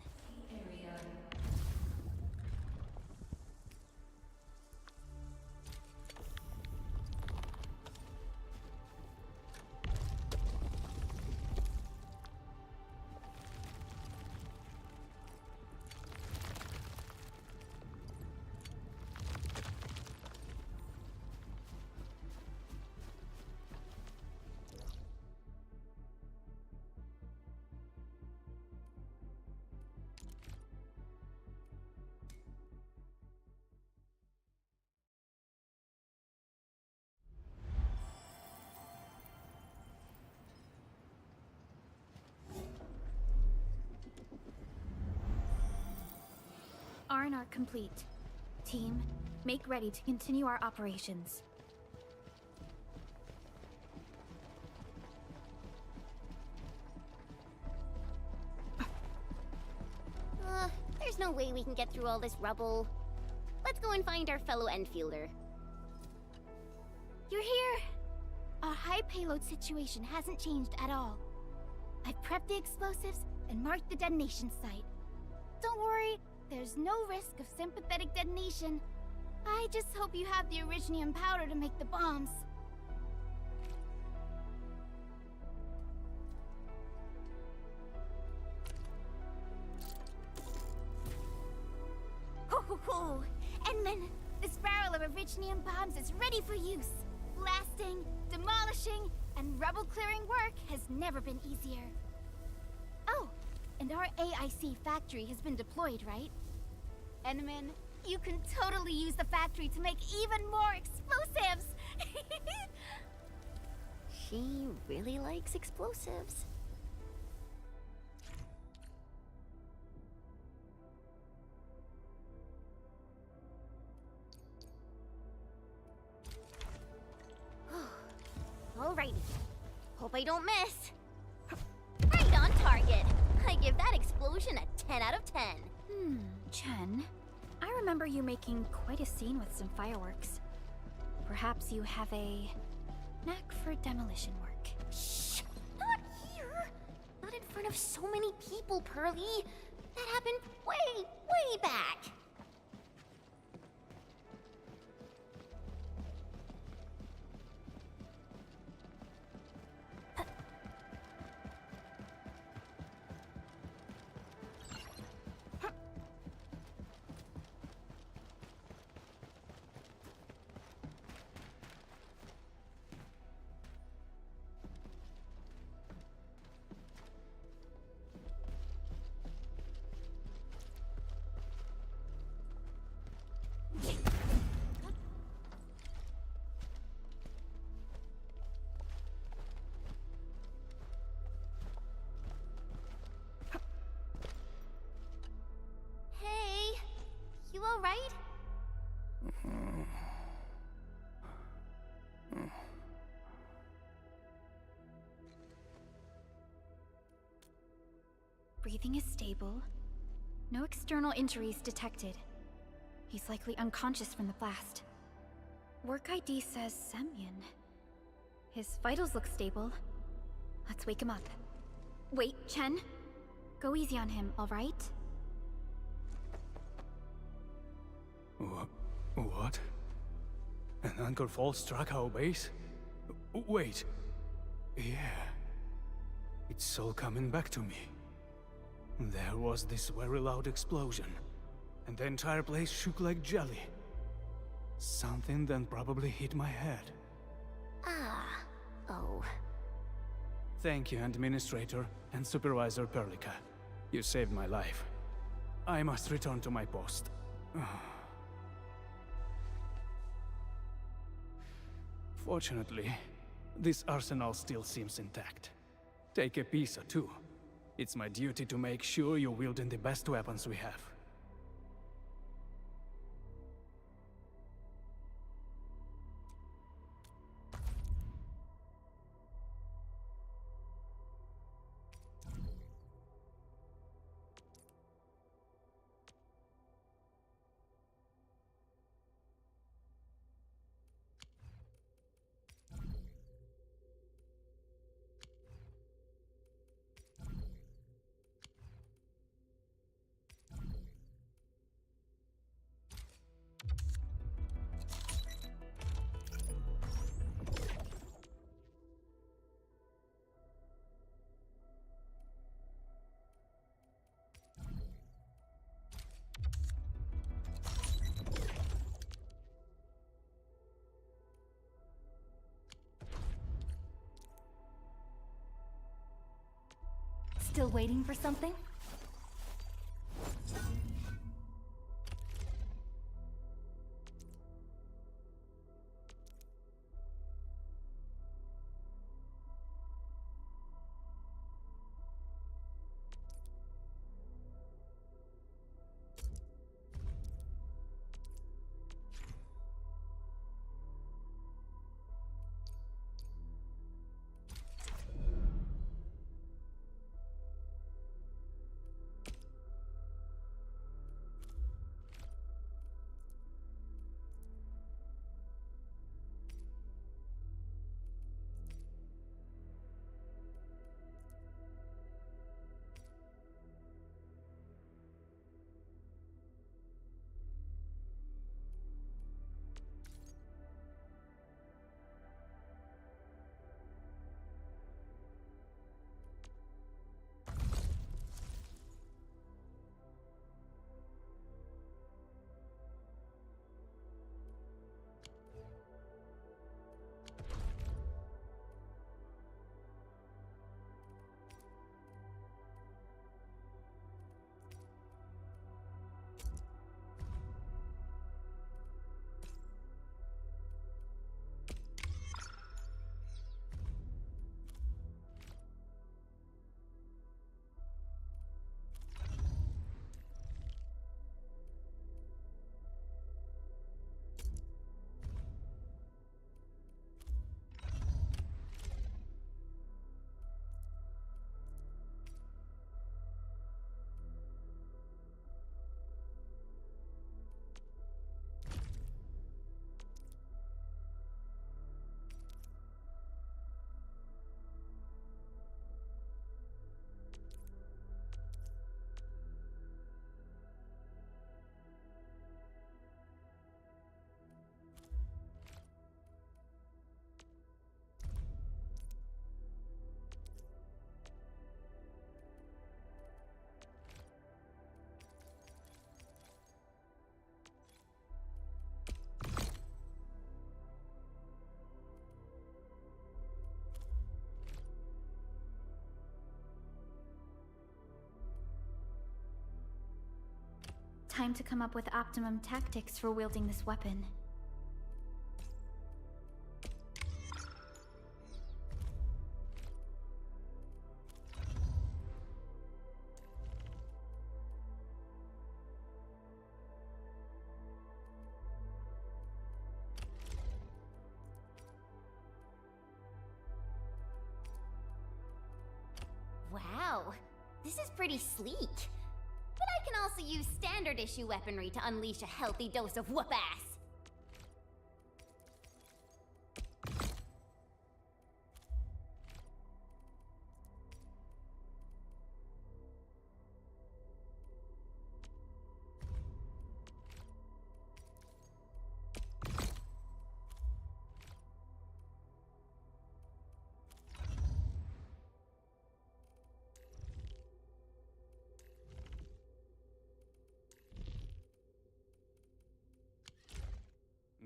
are complete. Team, make ready to continue our operations. There's no way we can get through all this rubble. Let's go and find our fellow Enfielder. You're here! Our high payload situation hasn't changed at all. I've prepped the explosives and marked the detonation site. Don't worry, there's no risk of sympathetic detonation. I just hope you have the Originium powder to make the bombs. Ho ho ho! Enman, this barrel of Originium bombs is ready for use. Blasting, demolishing, and rubble-clearing work has never been easier. Oh, and our AIC factory has been deployed, right? Enman, you can totally use the factory to make even more explosives! She really likes explosives. Alrighty. Hope I don't miss. Right on target. I give that explosion a 10 out of 10. Chen, I remember you making quite a scene with some fireworks. Perhaps you have a knack for demolition work. Shh! Not here! Not in front of so many people, Pearly. That happened way, way back. Hey, you all right? Breathing is stable. No external injuries detected. He's likely unconscious from the blast. Work ID says Semyon. His vitals look stable. Let's wake him up. Wait, Chen. Go easy on him, all right? What? An anchor fault struck our base? Wait. Yeah. It's all coming back to me. There was this very loud explosion, and the entire place shook like jelly. Something then probably hit my head. Oh. Thank you, Administrator and Supervisor Perlica. You saved my life. I must return to my post. Fortunately, this arsenal still seems intact. Take a piece or two. It's my duty to make sure you're wielding the best weapons we have. Still waiting for something? Time to come up with optimum tactics for wielding this weapon. Wow, this is pretty sleek. But I can also use standard issue weaponry to unleash a healthy dose of whoop-ass.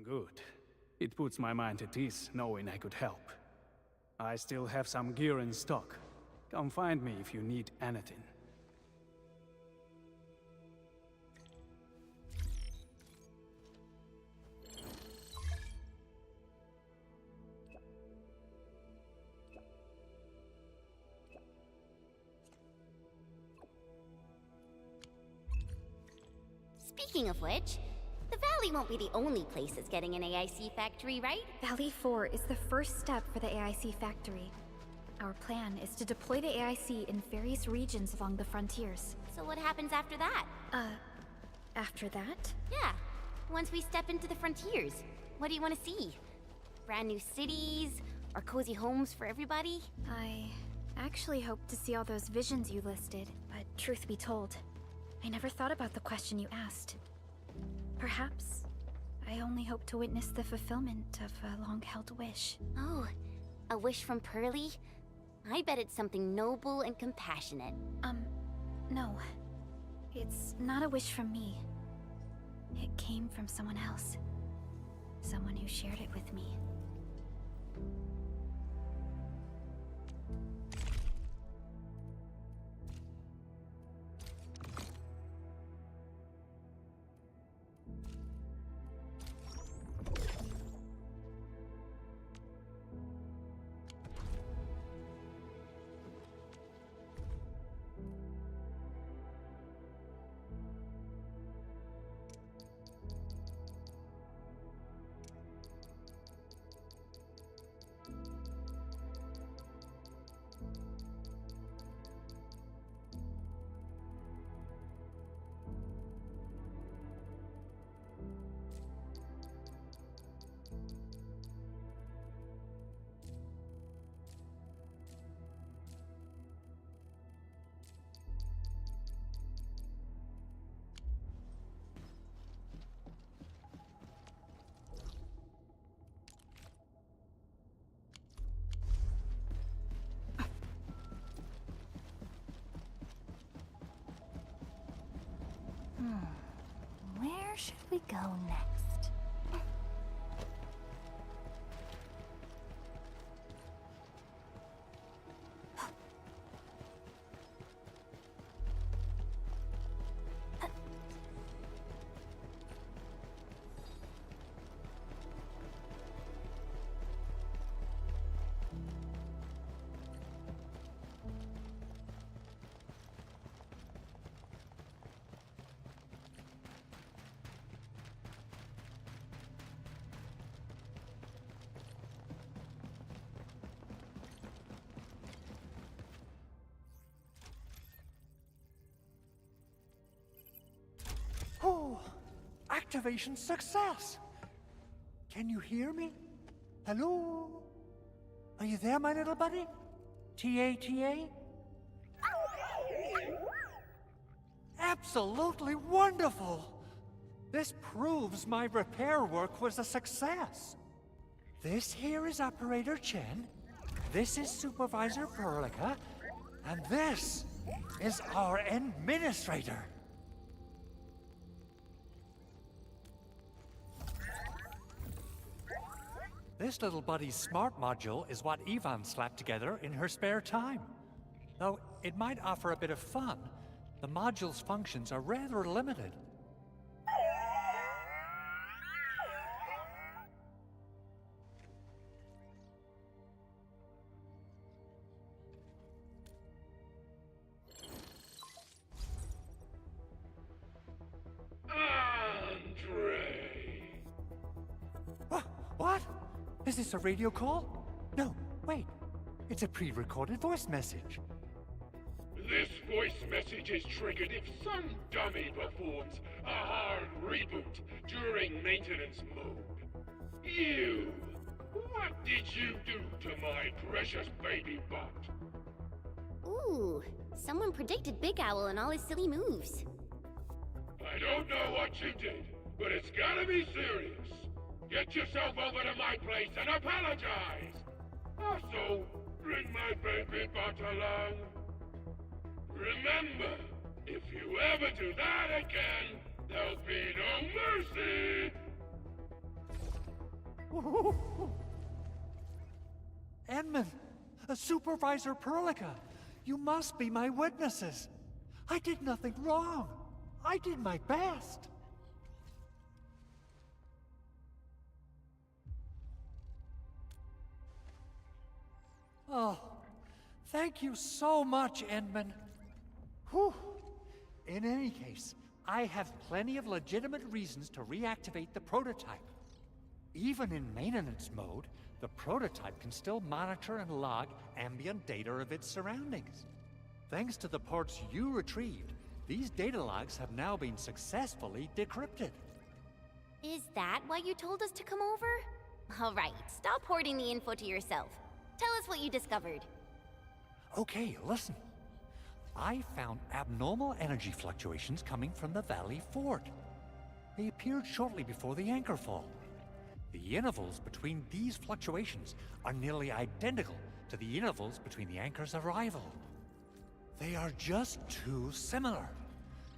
Good. It puts my mind at ease knowing I could help. I still have some gear in stock. Come find me if you need anything. Speaking of which, the Valley won't be the only place that's getting an AIC factory, right? Valley 4 is the first step for the AIC factory. Our plan is to deploy the AIC in various regions along the frontiers. So what happens after that? After that? Yeah, once we step into the frontiers, what do you want to see? Brand new cities? Or cozy homes for everybody? I actually hoped to see all those visions you listed, but truth be told, I never thought about the question you asked. Perhaps I only hope to witness the fulfillment of a long-held wish. Oh, a wish from Pearly? I bet it's something noble and compassionate. No. It's not a wish from me. It came from someone else. Someone who shared it with me. Where should we go next? Oh, activation success! Can you hear me? Hello? Are you there, my little buddy? T-A-T-A? Absolutely wonderful! This proves my repair work was a success. This here is Operator Chen, this is Supervisor Perlica, and this is our Administrator. This little buddy's smart module is what Ivan slapped together in her spare time. Though it might offer a bit of fun, the module's functions are rather limited. Is this a radio call? No, wait. It's a pre-recorded voice message. This voice message is triggered if some dummy performs a hard reboot during maintenance mode. You! What did you do to my precious baby butt? Ooh, someone predicted Big Owl and all his silly moves. I don't know what you did, but it's gotta be serious. Get yourself over to my place and apologize! Also, bring my baby butt along. Remember, if you ever do that again, there'll be no mercy! Edmund, Supervisor Perlica, you must be my witnesses. I did nothing wrong. I did my best. Oh, thank you so much, Edmund. Whew. In any case, I have plenty of legitimate reasons to reactivate the prototype. Even in maintenance mode, the prototype can still monitor and log ambient data of its surroundings. Thanks to the parts you retrieved, these data logs have now been successfully decrypted. Is that why you told us to come over? All right, stop hoarding the info to yourself. Tell us what you discovered. Okay, listen. I found abnormal energy fluctuations coming from the Valley Fort. They appeared shortly before the anchor fall. The intervals between these fluctuations are nearly identical to the intervals between the anchor's arrival. They are just too similar.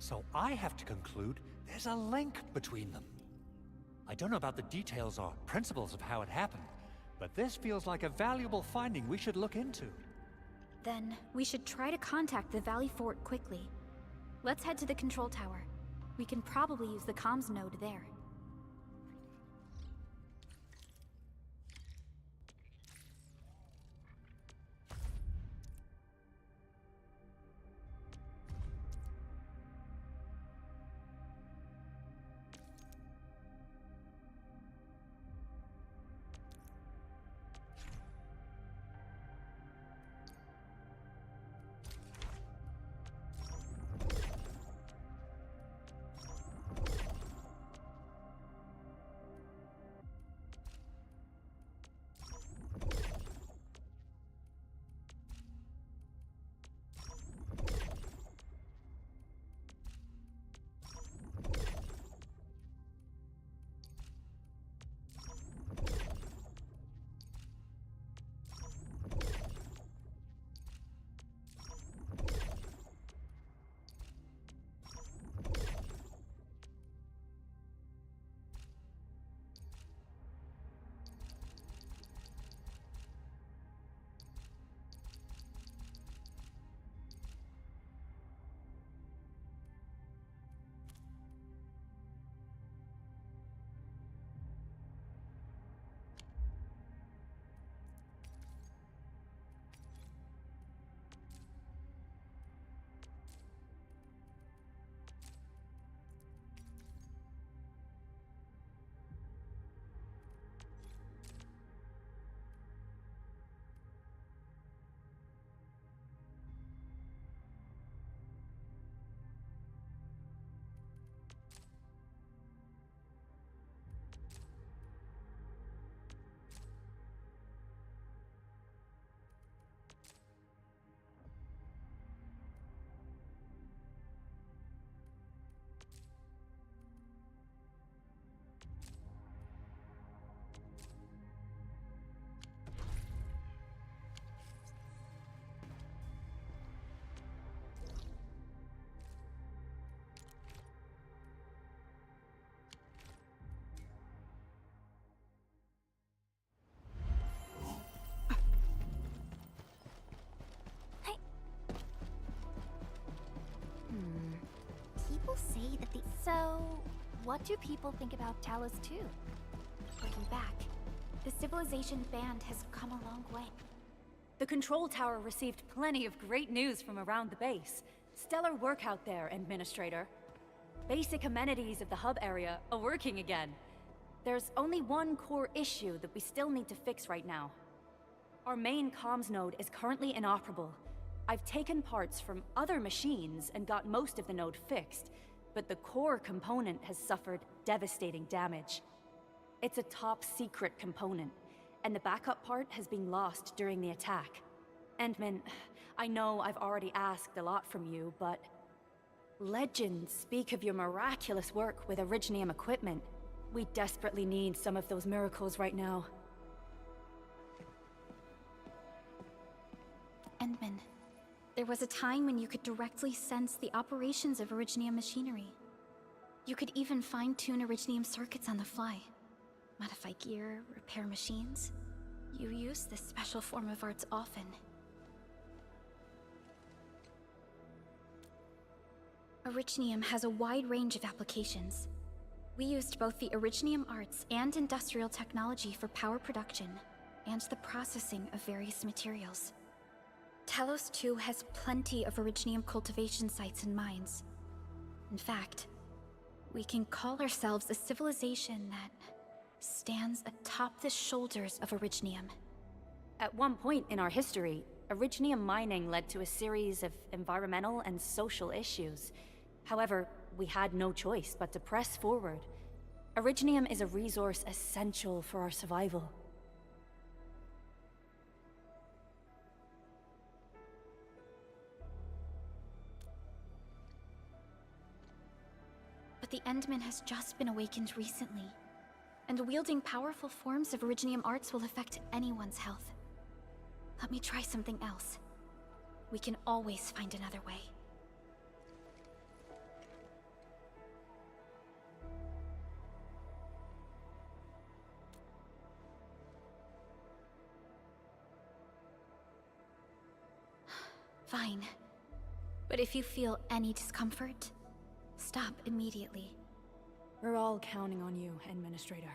So I have to conclude there's a link between them. I don't know about the details or principles of how it happened, but this feels like a valuable finding we should look into. Then we should try to contact the Valley Fort quickly. Let's head to the control tower. We can probably use the comms node there. People say that the... So, what do people think about Talos 2? Looking back, the civilization band has come a long way. The control tower received plenty of great news from around the base. Stellar work out there, Administrator. Basic amenities of the hub area are working again. There's only one core issue that we still need to fix right now. Our main comms node is currently inoperable. I've taken parts from other machines and got most of the node fixed, but the core component has suffered devastating damage. It's a top-secret component, and the backup part has been lost during the attack. Endman, I know I've already asked a lot from you, but legends speak of your miraculous work with Originium equipment. We desperately need some of those miracles right now. Endman, there was a time when you could directly sense the operations of Originium machinery. You could even fine-tune Originium circuits on the fly. Modify gear, repair machines. You use this special form of arts often. Originium has a wide range of applications. We used both the Originium arts and industrial technology for power production, and the processing of various materials. Talos 2 has plenty of Originium cultivation sites and mines. In fact, we can call ourselves a civilization that stands atop the shoulders of Originium. At one point in our history, Originium mining led to a series of environmental and social issues. However, we had no choice but to press forward. Originium is a resource essential for our survival. But the Endman has just been awakened recently, and wielding powerful forms of Originium arts will affect anyone's health. Let me try something else. We can always find another way. Fine. But if you feel any discomfort, stop immediately. We're all counting on you, Administrator.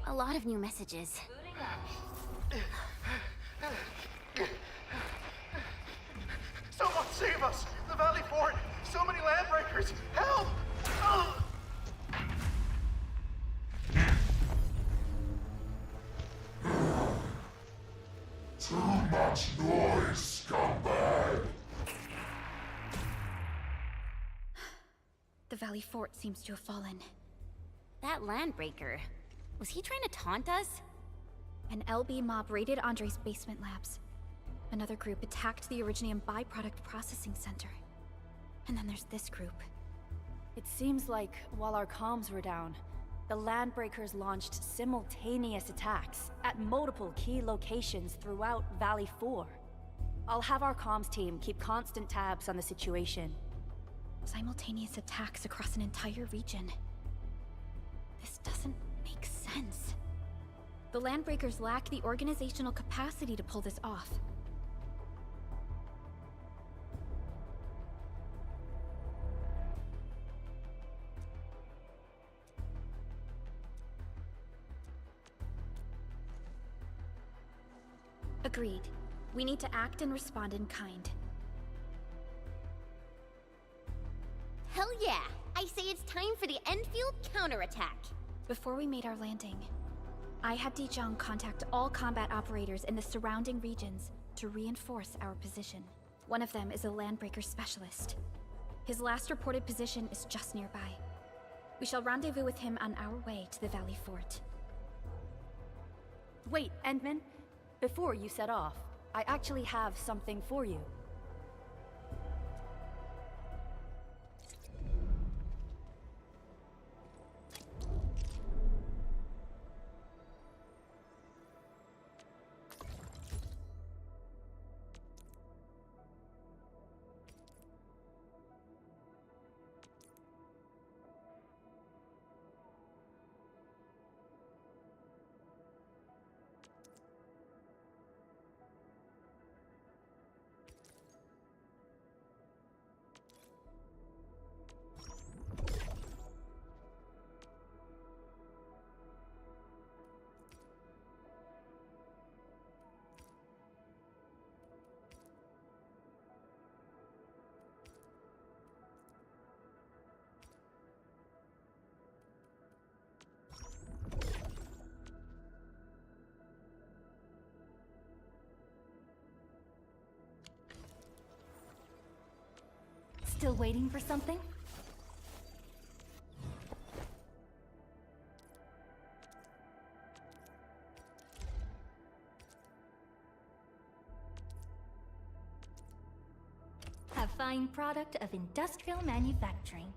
A lot of new messages. Someone save us! The Valley Fort! So many landbreakers! Help! Oh! Too much noise, scumbag! The Valley Fort seems to have fallen. That landbreaker, was he trying to taunt us? An LB mob raided Andre's basement labs. Another group attacked the Originium byproduct processing center. And then there's this group. It seems like while our comms were down, the Landbreakers launched simultaneous attacks at multiple key locations throughout Valley 4. I'll have our comms team keep constant tabs on the situation. Simultaneous attacks across an entire region. This doesn't make sense. The Landbreakers lack the organizational capacity to pull this off. Agreed. We need to act and respond in kind. Hell yeah! I say it's time for the Enfield counterattack. Before we made our landing, I had Dijong contact all combat operators in the surrounding regions to reinforce our position. One of them is a Landbreaker specialist. His last reported position is just nearby. We shall rendezvous with him on our way to the Valley Fort. Wait, Endman. Before you set off, I actually have something for you. Still waiting for something? A fine product of industrial manufacturing.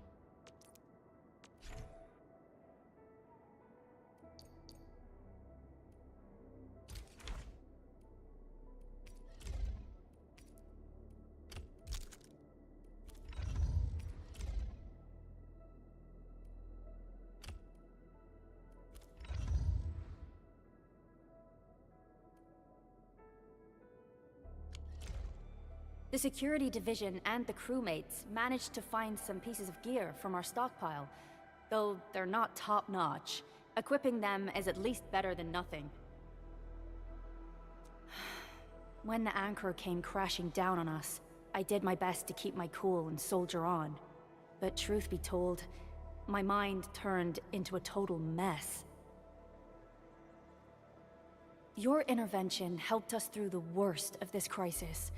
The security division and the crewmates managed to find some pieces of gear from our stockpile, though they're not top-notch. Equipping them is at least better than nothing. When the Anchor came crashing down on us, I did my best to keep my cool and soldier on. But truth be told, my mind turned into a total mess. Your intervention helped us through the worst of this crisis.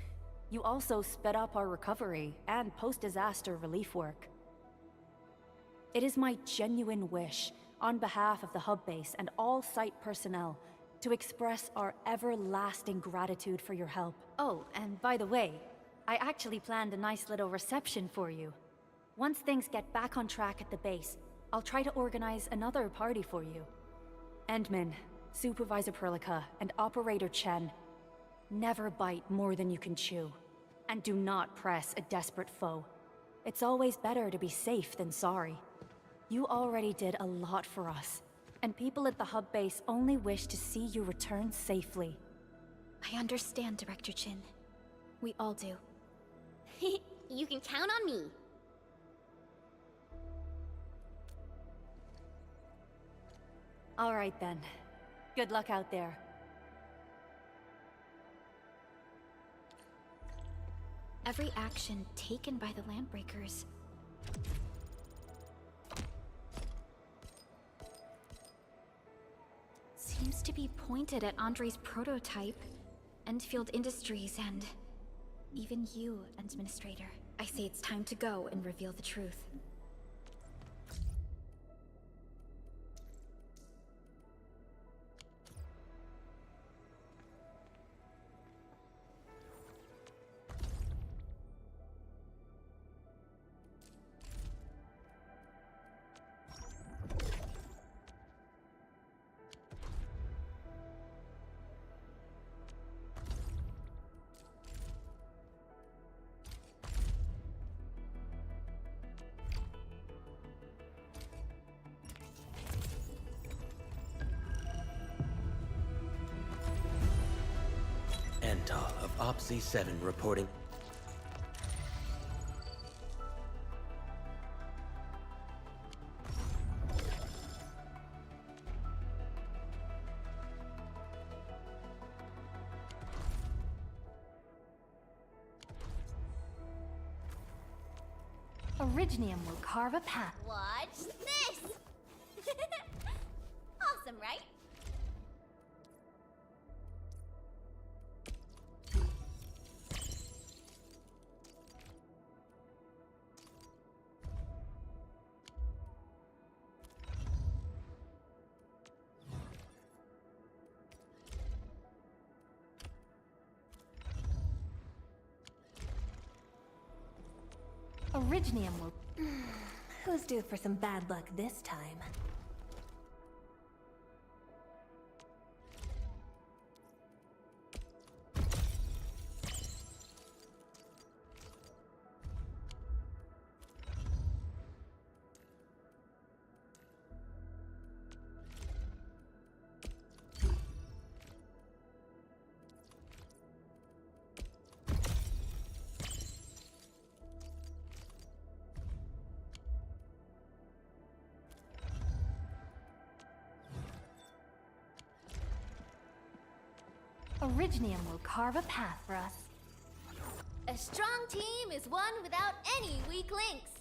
You also sped up our recovery and post-disaster relief work. It is my genuine wish, on behalf of the hub base and all site personnel, to express our everlasting gratitude for your help. Oh, and by the way, I actually planned a nice little reception for you. Once things get back on track at the base, I'll try to organize another party for you. Endman, Supervisor Perlica, and Operator Chen, never bite more than you can chew. And do not press a desperate foe. It's always better to be safe than sorry. You already did a lot for us, and people at the hub base only wish to see you return safely. I understand, Director Chin. We all do. You can count on me. All right then. Good luck out there. Every action taken by the Landbreakers seems to be pointed at Andre's prototype, Enfield Industries, and even you, Administrator. I say it's time to go and reveal the truth. Sentinel of OPC-7 reporting. Originium will carve a path. Watch this! Awesome, right? Originium will... Who's due for some bad luck this time? Originium will carve a path for us. A strong team is one without any weak links.